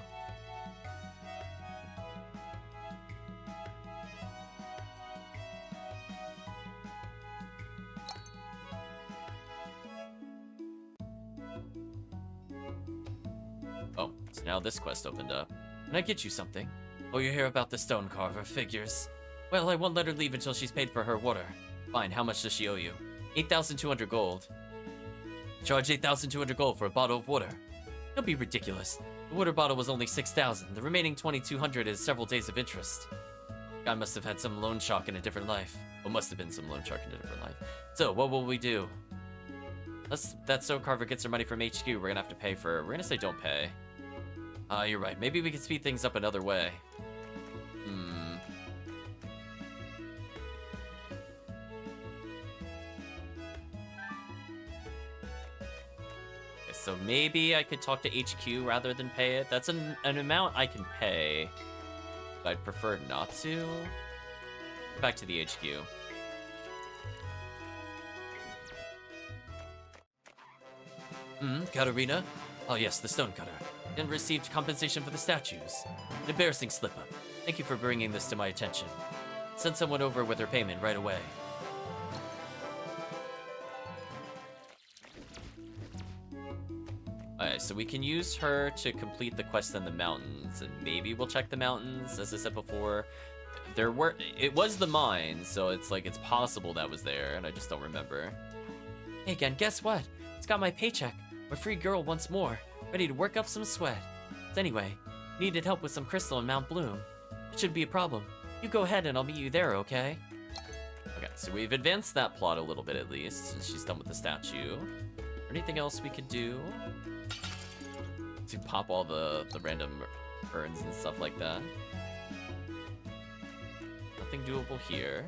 Oh, so now this quest opened up. Can I get you something? Oh, you hear about the stone carver, figures. Well, I won't let her leave until she's paid for her water. Fine, how much does she owe you? 8,200 gold. Charge 8,200 gold for a bottle of water. Don't be ridiculous. The water bottle was only 6,000. The remaining 2,200 is several days of interest. Guy must have had some loan shark in a different life. Or must have been some loan shark in a different life. So, what will we do? Unless that stone carver gets her money from HQ, we're gonna have to pay for her. We're gonna say don't pay. You're right. Maybe we can speed things up another way. So maybe I could talk to HQ rather than pay it. That's an amount I can pay, but I'd prefer not to. Back to the HQ. Katarina? Oh yes, the stonecutter. And received compensation for the statues. An embarrassing slip-up. Thank you for bringing this to my attention. Send someone over with her payment right away. Alright, so we can use her to complete the quest in the mountains, and maybe we'll check the mountains. As I said before, it was the mine, so it's like it's possible that was there, and I just don't remember. Hey again, guess what? It's got my paycheck. I'm a free girl once more, ready to work up some sweat. So anyway, needed help with some crystal in Mount Bloom. It shouldn't be a problem. You go ahead and I'll meet you there, okay? Okay, so we've advanced that plot a little bit at least. She's done with the statue. Anything else we could do? To pop all the random urns and stuff like that. nothing doable here.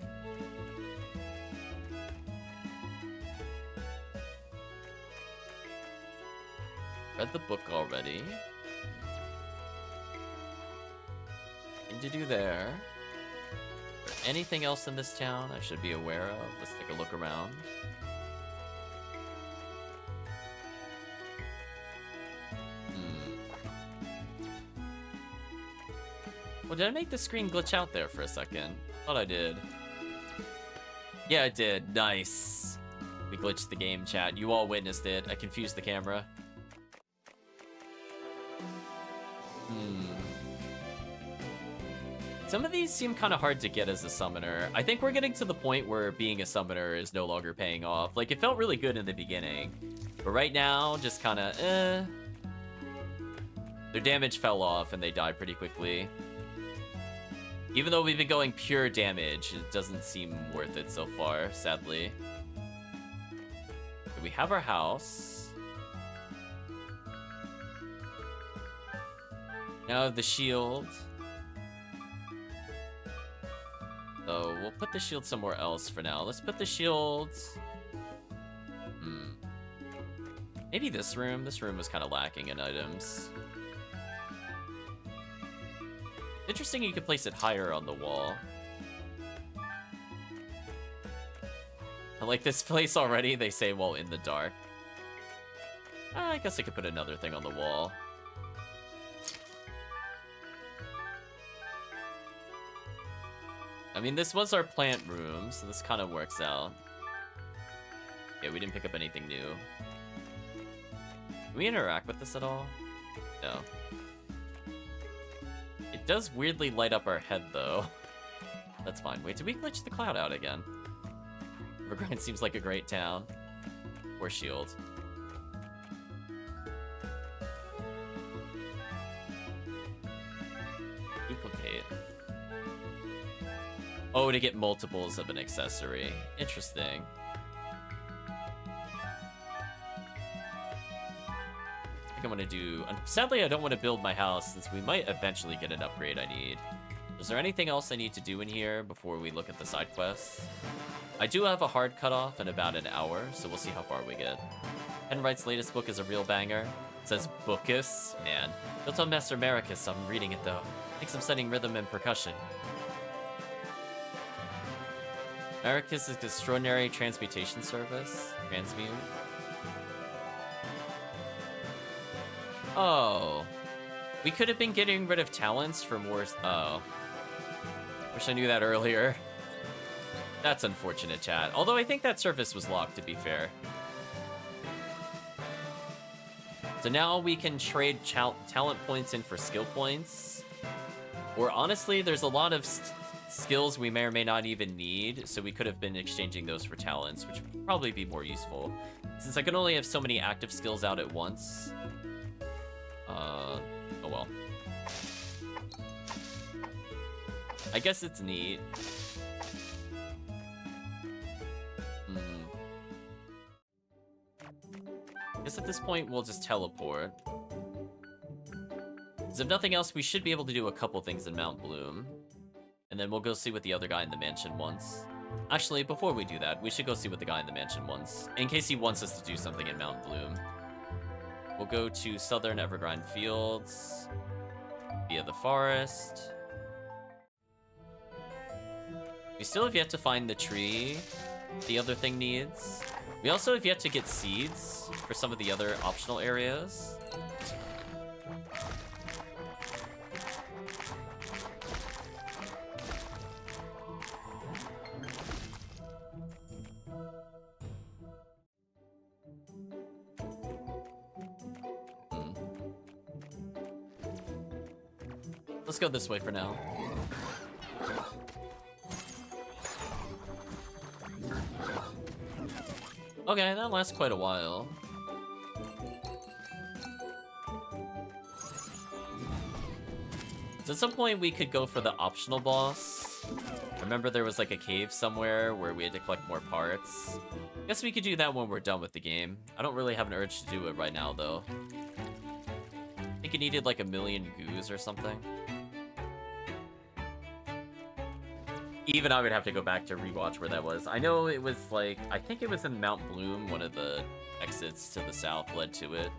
Read the book already. Nothing to do there. Anything else in this town I should be aware of? Let's take a look around. Well, did I make the screen glitch out there for a second? Thought I did. Yeah, I did. Nice. We glitched the game, chat. You all witnessed it. I confused the camera. Some of these seem kind of hard to get as a summoner. I think we're getting to the point where being a summoner is no longer paying off. Like, it felt really good in the beginning. But right now, just kind of, Their damage fell off and they died pretty quickly. Even though we've been going pure damage, it doesn't seem worth it so far, sadly. We have our house. Now the shield. So we'll put the shield somewhere else for now. Let's put the shield... Maybe this room. This room was kind of lacking in items. Interesting you could place it higher on the wall. I like this place already, they say, while in the dark. I guess I could put another thing on the wall. I mean, this was our plant room, so this kind of works out. Okay, we didn't pick up anything new. Can we interact with this at all? No. It does weirdly light up our head, though. That's fine. Wait, did we glitch the cloud out again? Evergrande seems like a great town. Or shield. Duplicate. Oh, to get multiples of an accessory. Interesting. I think I'm gonna do... Sadly, I don't want to build my house since we might eventually get an upgrade I need. Is there anything else I need to do in here before we look at the side quests? I do have a hard cutoff in about an hour, so we'll see how far we get. Ken Wright's latest book is a real banger. It says Bookus. Man. Built on Master Maricus, so I'm reading it though. Thinks I'm studying rhythm and percussion. Maricus is extraordinary transmutation service. Transmute. Oh. We could have been getting rid of talents for more... Oh. Wish I knew that earlier. That's unfortunate, chat. Although I think that service was locked, to be fair. So now we can trade talent points in for skill points. Or honestly, there's a lot of skills we may or may not even need, so we could have been exchanging those for talents, which would probably be more useful. Since I can only have so many active skills out at once. Oh well. I guess it's neat. I guess at this point, we'll just teleport. Because if nothing else, we should be able to do a couple things in Mount Bloom. And then we'll go see what the other guy in the mansion wants. Actually, before we do that, we should go see what the guy in the mansion wants. In case he wants us to do something in Mount Bloom. We'll go to Southern Evergrande Fields. Via the forest. We still have yet to find the tree the other thing needs. We also have yet to get seeds for some of the other optional areas. Let's go this way for now. Okay, that lasts quite a while. So at some point we could go for the optional boss. Remember there was like a cave somewhere where we had to collect more parts. Guess we could do that when we're done with the game. I don't really have an urge to do it right now though. I think it needed like 1,000,000 goos or something. Even I would have to go back to rewatch where that was. I know it was like, I think it was in Mount Bloom, one of the exits to the south led to it.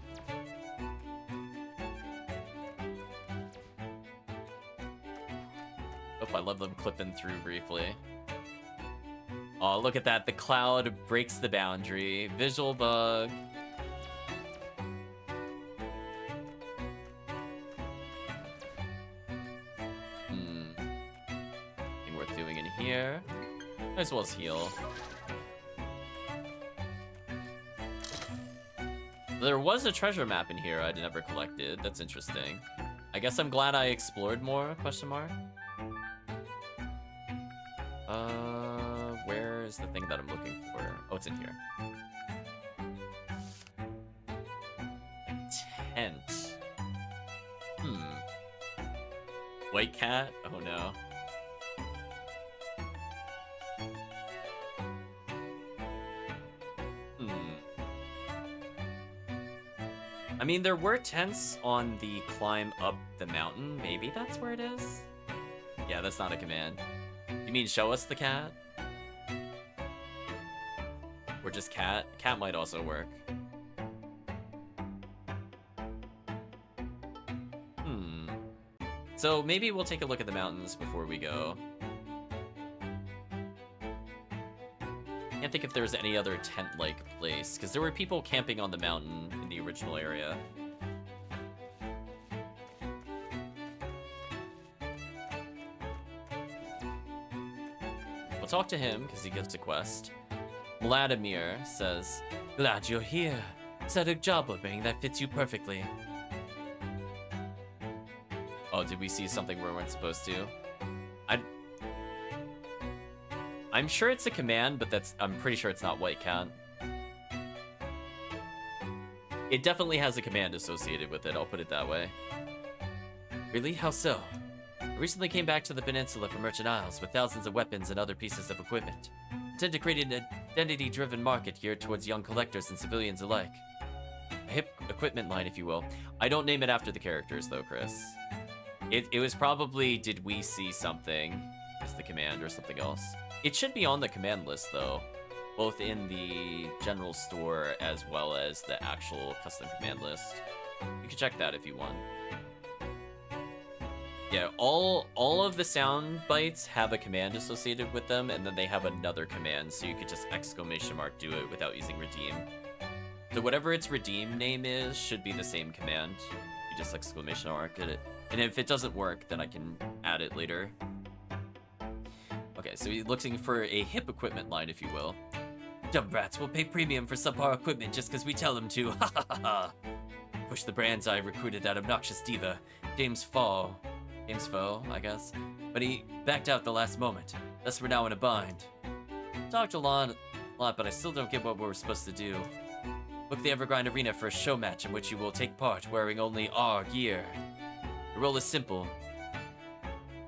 Oh, I love them clipping through briefly. Oh, look at that. The cloud breaks the boundary. Visual bug. Nothing worth doing in here. Might as well as heal. There was a treasure map in here I'd never collected. That's interesting. I guess I'm glad I explored more, question mark. Where is the thing that I'm looking for? Oh, it's in here. A tent. White cat? Oh no. I mean, there were tents on the climb up the mountain. Maybe that's where it is? Yeah, that's not a command. You mean show us the cat? Or just cat? Cat might also work. So maybe we'll take a look at the mountains before we go. Can't think if there's any other tent-like place, because there were people camping on the mountain in the original area. We'll talk to him, because he gives a quest. Vladimir says, Glad you're here. Said a job opening that fits you perfectly. Oh, did we see something we weren't supposed to? I'm sure it's a command, but I'm pretty sure it's not white cat. It definitely has a command associated with it, I'll put it that way. Really? How so? I recently came back to the peninsula from Merchant Isles with thousands of weapons and other pieces of equipment. I intend to create an identity-driven market geared towards young collectors and civilians alike. A hip equipment line, if you will. I don't name it after the characters, though, Chris. It was probably, did we see something, is the command, or something else. It should be on the command list, though, both in the general store as well as the actual custom command list. You can check that if you want. Yeah, all of the sound bites have a command associated with them, and then they have another command, so you could just exclamation mark do it without using redeem. So whatever its redeem name is should be the same command. You just exclamation mark it. And if it doesn't work, then I can add it later. Okay, so he's looking for a hip equipment line, if you will. Dumb brats will pay premium for subpar equipment just because we tell them to. Ha ha ha ha. Push the brands I recruited that obnoxious diva, James Foe, I guess. But he backed out the last moment. Thus we're now in a bind. Talked a lot, but I still don't get what we're supposed to do. Book the Evergrind Arena for a show match in which you will take part wearing only our gear. The role is simple.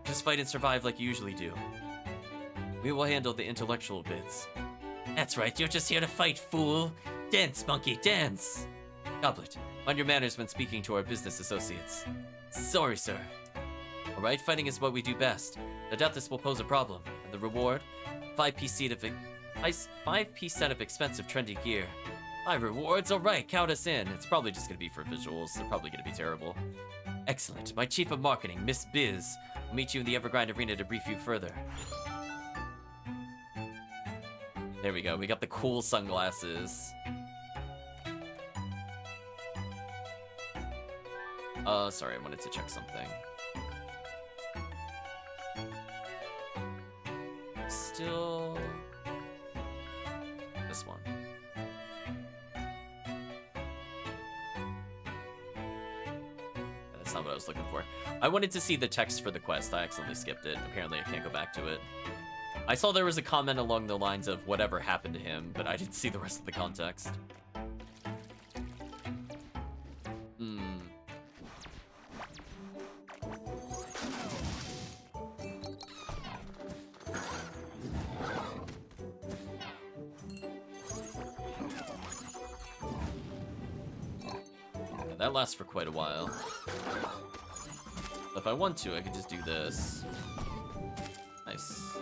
Just fight and survive like you usually do. We will handle the intellectual bits. That's right, you're just here to fight, fool! Dance, monkey, dance! Goblet, mind your manners when speaking to our business associates. Sorry, sir. Alright, fighting is what we do best. No doubt this will pose a problem. And the reward? 5-piece set of expensive trendy gear. 5 rewards? Alright, count us in. It's probably just gonna be for visuals. They're probably gonna be terrible. Excellent. My chief of marketing, Miss Biz, will meet you in the Evergrind Arena to brief you further. There we go. We got the cool sunglasses. Sorry, I wanted to check something. Still... this one. That's not what I was looking for. I wanted to see the text for the quest. I accidentally skipped it. Apparently I can't go back to it. I saw there was a comment along the lines of whatever happened to him, but I didn't see the rest of the context. That lasts for quite a while. If I want to, I could just do this. Nice.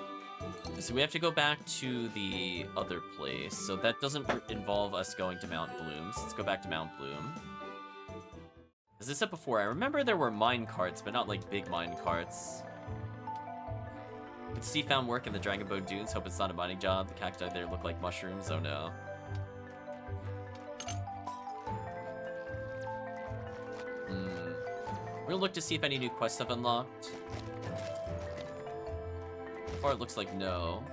So we have to go back to the other place. So that doesn't involve us going to Mount Bloom. So let's go back to Mount Bloom. As I said before, I remember there were mine carts, but not like big mine carts. But Steve found work in the Dragon Boat Dunes. Hope it's not a mining job. The cacti there look like mushrooms. Oh no. We're gonna look to see if any new quests have unlocked. So far it looks like no.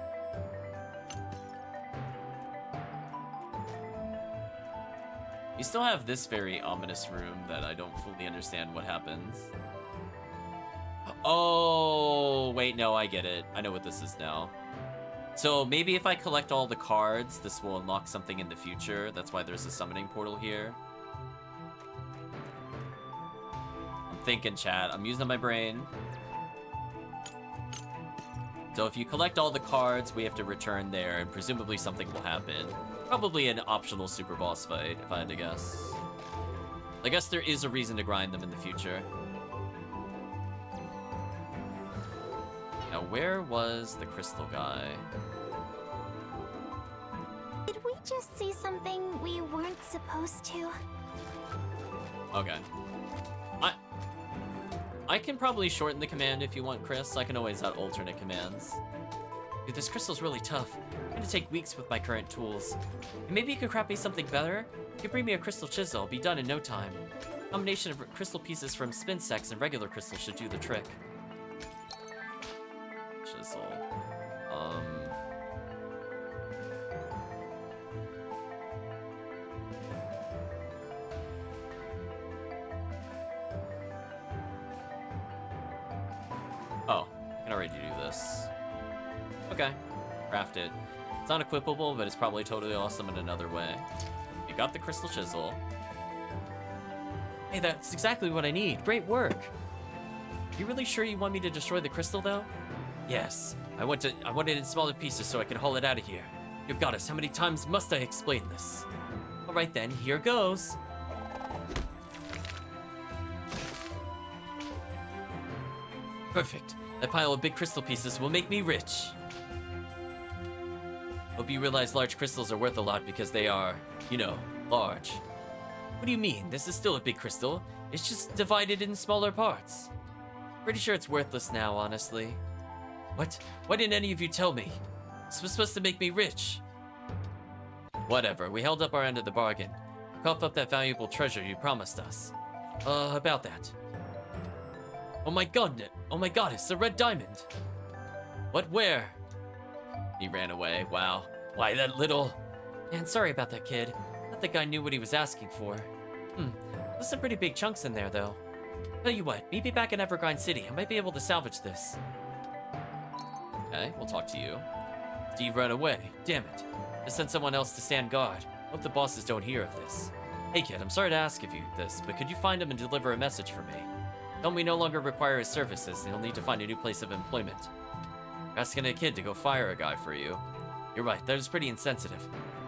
You still have this very ominous room that I don't fully understand what happens. Oh, wait, no, I get it. I know what this is now. So maybe if I collect all the cards, this will unlock something in the future. That's why there's a summoning portal here. I'm thinking, chat. I'm using my brain. So if you collect all the cards, we have to return there, and presumably something will happen. Probably an optional super boss fight, if I had to guess. I guess there is a reason to grind them in the future. Now, where was the crystal guy? Did we just see something we weren't supposed to? Okay. I can probably shorten the command if you want, Chris. I can always add alternate commands. Dude, this crystal's really tough. It's gonna take weeks with my current tools. And maybe you could craft me something better? You could bring me a crystal chisel. I'll be done in no time. A combination of crystal pieces from spin sacks and regular crystals should do the trick. Chisel. Oh, I can already do this. Okay, craft it. It's not equipable, but it's probably totally awesome in another way. You got the crystal chisel. Hey, that's exactly what I need. Great work. You really sure you want me to destroy the crystal, though? Yes. I want it in smaller pieces so I can haul it out of here. You goddess, how many times must I explain this? All right then, here goes. Perfect. That pile of big crystal pieces will make me rich. Hope you realize large crystals are worth a lot because they are, you know, large. What do you mean? This is still a big crystal. It's just divided in smaller parts. Pretty sure it's worthless now, honestly. What? Why didn't any of you tell me? This was supposed to make me rich. Whatever, we held up our end of the bargain. Cough up that valuable treasure you promised us. About that. Oh my god, it's a red diamond. What, where? He ran away, wow. Why, that little... Man, sorry about that, kid. Not the guy knew what he was asking for. There's some pretty big chunks in there, though. Tell you what, meet me back in Evergrind City. I might be able to salvage this. Okay, we'll talk to you. Steve ran away. Damn it. Just send someone else to stand guard. Hope the bosses don't hear of this. Hey kid, I'm sorry to ask of you this, but could you find him and deliver a message for me? Tell him we no longer require his services, and he'll need to find a new place of employment. You're asking a kid to go fire a guy for you. You're right, that is pretty insensitive.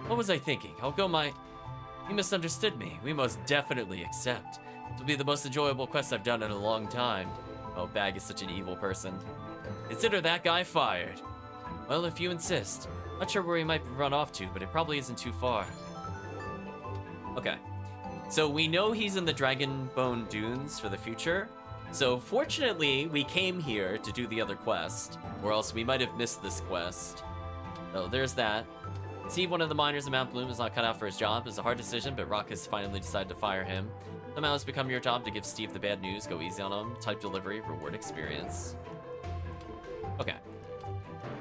What was I thinking? You misunderstood me. We most definitely accept. This will be the most enjoyable quest I've done in a long time. Oh, Bag is such an evil person. Consider that guy fired. Well, if you insist. Not sure where he might run off to, but it probably isn't too far. Okay. So we know he's in the Dragonbone Dunes for the future. So fortunately, we came here to do the other quest, or else we might have missed this quest. So there's that. See, one of the miners in Mount Bloom is not cut out for his job. It's a hard decision, but Rock has finally decided to fire him. Somehow it's become your job to give Steve the bad news. Go easy on him. Type delivery, reward experience. Okay.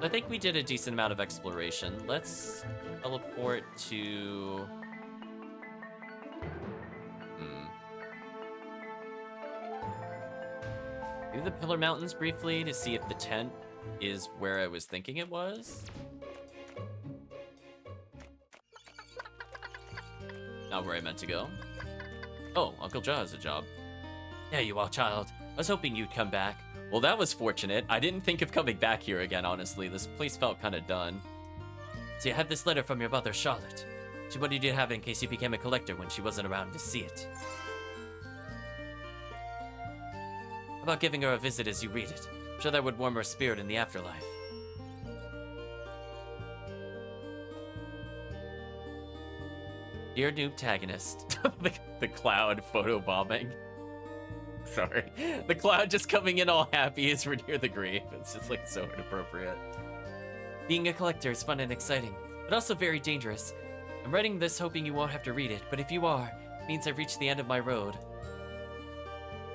I think we did a decent amount of exploration. Let's teleport to... Maybe the Pillar Mountains briefly to see if the tent is where I was thinking it was. Not where I meant to go. Oh, Uncle Joe has a job. There you are, child. I was hoping you'd come back. Well, that was fortunate. I didn't think of coming back here again, honestly. This place felt kind of done. See, I have this letter from your mother, Charlotte. She wanted you to have it in case you became a collector when she wasn't around to see it. How about giving her a visit as you read it? I'm sure that would warm her spirit in the afterlife. Dear noobtagonist. the cloud photo bombing. Sorry. The cloud just coming in all happy as we're near the grave. It's just like so inappropriate. Being a collector is fun and exciting, but also very dangerous. I'm writing this hoping you won't have to read it, but if you are, it means I've reached the end of my road.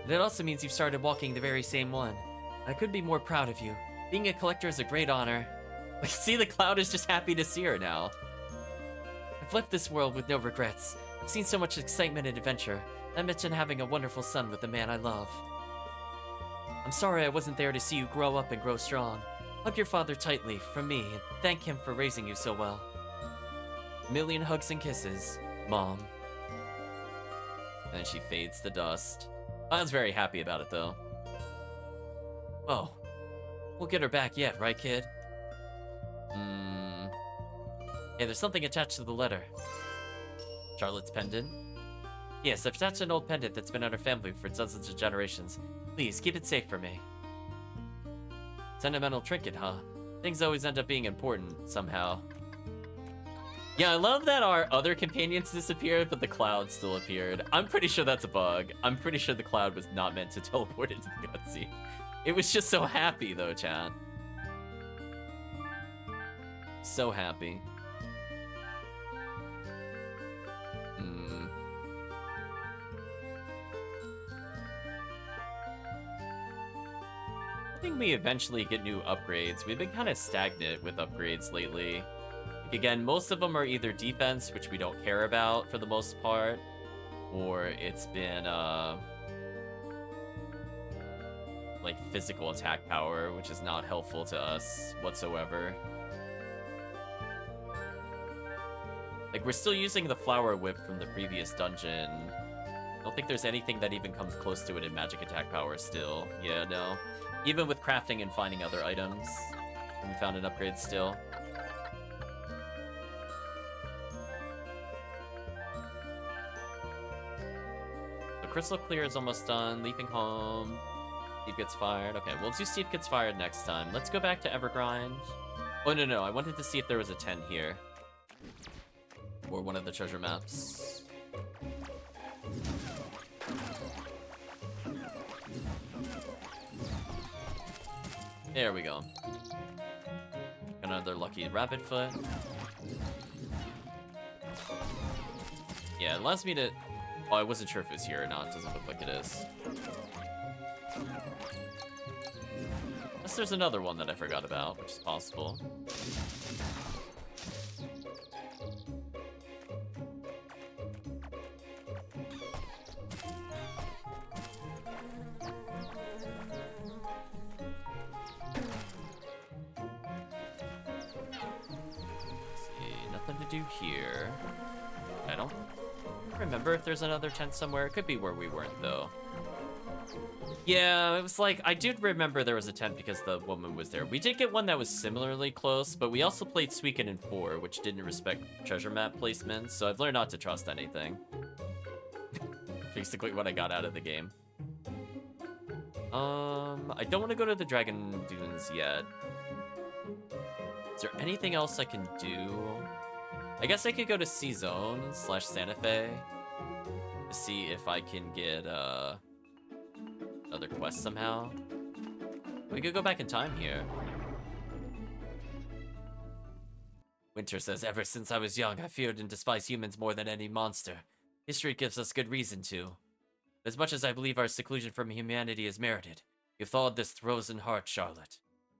And it also means you've started walking the very same one. I couldn't be more proud of you. Being a collector is a great honor. See, the cloud is just happy to see her now. I've left this world with no regrets. I've seen so much excitement and adventure, not mention having a wonderful son with the man I love. I'm sorry I wasn't there to see you grow up and grow strong. Hug your father tightly, from me, and thank him for raising you so well. A million hugs and kisses, Mom. And she fades to dust. I was very happy about it, though. Oh, we'll get her back yet, right, kid? Hey, there's something attached to the letter. Charlotte's pendant? Yes, I've attached an old pendant that's been in our family for dozens of generations. Please, keep it safe for me. Sentimental trinket, huh? Things always end up being important, somehow. Yeah, I love that our other companions disappeared, but the cloud still appeared. I'm pretty sure that's a bug. I'm pretty sure the cloud was not meant to teleport into the cutscene. It was just so happy, though, chat. So happy. I think we eventually get new upgrades. We've been kind of stagnant with upgrades lately. Like, again, most of them are either defense, which we don't care about for the most part, or it's been like physical attack power, which is not helpful to us whatsoever. Like, we're still using the flower whip from the previous dungeon. I don't think there's anything that even comes close to it in magic attack power still. Yeah, no. Even with crafting and finding other items, we found an upgrade still. The crystal clear is almost done. Leaping home. Steve gets fired. Okay, we'll do Steve gets fired next time. Let's go back to Evergrind. Oh, no. I wanted to see if there was a 10 here. Or one of the treasure maps. There we go. Another lucky rabbit foot. Yeah, it allows me to... Oh, I wasn't sure if it was here or not. It doesn't look like it is. Unless there's another one that I forgot about, which is possible. Do here. I don't remember if there's another tent somewhere. It could be where we weren't, though. Yeah, it was like, I did remember there was a tent because the woman was there. We did get one that was similarly close, but we also played Suikoden in 4, which didn't respect treasure map placements, so I've learned not to trust anything. Basically what I got out of the game. I don't want to go to the Dragon Dunes yet. Is there anything else I can do? I guess I could go to C-Zone / Santa Fe to see if I can get another quest somehow. We could go back in time here. Winter says, ever since I was young, I feared and despised humans more than any monster. History gives us good reason to. As much as I believe our seclusion from humanity is merited, you've thawed this frozen heart, Charlotte.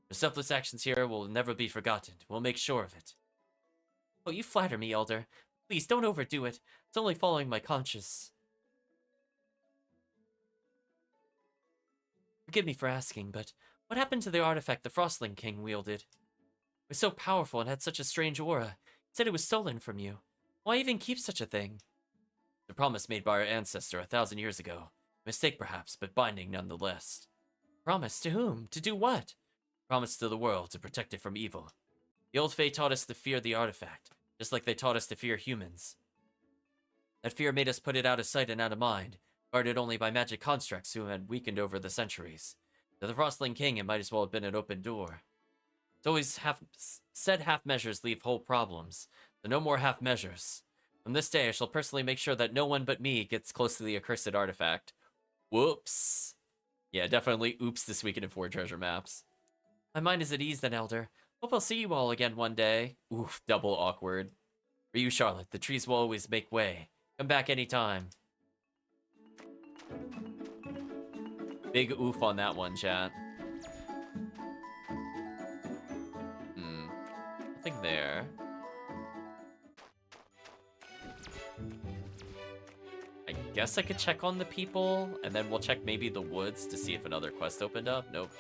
Your selfless actions here will never be forgotten. We'll make sure of it. Oh, you flatter me, Elder. Please, don't overdo it. It's only following my conscience. Forgive me for asking, but what happened to the artifact the Frostling King wielded? It was so powerful and had such a strange aura. He said it was stolen from you. Why even keep such a thing? The promise made by our ancestor 1,000 years ago. Mistake perhaps, but binding nonetheless. Promise to whom? To do what? Promise to the world to protect it from evil. The old Fae taught us to fear the artifact, just like they taught us to fear humans. That fear made us put it out of sight and out of mind, guarded only by magic constructs who had weakened over the centuries. To the Frostling King, it might as well have been an open door. It's always said half measures leave whole problems, so no more half measures. From this day, I shall personally make sure that no one but me gets close to the accursed artifact. Whoops. Yeah, definitely oops this weekend in 4 treasure maps. My mind is at ease then, Elder. Hope I'll see you all again one day. Oof, double awkward. For you, Charlotte, the trees will always make way. Come back anytime. Big oof on that one, chat. Nothing there. I guess I could check on the people, and then we'll check maybe the woods to see if another quest opened up. Nope.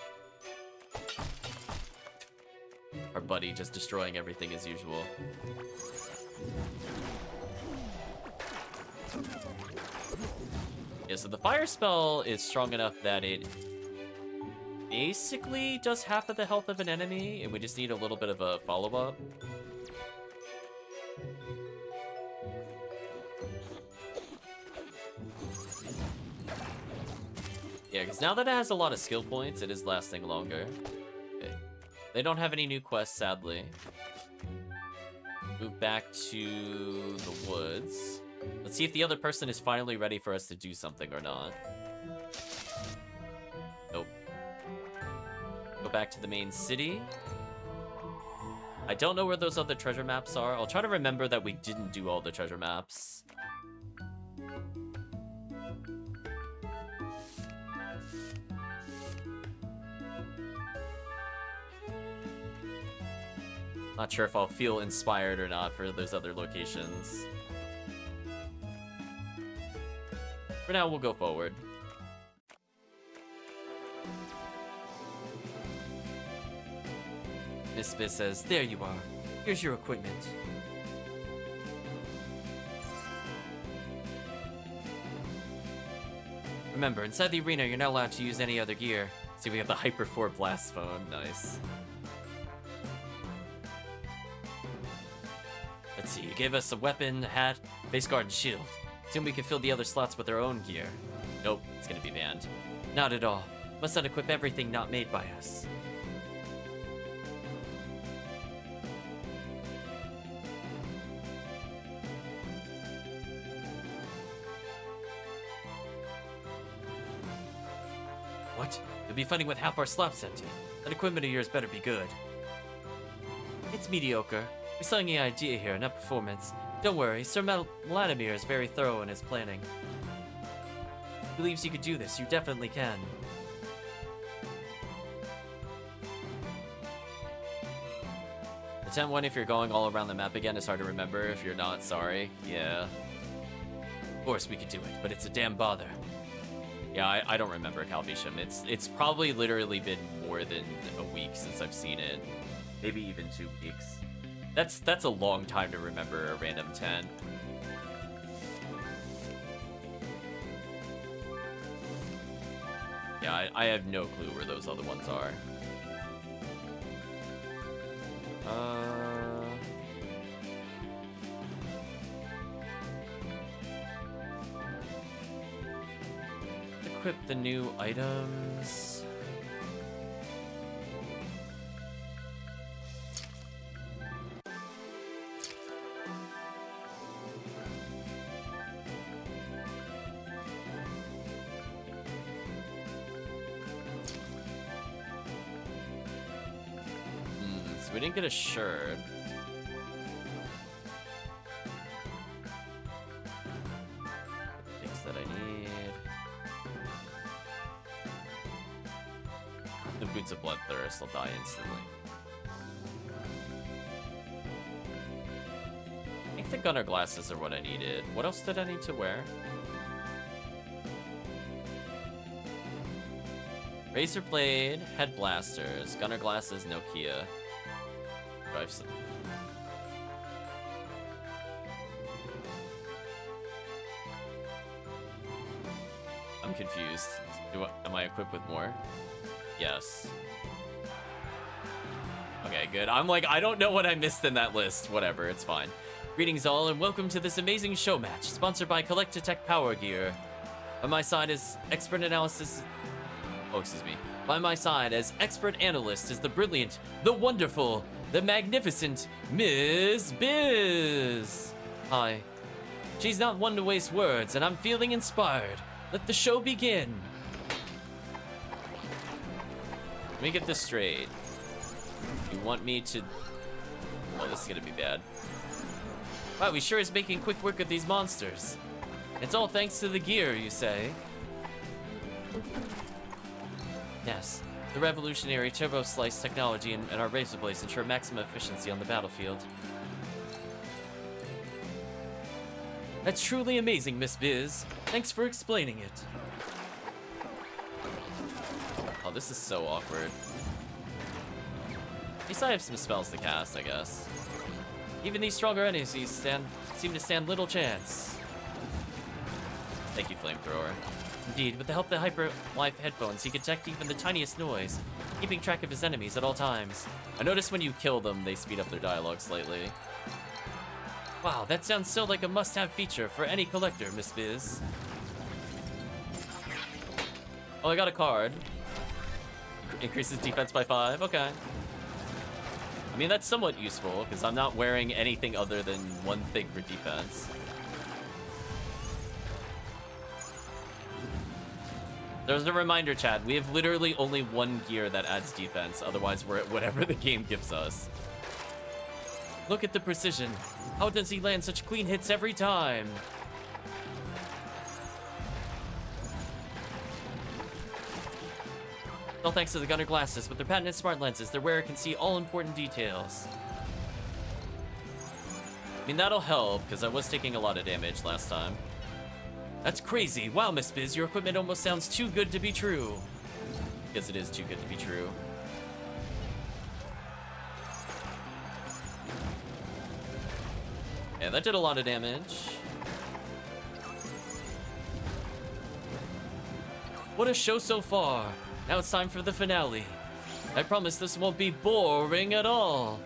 Our buddy just destroying everything as usual. Yeah, so the fire spell is strong enough that it basically does half of the health of an enemy, and we just need a little bit of a follow-up. Yeah, because now that it has a lot of skill points, it is lasting longer. Okay. They don't have any new quests, sadly. Move back to the woods. Let's see if the other person is finally ready for us to do something or not. Nope. Go back to the main city. I don't know where those other treasure maps are. I'll try to remember that we didn't do all the treasure maps. Not sure if I'll feel inspired or not for those other locations. For now, we'll go forward. Miss Fizz says, there you are. Here's your equipment. Remember, inside the arena, you're not allowed to use any other gear. See, we have the Hyper 4 Blast Phone. Nice. Let's see, you gave us a weapon, a hat, face guard, and shield. Assume we can fill the other slots with our own gear. Nope, it's gonna be banned. Not at all. Must not equip everything not made by us. What? You'll be fighting with half our slots empty. That equipment of yours better be good. It's mediocre. We're selling an idea here, not performance. Don't worry, Sir Vladimir is very thorough in his planning. He believes you could do this. You definitely can. Attempt 1 if you're going all around the map again is hard to remember. If you're not, sorry. Yeah. Of course we could do it, but it's a damn bother. Yeah, I don't remember Calvisham. It's probably literally been more than a week since I've seen it. Maybe even 2 weeks. That's a long time to remember a random 10. Yeah, I have no clue where those other ones are. Equip the new items. So we didn't get a shirt. Things that I need. The boots of bloodthirst will die instantly. I think the gunner glasses are what I needed. What else did I need to wear? Razor blade, head blasters, gunner glasses, Nokia. Drive some. I'm confused. Am I equipped with more? Yes. Okay, good. I'm like, I don't know what I missed in that list. Whatever, it's fine. Greetings all, and welcome to this amazing show match, sponsored by Collect to Tech Power Gear. By my side is expert analysis... Oh, excuse me. By my side as expert analyst is the brilliant, the wonderful, the magnificent Ms. Biz. Hi. She's not one to waste words, and I'm feeling inspired. Let the show begin. Let me get this straight. You want me to... Oh, this is gonna be bad. Wow, he sure is making quick work of these monsters. It's all thanks to the gear, you say? Yes, the revolutionary turbo slice technology and our razor blades ensure maximum efficiency on the battlefield. That's truly amazing, Miss Biz. Thanks for explaining it. Oh, this is so awkward. At least I have some spells to cast, I guess. Even these stronger enemies seem to stand little chance. Thank you, Flamethrower. Indeed, with the help of the Hyper Life headphones, he can detect even the tiniest noise, keeping track of his enemies at all times. I noticed when you kill them, they speed up their dialogue slightly. Wow, that sounds so like a must-have feature for any collector, Miss Biz. Oh, I got a card. Increases defense by 5, okay. I mean, that's somewhat useful, because I'm not wearing anything other than one thing for defense. There's a reminder, Chad. We have literally only one gear that adds defense, otherwise we're at whatever the game gives us. Look at the precision. How does he land such clean hits every time? All thanks to the gunner glasses. With their patented smart lenses, their wearer can see all important details. I mean, that'll help, because I was taking a lot of damage last time. That's crazy. Wow, Miss Biz, your equipment almost sounds too good to be true. Because it is too good to be true. Yeah, that did a lot of damage. What a show so far. Now it's time for the finale. I promise this won't be boring at all.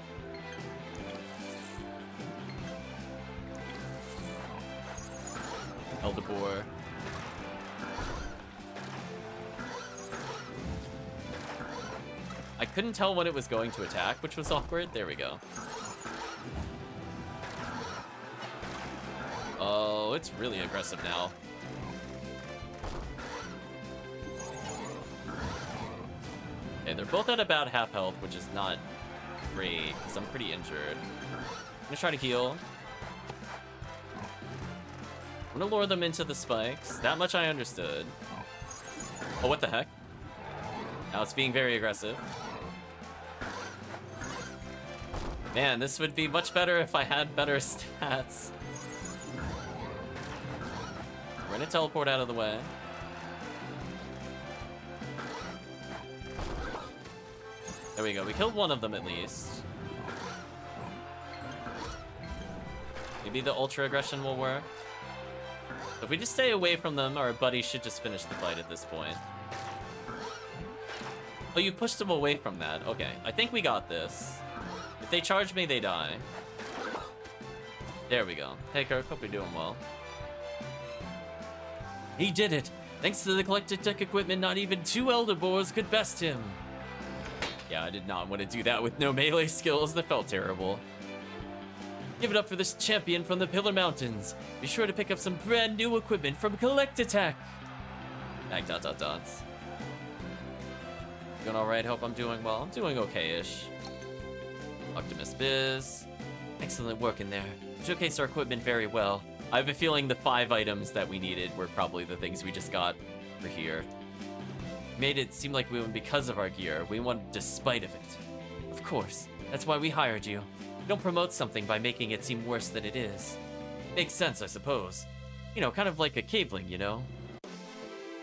Eldebor. I couldn't tell when it was going to attack, which was awkward. There we go. Oh, it's really aggressive now. Okay, they're both at about half health, which is not great, because I'm pretty injured. I'm gonna try to heal. I'm gonna lure them into the spikes. That much I understood. Oh, what the heck? Now it's being very aggressive. Man, this would be much better if I had better stats. We're gonna teleport out of the way. There we go. We killed one of them at least. Maybe the ultra aggression will work. If we just stay away from them, our buddy should just finish the fight at this point. Oh, you pushed them away from that. Okay, I think we got this. If they charge me, they die. There we go. Hey, Kirk, hope you're doing well. He did it! Thanks to the collected tech equipment, not even 2 Eldebors could best him. Yeah, I did not want to do that with no melee skills. That felt terrible. Give it up for this champion from the Pillar Mountains. Be sure to pick up some brand new equipment from Collect Attack. Like dots. Doing alright, hope I'm doing well. I'm doing okay-ish. Optimus Biz. Excellent work in there. Showcased our equipment very well. I have a feeling the 5 items that we needed were probably the things we just got for here. Made it seem like we won because of our gear. We won despite of it. Of course. That's why we hired you. We don't promote something by making it seem worse than it is. Makes sense, I suppose. You know, kind of like a caveling, you know?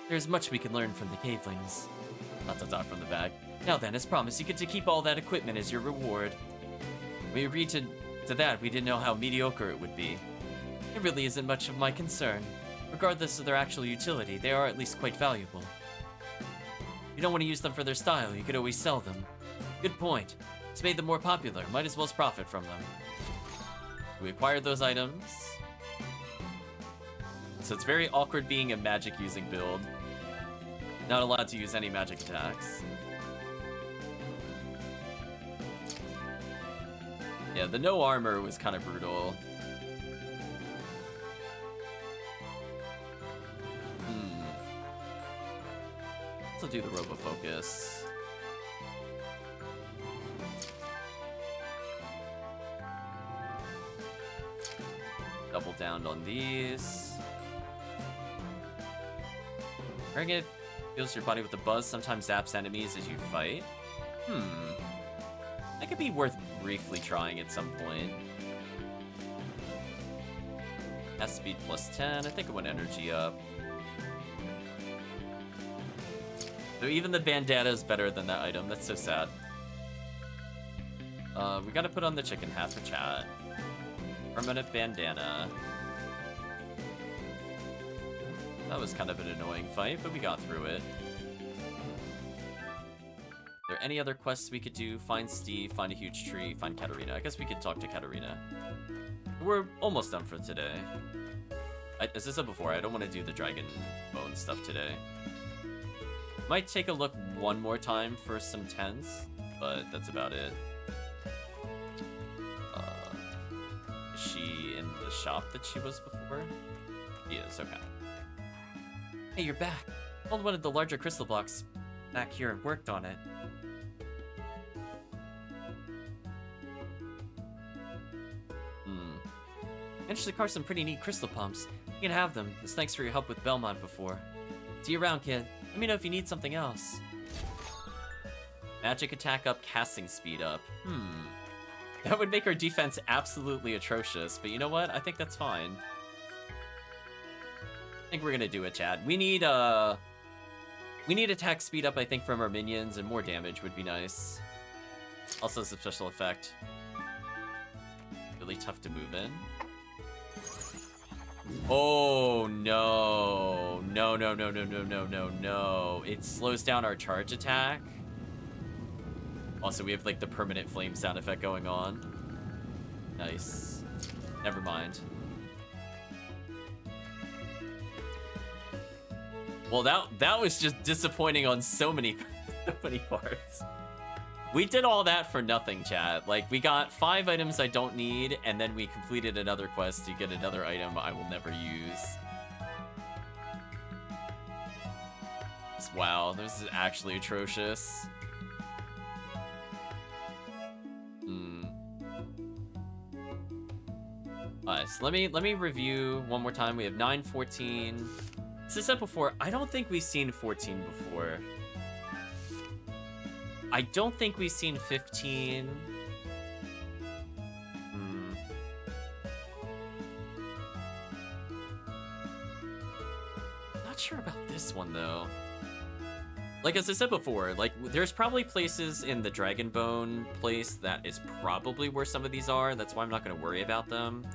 There's much we can learn from the cavelings. Dot from the back. Now then, as promised, you get to keep all that equipment as your reward. We agreed to that. We didn't know how mediocre it would be. It really isn't much of my concern. Regardless of their actual utility, they are at least quite valuable. You don't want to use them for their style, you could always sell them. Good point. It's made them more popular, might as well profit from them. We acquired those items. So it's very awkward being a magic using build. Not allowed to use any magic attacks. Yeah, the no armor was kind of brutal. we'll do the Robo Focus. Double down on these. Wearing it fills your body with a buzz, sometimes zaps enemies as you fight. That could be worth briefly trying at some point. S speed plus 10. I think I want energy up. So even the bandana is better than that item. That's so sad. We gotta put on the chicken hat for chat. Permanent bandana. That was kind of an annoying fight, but we got through it. Are there any other quests we could do? Find Steve, find a huge tree, find Katarina. I guess we could talk to Katarina. We're almost done for today. As I said before, I don't want to do the dragon bone stuff today. Might take a look one more time for some tents, but that's about it. Is she in the shop that she was before? She is, okay. Hey, you're back. I pulled one of the larger crystal blocks back here and worked on it. Managed to carve some pretty neat crystal pumps. You can have them, as thanks for your help with Belmont before. See you around, kid. Let me know if you need something else. Magic attack up, casting speed up. That would make our defense absolutely atrocious, but you know what? I think that's fine. I think we're gonna do it, Chad. We need attack speed up, I think, from our minions, and more damage would be nice. Also, it's a special effect. Really tough to move in. Oh, no. No, no, no, no, no, no, no, no. It slows down our charge attack. Also, we have, like, the permanent flame sound effect going on. Nice. Never mind. Well, that was just disappointing on so many parts. We did all that for nothing, chat. Like, we got 5 items I don't need, and then we completed another quest to get another item I will never use. Wow, this is actually atrocious. Alright, so let me review one more time. We have 9, 14. As I said before, I don't think we've seen 14 before. I don't think we've seen 15. Not sure about this one, though. Like, as I said before, like, there's probably places in the Dragonbone place that is probably where some of these are. That's why I'm not going to worry about them.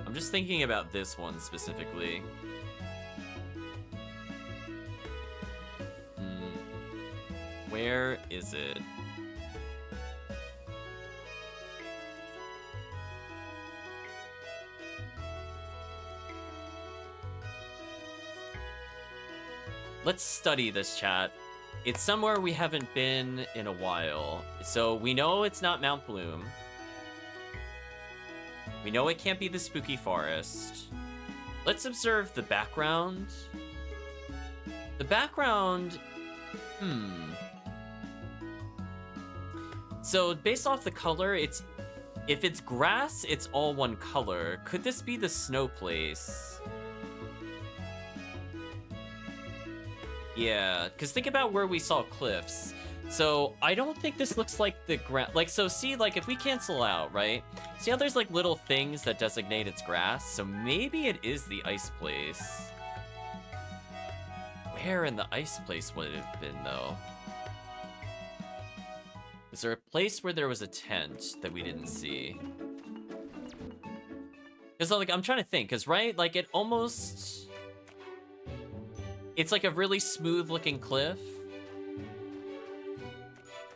I'm just thinking about this one specifically. Where is it? Let's study this, chat. It's somewhere we haven't been in a while. So we know it's not Mount Bloom. We know it can't be the Spooky Forest. Let's observe the background. The background... So, based off the color, if it's grass, it's all one color. Could this be the snow place? Yeah, because think about where we saw cliffs. So, I don't think this looks like the ground. Like, so see, like, if we cancel out, right? See how there's, like, little things that designate it's grass? So maybe it is the ice place. Where in the ice place would it have been, though? Is there a place where there was a tent that we didn't see? Because, like, I'm trying to think, because, right? Like, it almost... It's like a really smooth-looking cliff.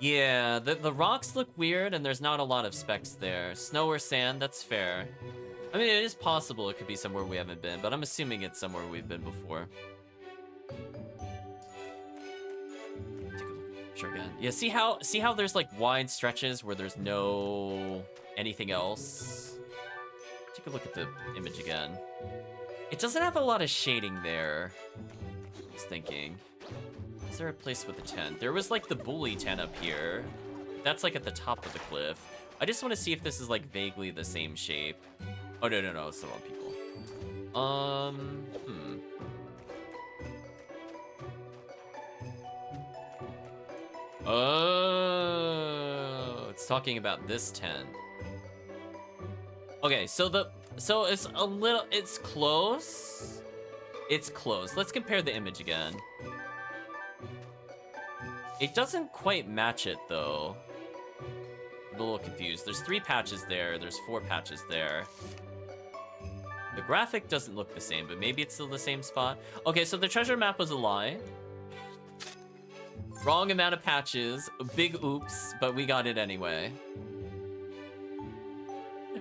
Yeah, the rocks look weird, and there's not a lot of specks there. Snow or sand, that's fair. I mean, it is possible it could be somewhere we haven't been, but I'm assuming it's somewhere we've been before. Sure again. Yeah, see how there's like wide stretches where there's no anything else? Take a look at the image again. It doesn't have a lot of shading there. I was thinking. there a place with a tent? There was like the bully tent up here. That's like at the top of the cliff. I just want to see if this is like vaguely the same shape. Oh, no, no, no, it's the wrong people. Oh, it's talking about this tent. Okay, so it's a little, it's close. It's close. Let's compare the image again. It doesn't quite match it though. I'm a little confused. There's 3 patches there. There's 4 patches there. The graphic doesn't look the same, but maybe it's still the same spot. Okay, so the treasure map was a lie. Wrong amount of patches. Big oops, but we got it anyway.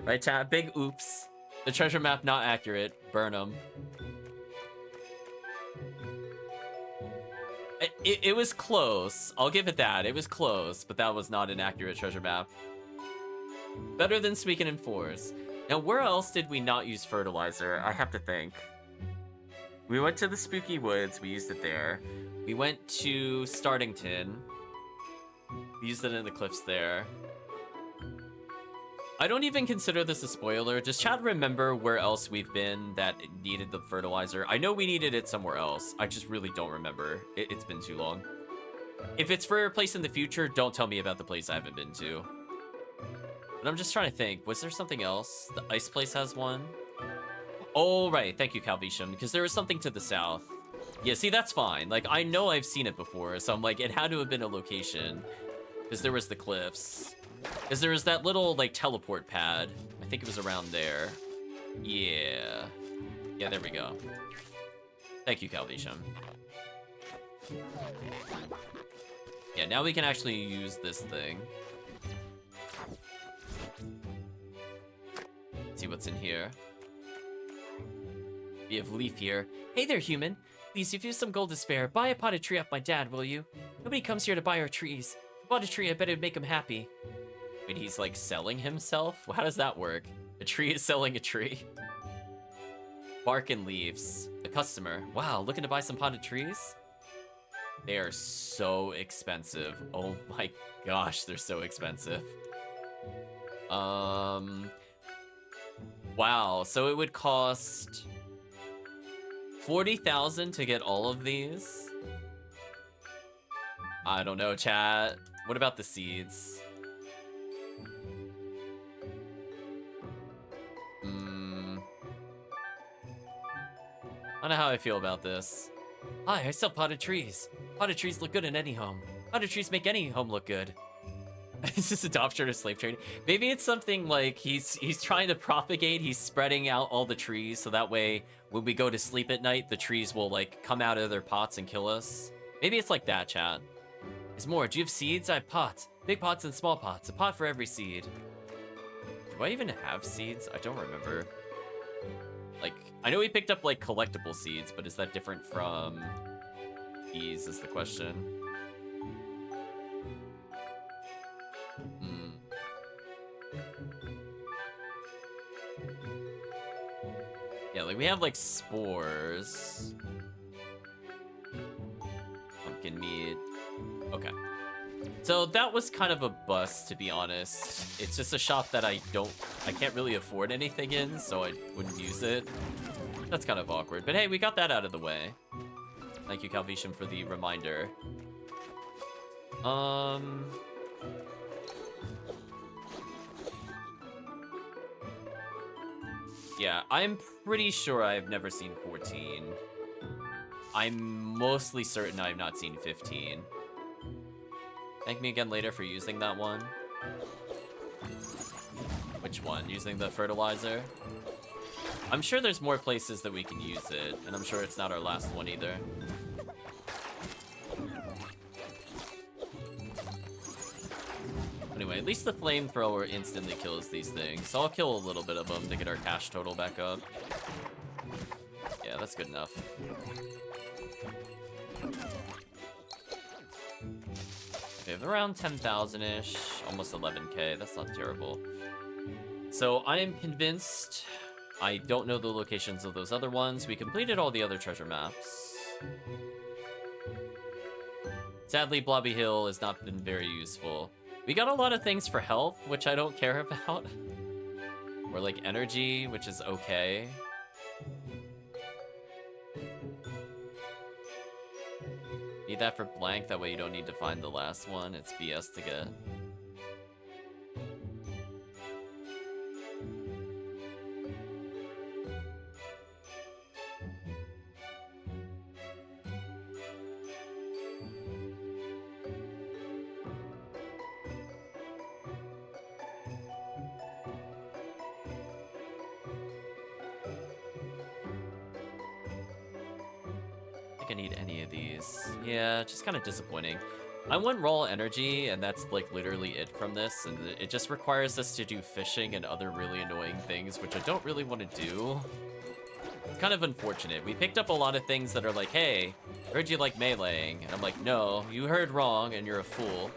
Right, chat? Big oops. The treasure map not accurate. Burn them. It was close. I'll give it that. It was close, but that was not an accurate treasure map. Better than Speaking in 4s. Now, where else did we not use fertilizer? I have to think. We went to the Spooky Woods. We used it there. We went to Startington. We used it in the cliffs there. I don't even consider this a spoiler. Does chat remember where else we've been that needed the fertilizer? I know we needed it somewhere else. I just really don't remember. It's been too long. If it's for a place in the future, don't tell me about the place I haven't been to. But I'm just trying to think. Was there something else? The ice place has one. Oh, right. Thank you, Calvisham. Because there was something to the south. Yeah, see, that's fine. Like, I know I've seen it before. So I'm like, it had to have been a location. Because there was the cliffs. Because there was that little, like, teleport pad. I think it was around there. Yeah. Yeah, there we go. Thank you, Calvisham. Yeah, now we can actually use this thing. See what's in here. We have Leaf here. Hey there, human. Please, if you have some gold to spare, buy a potted tree off my dad, will you? Nobody comes here to buy our trees. If I bought a tree, I bet it'd make him happy. Wait, he's like selling himself? How does that work? A tree is selling a tree. Bark and leaves. A customer. Wow, looking to buy some potted trees? They are so expensive. Oh my gosh, they're so expensive. Wow, so it would cost 40,000 to get all of these? I don't know, chat. What about the seeds? I don't know how I feel about this. Hi, I sell potted trees. Potted trees look good in any home. Potted trees make any home look good. Is this adoption or slave trade? Maybe it's something like he's trying to propagate. He's spreading out all the trees so that way when we go to sleep at night, the trees will like come out of their pots and kill us. Maybe it's like that, chat. There's more. Do you have seeds? I have pots. Big pots and small pots. A pot for every seed. Do I even have seeds? I don't remember. Like, I know we picked up like collectible seeds, but is that different from these is the question. Yeah, like we have like spores. Pumpkin meat. Okay. So that was kind of a bust, to be honest. It's just a shop that I can't really afford anything in, so I wouldn't use it. That's kind of awkward. But hey, we got that out of the way. Thank you, Calvisham, for the reminder. Yeah, I'm pretty sure I've never seen 14. I'm mostly certain I've not seen 15. Thank me again later for using that one. Which one? Using the fertilizer? I'm sure there's more places that we can use it, and I'm sure it's not our last one either. Anyway, at least the flamethrower instantly kills these things, so I'll kill a little bit of them to get our cash total back up. Yeah, that's good enough. Okay, around 10,000-ish, almost 11k, that's not terrible. So I am convinced. I don't know the locations of those other ones. We completed all the other treasure maps. Sadly, Blobby Hill has not been very useful. We got a lot of things for health, which I don't care about. Or like energy, which is okay. Need that for blank, that way you don't need to find the last one. It's BS to get. I need any of these. Yeah, just kind of disappointing. I want raw energy, and that's like literally it from this, and it just requires us to do fishing and other really annoying things, which I don't really want to do. It's kind of unfortunate. We picked up a lot of things that are like, hey, I heard you like meleeing, and I'm like, no, you heard wrong, and you're a fool.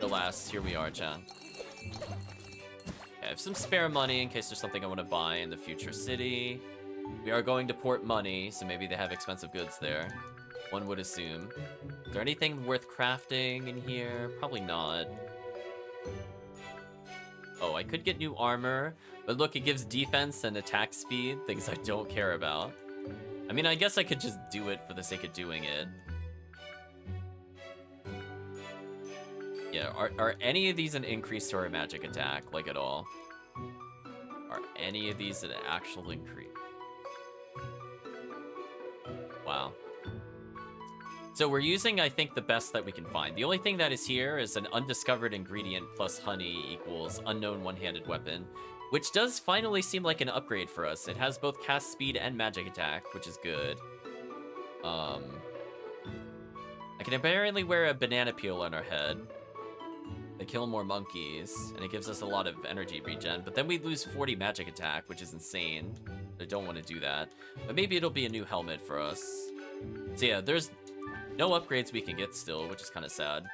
Alas, here we are, Chan. I have some spare money in case there's something I want to buy in the future city. We are going to port money, so maybe they have expensive goods there. One would assume. Is there anything worth crafting in here? Probably not. Oh, I could get new armor, but look, it gives defense and attack speed, things I don't care about. I mean, I guess I could just do it for the sake of doing it. Yeah, are any of these an increase to our magic attack, like at all? Are any of these an actual increase? Wow. So we're using, I think, the best that we can find. The only thing that is here is an undiscovered ingredient plus honey equals unknown one-handed weapon, which does finally seem like an upgrade for us. It has both cast speed and magic attack, which is good. I can apparently wear a banana peel on our head. They kill more monkeys, and it gives us a lot of energy regen, but then we lose 40 magic attack, which is insane. I don't want to do that. But maybe it'll be a new helmet for us. So yeah, there's no upgrades we can get still, which is kind of sad.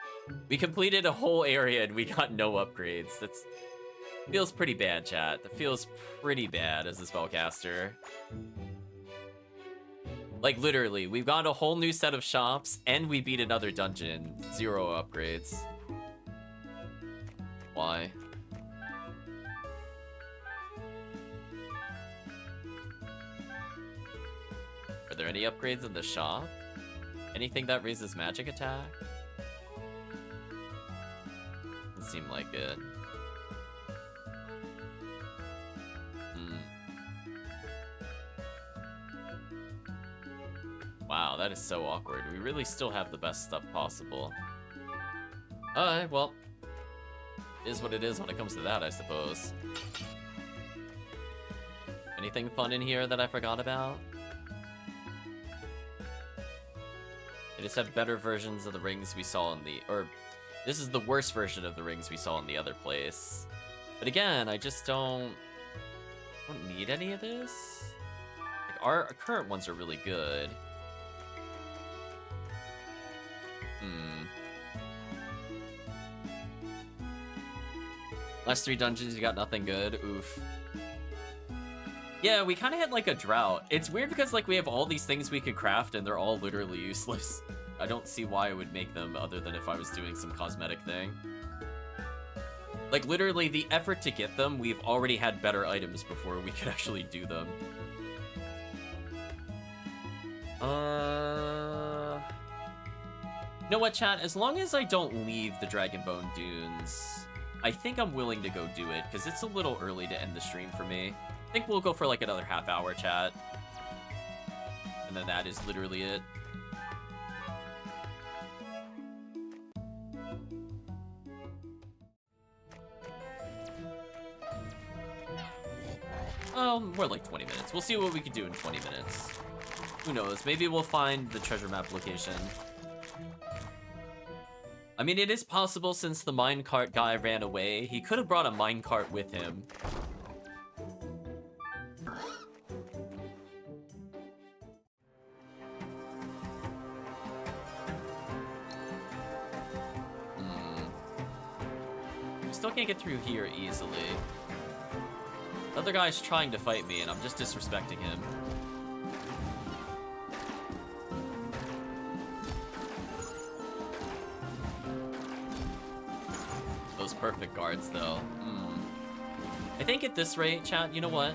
We completed a whole area and we got no upgrades. That's feels pretty bad, chat. That feels pretty bad as a spellcaster. Like literally, we've got a whole new set of shops and we beat another dungeon. 0 upgrades. Why? Are there any upgrades in the shop? Anything that raises magic attack? Doesn't seem like it. Wow, that is so awkward. We really still have the best stuff possible. Alright, well. Is what it is when it comes to that, I suppose. Anything fun in here that I forgot about? They just have better versions of the rings we saw in the... Or, this is the worst version of the rings we saw in the other place. But again, I just don't need any of this. Like, our current ones are really good. Last 3 dungeons, you got nothing good. Oof. Yeah, we kind of had like a drought. It's weird because like we have all these things we could craft and they're all literally useless. I don't see why I would make them other than if I was doing some cosmetic thing. Like literally the effort to get them, we've already had better items before we could actually do them. You know what, chat? As long as I don't leave the Dragonbone Dunes, I think I'm willing to go do it, because it's a little early to end the stream for me. I think we'll go for like another half hour, chat. And then that is literally it. More like 20 minutes. We'll see what we can do in 20 minutes. Who knows? Maybe we'll find the treasure map location. I mean, it is possible since the minecart guy ran away. He could have brought a minecart with him. We still can't get through here easily. The other guy's trying to fight me, and I'm just disrespecting him. those perfect guards, though. I think at this rate, chat, you know what?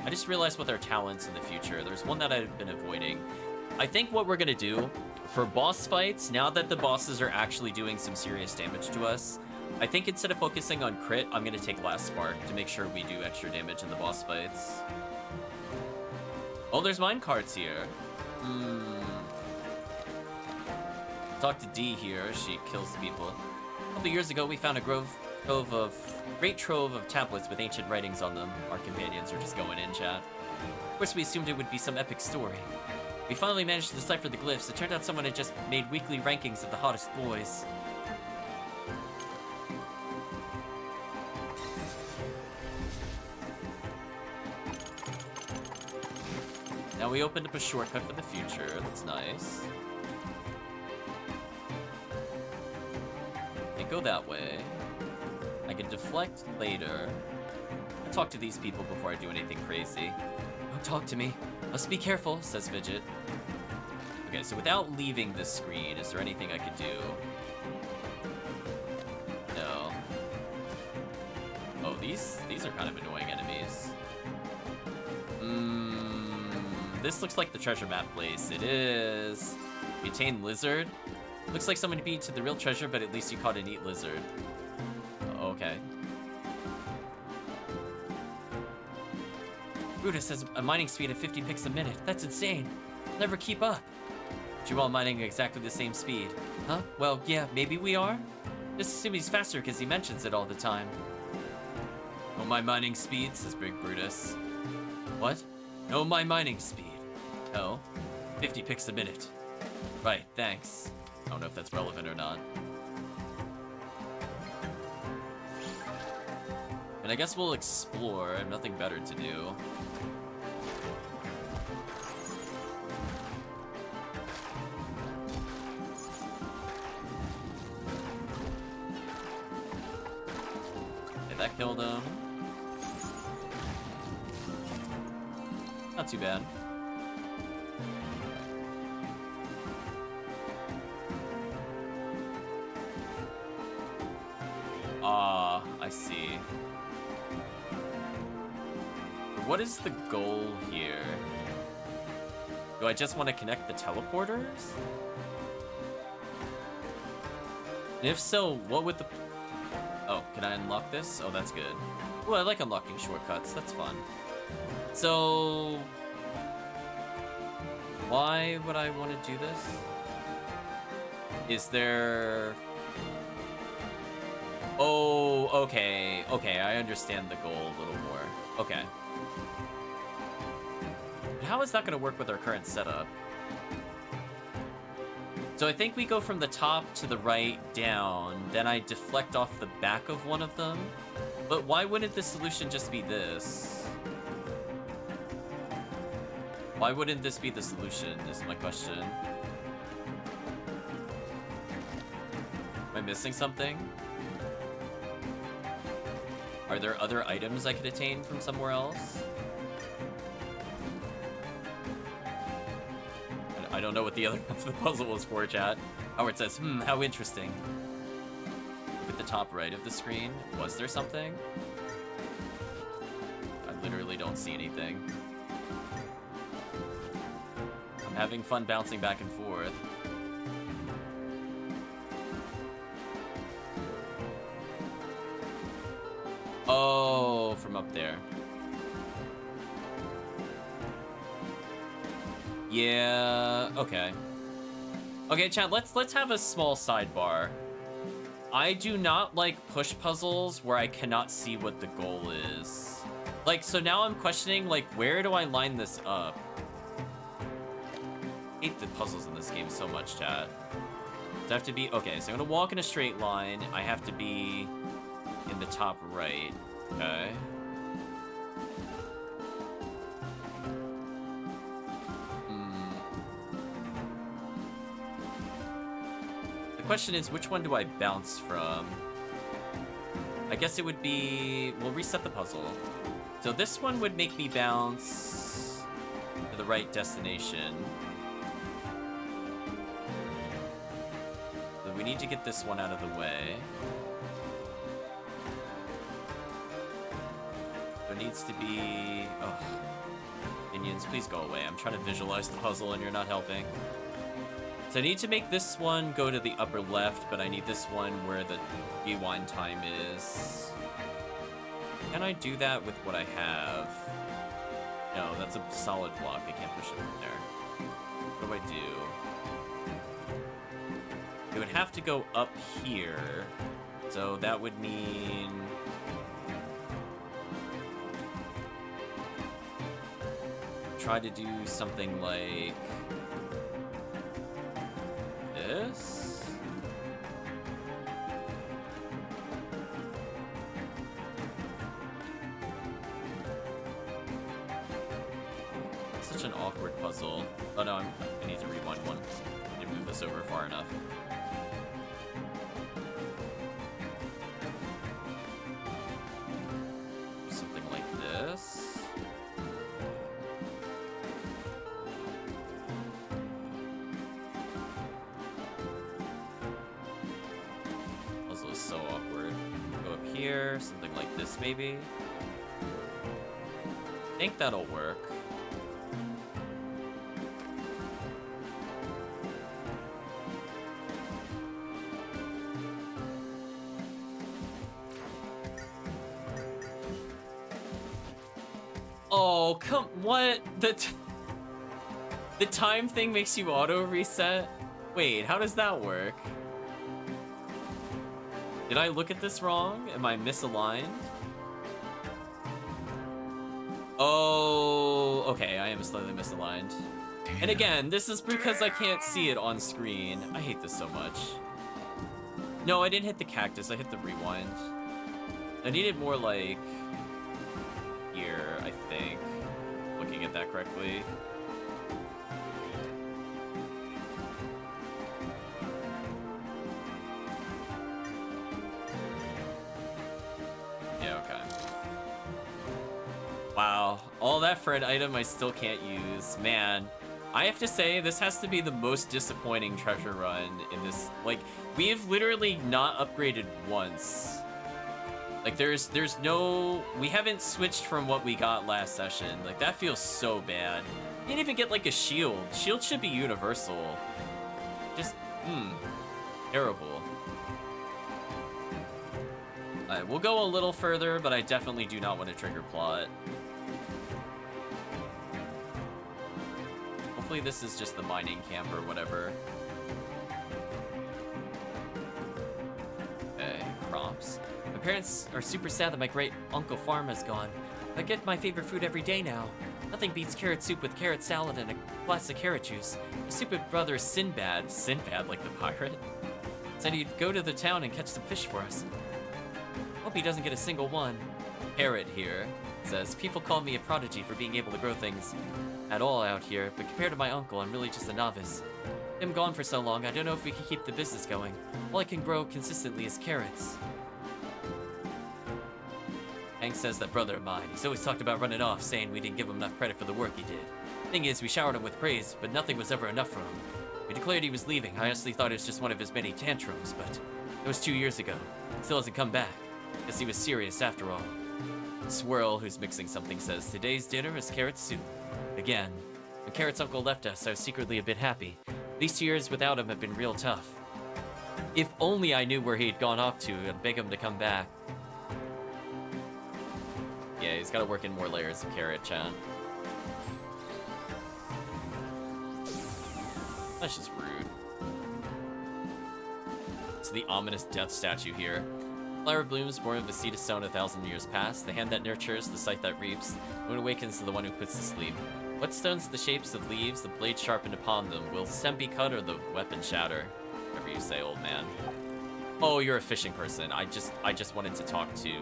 I just realized with our talents in the future, there's one that I've been avoiding. I think what we're gonna do for boss fights, now that the bosses are actually doing some serious damage to us, I think instead of focusing on crit, I'm gonna take Last Spark to make sure we do extra damage in the boss fights. Oh, there's mine cards here. Talk to D here, she kills people. A couple years ago, we found a great trove of tablets with ancient writings on them. Our companions are just going in, chat. Of course, we assumed it would be some epic story. We finally managed to decipher the glyphs. It turned out someone had just made weekly rankings of the hottest boys. Now we opened up a shortcut for the future. That's nice. Can't go that way. I can deflect later. I'll talk to these people before I do anything crazy. Don't talk to me. Must be careful, says Fidget. Okay, so without leaving this screen, is there anything I could do? No. Oh, these are kind of annoying enemies. This looks like the treasure map place. It is. Butane lizard. Looks like someone beat to the real treasure, but at least you caught a neat lizard. Okay. Brutus has a mining speed of 50 picks a minute. That's insane. I'll never keep up. But you're all mining exactly the same speed. Huh? Well, yeah, maybe we are. Just assume he's faster because he mentions it all the time. Know my mining speed, says Big Brutus. What? Know my mining speed. No. 50 picks a minute. Right, thanks. I don't know if that's relevant or not. And I guess we'll explore. I have nothing better to do. Okay, that killed him. Not too bad. I see. What is the goal here? Do I just want to connect the teleporters? And if so, what would the... Oh, can I unlock this? Oh, that's good. Oh, I like unlocking shortcuts. That's fun. So... why would I want to do this? Is there... Oh, okay. Okay, I understand the goal a little more. Okay. But how is that going to work with our current setup? So I think we go from the top to the right down, then I deflect off the back of one of them. But why wouldn't the solution just be this? Why wouldn't this be the solution, is my question. Am I missing something? Are there other items I could attain from somewhere else? I don't know what the other half of the puzzle was for, chat. Howard says, how interesting. Look at the top right of the screen. Was there something? I literally don't see anything. I'm having fun bouncing back and forth. Oh, from up there. Yeah, okay. Okay, chat, let's have a small sidebar. I do not like push puzzles where I cannot see what the goal is. Like, so now I'm questioning, like, where do I line this up? I hate the puzzles in this game so much, chat. Does I have to be... Okay, so I'm gonna walk in a straight line. I have to be in the top right. Okay. The question is, which one do I bounce from? I guess it would be... We'll reset the puzzle. So this one would make me bounce to the right destination. So we need to get this one out of the way. it needs to be... Oh. Minions, please go away. I'm trying to visualize the puzzle and you're not helping. So I need to make this one go to the upper left, but I need this one where the rewind time is. Can I do that with what I have? No, that's a solid block. I can't push it from there. What do I do? It would have to go up here. So that would mean... Try to do something like... this? Such an awkward puzzle. Oh no, I need to rewind one. I need to move this over far enough. Something like this. Puzzle is so awkward. Go up here, something like this maybe. I think that'll work. Oh, come, what? The time thing makes you auto reset? Wait, how does that work? Did I look at this wrong? Am I misaligned? Oh, okay, I am slightly misaligned. Damn. And again, this is because I can't see it on screen. I hate this so much. No, I didn't hit the cactus, I hit the rewind. I needed more like... here, I think. Looking at that correctly. Yeah, okay. Wow, all that for an item I still can't use. Man, I have to say, this has to be the most disappointing treasure run in this. Like, we've literally not upgraded once. Like, there's no... We haven't switched from what we got last session. Like, that feels so bad. You didn't even get, like, a shield. Shield should be universal. Just, terrible. Alright, we'll go a little further, but I definitely do not want to trigger plot. Hopefully this is just the mining camp or whatever. Okay, crops. My parents are super sad that my great uncle farm is gone. I get my favorite food every day now. Nothing beats carrot soup with carrot salad and a glass of carrot juice. My stupid brother Sinbad, like the pirate, said he'd go to the town and catch some fish for us. Hope he doesn't get a single one. Parrot here Says, people call me a prodigy for being able to grow things at all out here, but compared to my uncle, I'm really just a novice. Him gone for so long, I don't know if we can keep the business going. All I can grow consistently is carrots. Hank says that brother of mine, he's always talked about running off, saying we didn't give him enough credit for the work he did. Thing is, we showered him with praise, but nothing was ever enough for him. We declared he was leaving. I honestly thought it was just one of his many tantrums, but it was 2 years ago. Still hasn't come back. Guess he was serious after all. Swirl, who's mixing something, says, today's dinner is carrot soup. Again. When Carrot's uncle left us, I was secretly a bit happy. These 2 years without him have been real tough. If only I knew where he'd gone off to and beg him to come back. Yeah, he's got to work in more layers of carrot, chat. That's just rude. It's the ominous death statue here. Flower blooms born of the seed is sown 1,000 years past. The hand that nurtures, the sight that reaps. The moon awakens to the one who puts to sleep. What stones the shapes of leaves, the blade sharpened upon them? Will stem be cut or the weapon shatter? Whatever you say, old man. Oh, you're a fishing person. I just wanted to talk to... the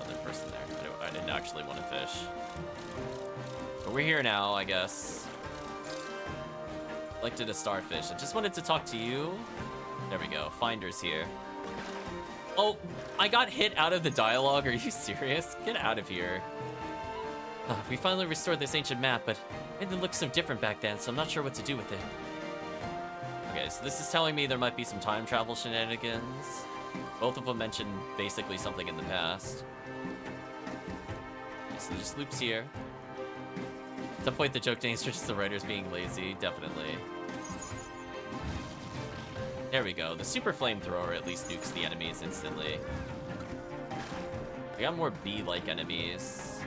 other person there. I didn't actually want to fish. But we're here now, I guess. Collected a starfish. I just wanted to talk to you. There we go. Finder's here. Oh, I got hit out of the dialogue. Are you serious? Get out of here. We finally restored this ancient map, but it didn't look so different back then, so I'm not sure what to do with it. Okay, so this is telling me there might be some time travel shenanigans. Both of them mentioned basically something in the past. Okay, so there's loops here. At some point, the joke names are just the writers being lazy, definitely. There we go. The super flamethrower at least nukes the enemies instantly. We got more bee-like enemies.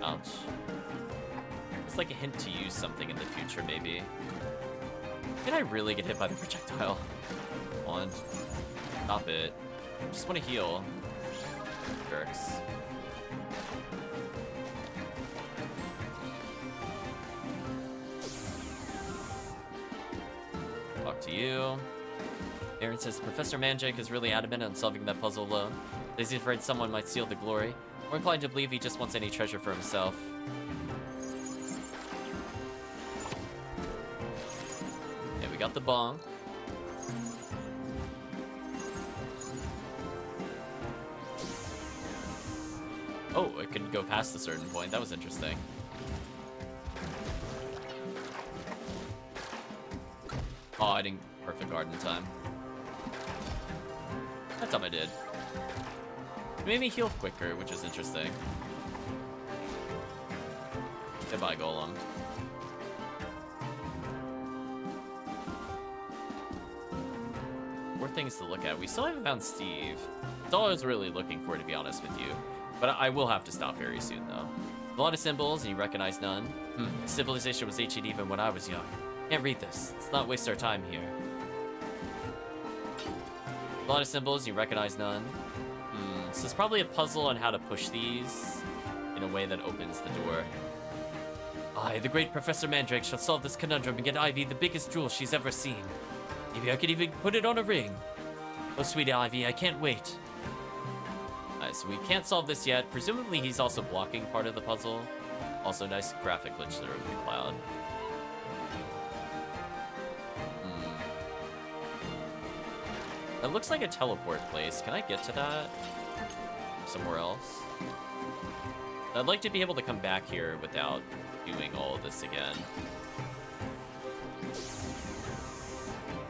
Ouch. It's like a hint to use something in the future, maybe. Did I really get hit by the projectile? Come on. Stop it. I just want to heal. Jerks. Talk to you. Aaron says Professor Mandrake is really adamant on solving that puzzle alone. He's afraid someone might steal the glory. We're inclined to believe he just wants any treasure for himself. Okay, we got the bong. Oh, it could go past a certain point. That was interesting. Oh, I didn't perfect guard in time. That time I did. It made me heal quicker, which is interesting. Goodbye, Golem. More things to look at. We still haven't found Steve. That's all I was really looking for, to be honest with you. But I will have to stop very soon, though. A lot of symbols, and you recognize none. Civilization was ancient even when I was young. Can't read this. Let's not waste our time here. A lot of symbols, you recognize none. So it's probably a puzzle on how to push these in a way that opens the door. I, the great Professor Mandrake, shall solve this conundrum and get Ivy the biggest jewel she's ever seen. Maybe I could even put it on a ring. Oh, sweet Ivy, I can't wait. Alright, so we can't solve this yet. Presumably he's also blocking part of the puzzle. Also, nice graphic glitch there with the cloud. It looks like a teleport place. Can I get to that? Somewhere else? I'd like to be able to come back here without doing all of this again.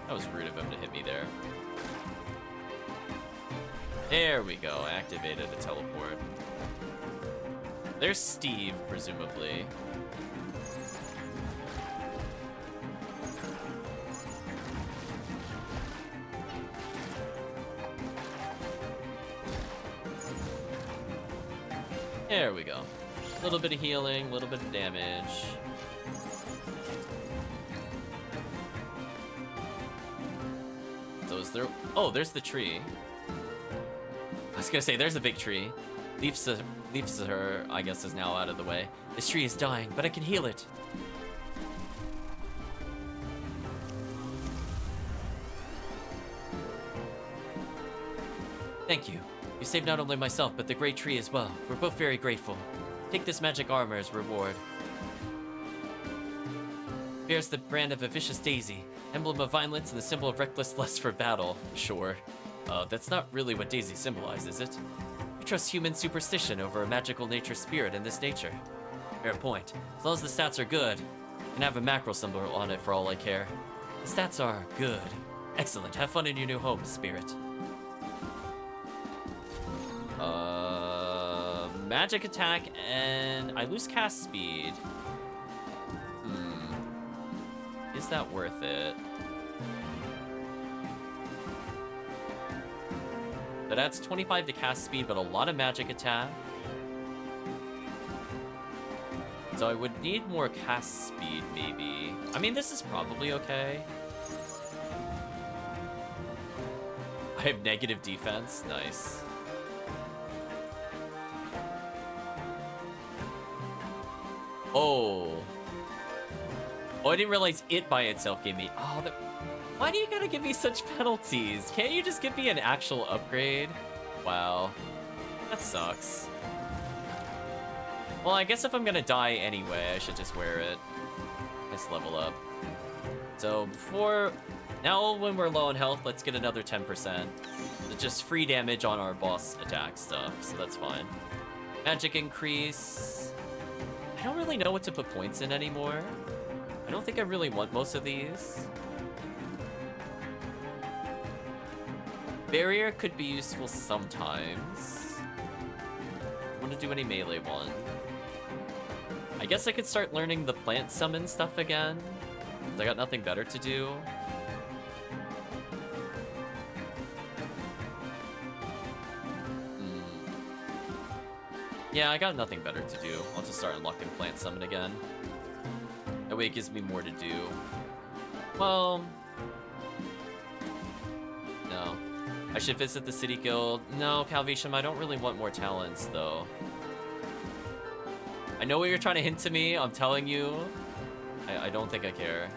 That was rude of him to hit me there. There we go. Activated a teleport. There's Steve, presumably. There we go. A little bit of healing, a little bit of damage. So is there... Oh, there's the tree. I was gonna say, there's a big tree. Leafs, I guess, is now out of the way. This tree is dying, but I can heal it. Thank you. You saved not only myself, but the great tree as well. We're both very grateful. Take this magic armor as reward. Bears the brand of a vicious daisy, emblem of violence and the symbol of reckless lust for battle. Sure. That's not really what daisy symbolize, is it? We trust human superstition over a magical nature spirit in this nature. Fair point. As long as the stats are good, you can have a mackerel symbol on it for all I care. The stats are good. Excellent. Have fun in your new home, spirit. Magic attack, and I lose cast speed. Is that worth it? That adds 25 to cast speed, but a lot of magic attack. So I would need more cast speed, maybe. I mean, this is probably okay. I have negative defense. Nice. Oh. Oh, I didn't realize it by itself gave me... Oh, why do you gotta give me such penalties? Can't you just give me an actual upgrade? Wow. That sucks. Well, I guess if I'm gonna die anyway, I should just wear it. Nice level up. So, before... Now, when we're low on health, let's get another 10%. It's just free damage on our boss attack stuff, so that's fine. Magic increase... I don't really know what to put points in anymore. I don't think I really want most of these. Barrier could be useful sometimes. I want to do any melee one. I guess I could start learning the plant summon stuff again. 'Cause I got nothing better to do. Yeah, I got nothing better to do. I'll just start unlocking plant summon again. That way it gives me more to do. Well... no. I should visit the City Guild. No, Calvisham, I don't really want more talents, though. I know what you're trying to hint to me. I'm telling you. I don't think I care.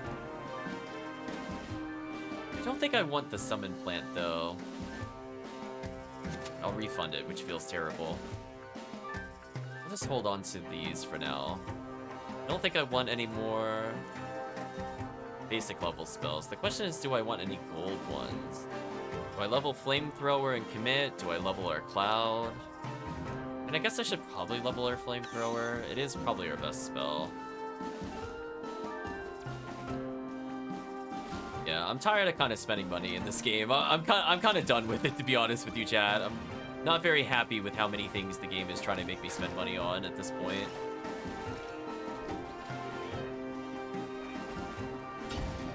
I don't think I want the summon plant, though. I'll refund it, which feels terrible. I'll just hold on to these for now. I don't think I want any more basic level spells. The question is, do I want any gold ones? Do I level Flamethrower and commit? Do I level our Cloud? And I guess I should probably level our Flamethrower. It is probably our best spell. Yeah, I'm tired of kind of spending money in this game. I'm kind of done with it, to be honest with you, Chad. I'm not very happy with how many things the game is trying to make me spend money on at this point.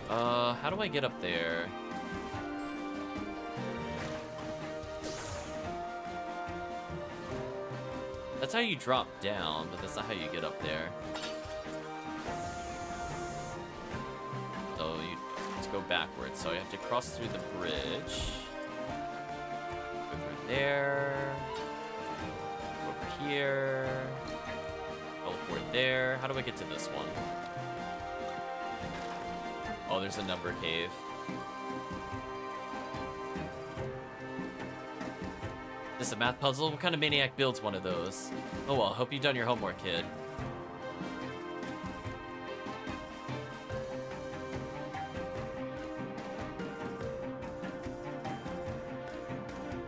How do I get up there? That's how you drop down, but that's not how you get up there. So you let's go backwards. So you have to cross through the bridge. Over there. Over here. Teleport there. How do I get to this one? Oh, there's a number cave. This is a math puzzle? What kind of maniac builds one of those? Oh well, hope you've done your homework, kid.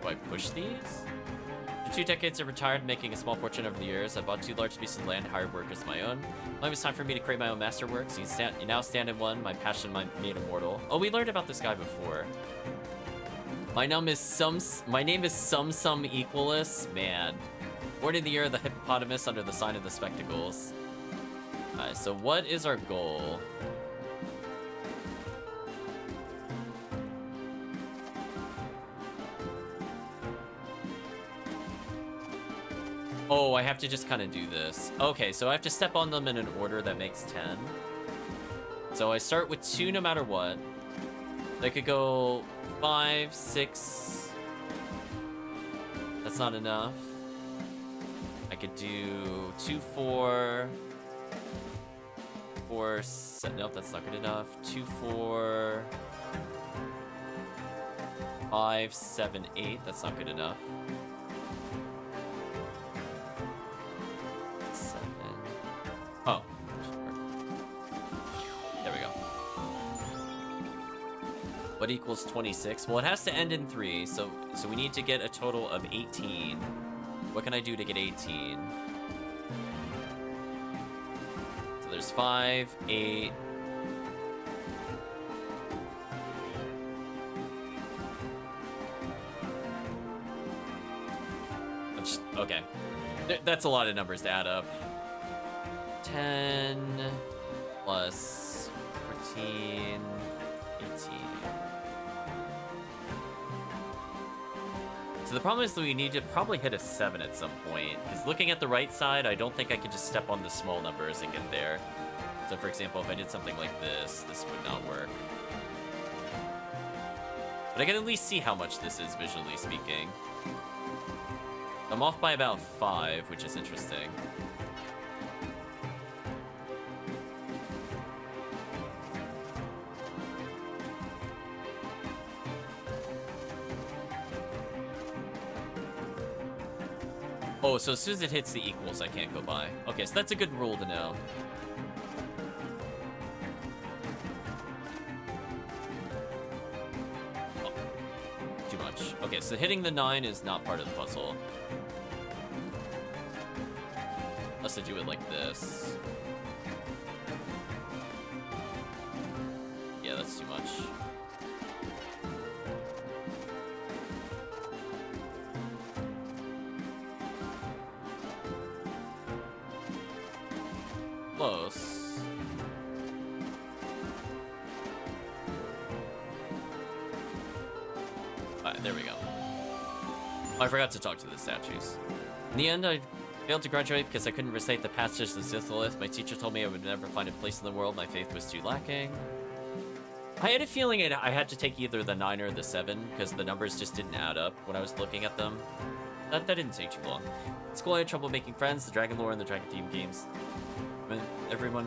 Do I push these? For 2 decades, I retired, making a small fortune over the years. I bought 2 large pieces of land, hired workers of my own. Now it was time for me to create my own masterworks. You now stand in one, my passion made immortal. Oh, we learned about this guy before. My name is Sum Equalus. Man. Born in the year of the hippopotamus under the sign of the spectacles. Alright, so what is our goal? Oh, I have to just kind of do this. Okay, so I have to step on them in an order that makes 10. So I start with 2 no matter what. I could go 5, 6. That's not enough. I could do 2, 4. 4, 7. Nope, that's not good enough. 2, 4. 5, 7, 8. That's not good enough. 7. Oh. There we go. What equals 26? Well, it has to end in 3, so we need to get a total of 18. What can I do to get 18? So there's 5, 8. Okay. That's a lot of numbers to add up. 10 plus 14, 18. So the problem is that we need to probably hit a 7 at some point, because looking at the right side, I don't think I could just step on the small numbers and get there. So for example, if I did something like this, this would not work. But I can at least see how much this is, visually speaking. I'm off by about 5, which is interesting. Oh, so as soon as it hits the equals, I can't go by. Okay, so that's a good rule to know. Oh, too much. Okay, so hitting the 9 is not part of the puzzle. Unless I do it like this. Yeah, that's too much. close. Alright, there we go. Oh, I forgot to talk to the statues. In the end, I failed to graduate because I couldn't recite the passage of Saltiness. My teacher told me I would never find a place in the world. My faith was too lacking. I had a feeling I had to take either the 9 or the 7 because the numbers just didn't add up when I was looking at them. That didn't take too long. In school, I had trouble making friends. The Dragon Lore and the Dragon Team games. When everyone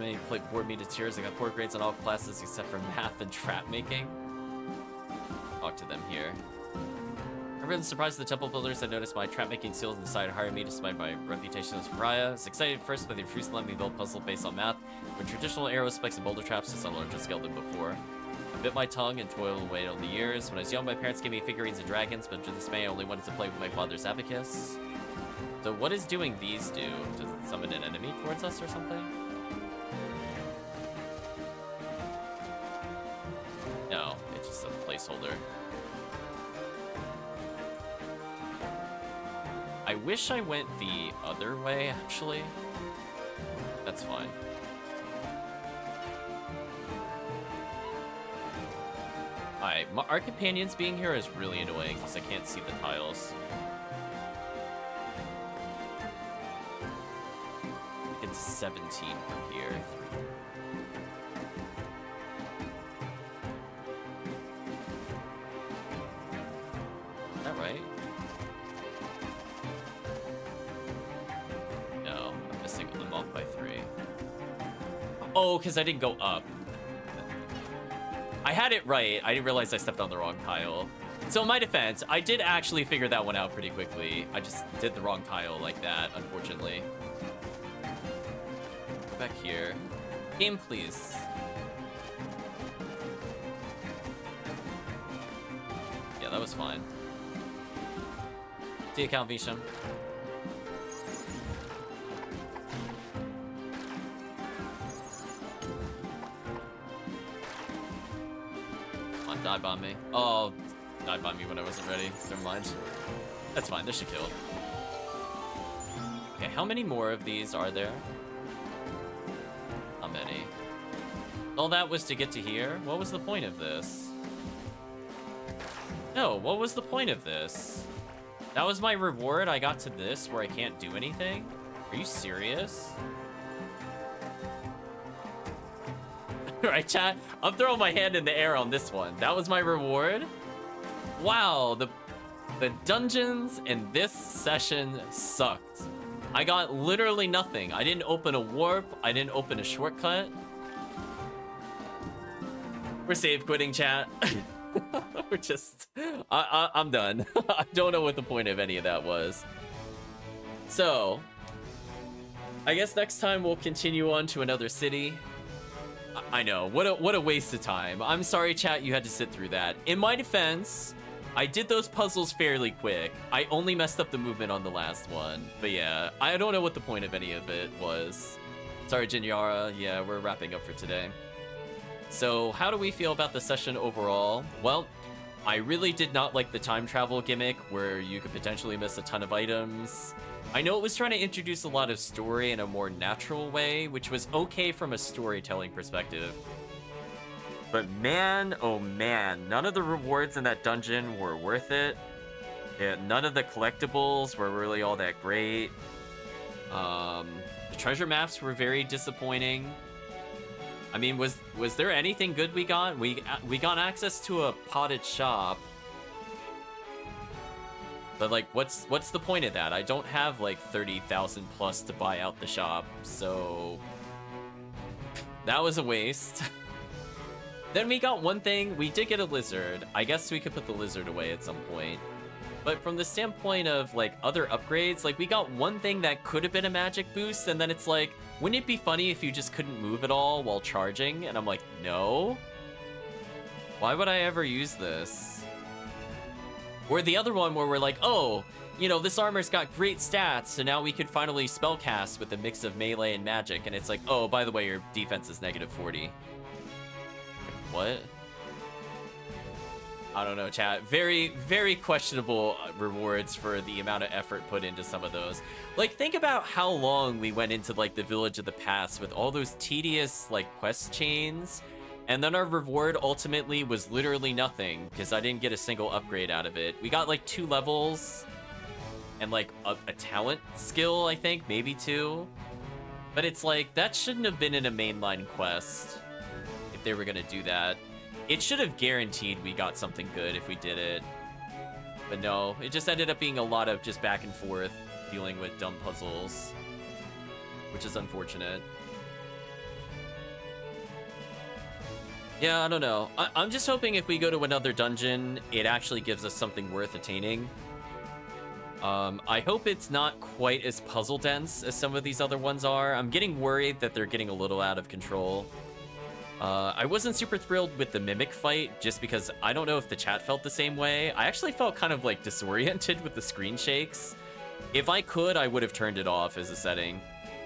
bored me to tears. I got poor grades on all classes except for math and trap making. Talk to them here. I really surprised the temple builders. I noticed my trap making skills and decided to hire me despite my reputation as a pariah. I was excited at first, but they refused to let me build a puzzle based on math. When traditional arrows, spikes, and boulder traps is on a larger scale than before. I bit my tongue and toiled away all the years. When I was young, my parents gave me figurines of dragons, but to this day, I only wanted to play with my father's abacus. So what is doing these do? Does it summon an enemy towards us or something? No, it's just a placeholder. I wish I went the other way, actually. That's fine. Alright, our companions being here is really annoying because I can't see the tiles. It's 17 from here. Is that right? No, I'm missing them off by 3. Oh, because I didn't go up. I had it right. I didn't realize I stepped on the wrong tile. So in my defense, I did actually figure that one out pretty quickly. I just did the wrong tile like that, unfortunately. Back here. Game, please. Yeah, that was fine. The account, Visham. Die bomb me. Oh, die bomb me when I wasn't ready. Never mind. That's fine. This should kill. Okay, how many more of these are there? How many? All that was to get to here? What was the point of this? No, what was the point of this? That was my reward? I got to this where I can't do anything? Are you serious? Right, chat? I'm throwing my hand in the air on this one. That was my reward? Wow, the dungeons in this session sucked. I got literally nothing. I didn't open a warp. I didn't open a shortcut. We're save quitting, chat. We're just... I'm done. I don't know what the point of any of that was. So, I guess next time we'll continue on to another city. I know, what a waste of time. I'm sorry, chat, you had to sit through that. In my defense, I did those puzzles fairly quick. I only messed up the movement on the last one. But yeah, I don't know what the point of any of it was. Sorry, Jinyara. Yeah, we're wrapping up for today. So, how do we feel about the session overall? Well, I really did not like the time travel gimmick where you could potentially miss a ton of items. I know it was trying to introduce a lot of story in a more natural way, which was okay from a storytelling perspective. But man, oh man, none of the rewards in that dungeon were worth it. Yeah, none of the collectibles were really all that great. The treasure maps were very disappointing. I mean, was there anything good we got? We got access to a potted shop. But like, what's the point of that? I don't have like 30,000 plus to buy out the shop, so that was a waste. Then we got one thing. We did get a lizard. I guess we could put the lizard away at some point. But from the standpoint of like other upgrades, like we got one thing that could have been a magic boost, and then it's like, wouldn't it be funny if you just couldn't move at all while charging? And I'm like, no. Why would I ever use this? Or the other one where we're like, oh, you know, this armor's got great stats, so now we could finally spellcast with a mix of melee and magic. And it's like, oh, by the way, your defense is -40. What? I don't know, chat. Very, very questionable rewards for the amount of effort put into some of those. Like, think about how long we went into, like, the Village of the Past with all those tedious, like, quest chains. And then our reward ultimately was literally nothing, because I didn't get a single upgrade out of it. We got, like, 2 levels and, like, a talent skill, I think. Maybe 2. But it's like, that shouldn't have been in a mainline quest if they were going to do that. It should have guaranteed we got something good if we did it. But no, it just ended up being a lot of just back and forth dealing with dumb puzzles, which is unfortunate. Yeah, I don't know. I'm just hoping if we go to another dungeon, it actually gives us something worth attaining. I hope it's not quite as puzzle dense as some of these other ones are. I'm getting worried that they're getting a little out of control. I wasn't super thrilled with the Mimic fight, just because I don't know if the chat felt the same way. I actually felt kind of like disoriented with the screen shakes. If I could, I would have turned it off as a setting.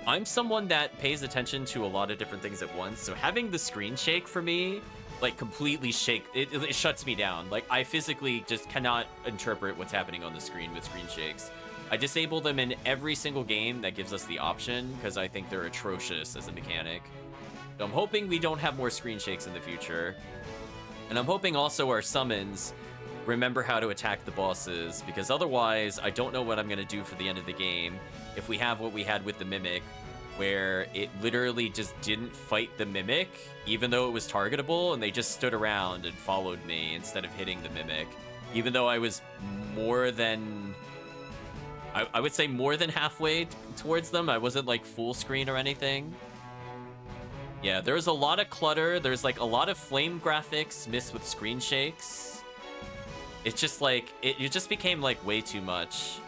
I'm someone that pays attention to a lot of different things at once, so having the screen shake for me, like completely shake, it shuts me down. Like I physically just cannot interpret what's happening on the screen with screen shakes. I disable them in every single game that gives us the option, because I think they're atrocious as a mechanic. So I'm hoping we don't have more screen shakes in the future. And I'm hoping also our summons remember how to attack the bosses, because otherwise I don't know what I'm going to do for the end of the game if we have what we had with the Mimic, where it literally just didn't fight the Mimic, even though it was targetable, and they just stood around and followed me instead of hitting the Mimic. Even though I was more than... I would say more than halfway towards them. I wasn't like full screen or anything. Yeah, there's a lot of clutter. There's like a lot of flame graphics mixed with screen shakes. It's just like, it just became like way too much.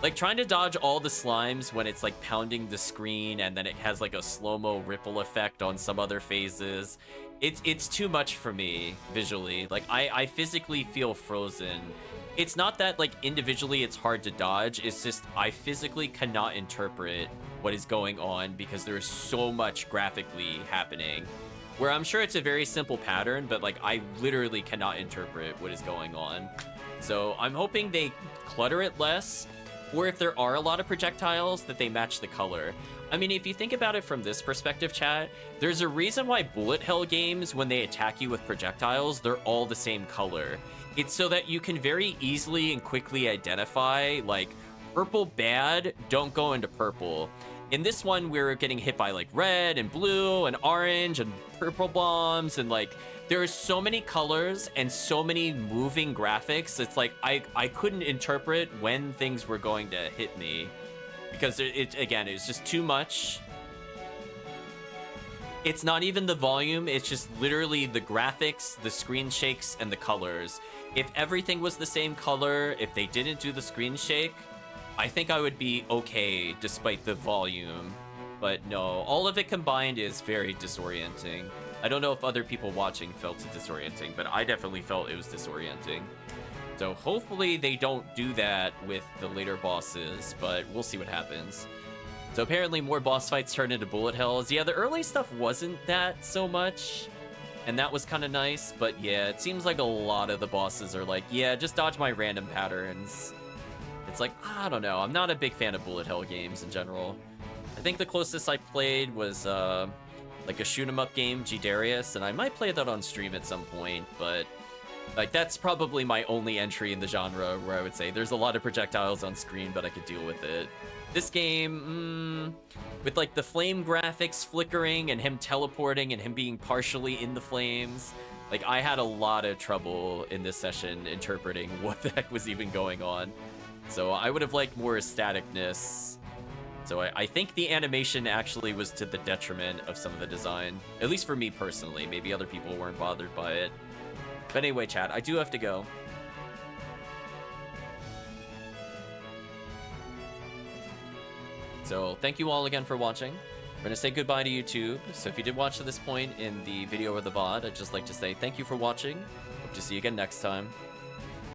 Like trying to dodge all the slimes when it's like pounding the screen and then it has like a slow-mo ripple effect on some other phases. It's too much for me visually. Like I physically feel frozen. It's not that like individually it's hard to dodge. It's just I physically cannot interpret what is going on because there's so much graphically happening, where I'm sure it's a very simple pattern, but like I literally cannot interpret what is going on. So I'm hoping they clutter it less, or if there are a lot of projectiles, that they match the color. I mean, if you think about it from this perspective, chat, there's a reason why bullet hell games, when they attack you with projectiles, they're all the same color. It's so that you can very easily and quickly identify, like, purple bad, don't go into purple. In this one, we're getting hit by like red and blue and orange and purple bombs, and like there are so many colors and so many moving graphics. It's like I couldn't interpret when things were going to hit me, because again, it's just too much. It's not even the volume, it's just literally the graphics, the screen shakes, and the colors. If everything was the same color, if they didn't do the screen shake, I think I would be okay despite the volume. But no, all of it combined is very disorienting. I don't know if other people watching felt it disorienting, but I definitely felt it was disorienting. So hopefully they don't do that with the later bosses, but we'll see what happens. So apparently more boss fights turn into bullet hells. Yeah, the early stuff wasn't that so much, and that was kind of nice, but yeah, it seems like a lot of the bosses are like, yeah, just dodge my random patterns. It's like, I don't know, I'm not a big fan of bullet hell games in general. I think the closest I played was like a shoot 'em up game, G-Darius, and I might play that on stream at some point, but like that's probably my only entry in the genre where I would say there's a lot of projectiles on screen, but I could deal with it. This game, with like the flame graphics flickering and him teleporting and him being partially in the flames, like I had a lot of trouble in this session interpreting what the heck was even going on. So I would have liked more staticness. So I think the animation actually was to the detriment of some of the design. At least for me personally. Maybe other people weren't bothered by it. But anyway, chat, I do have to go. So thank you all again for watching. We're going to say goodbye to YouTube. So if you did watch to this point in the video or the VOD, I'd just like to say thank you for watching. Hope to see you again next time.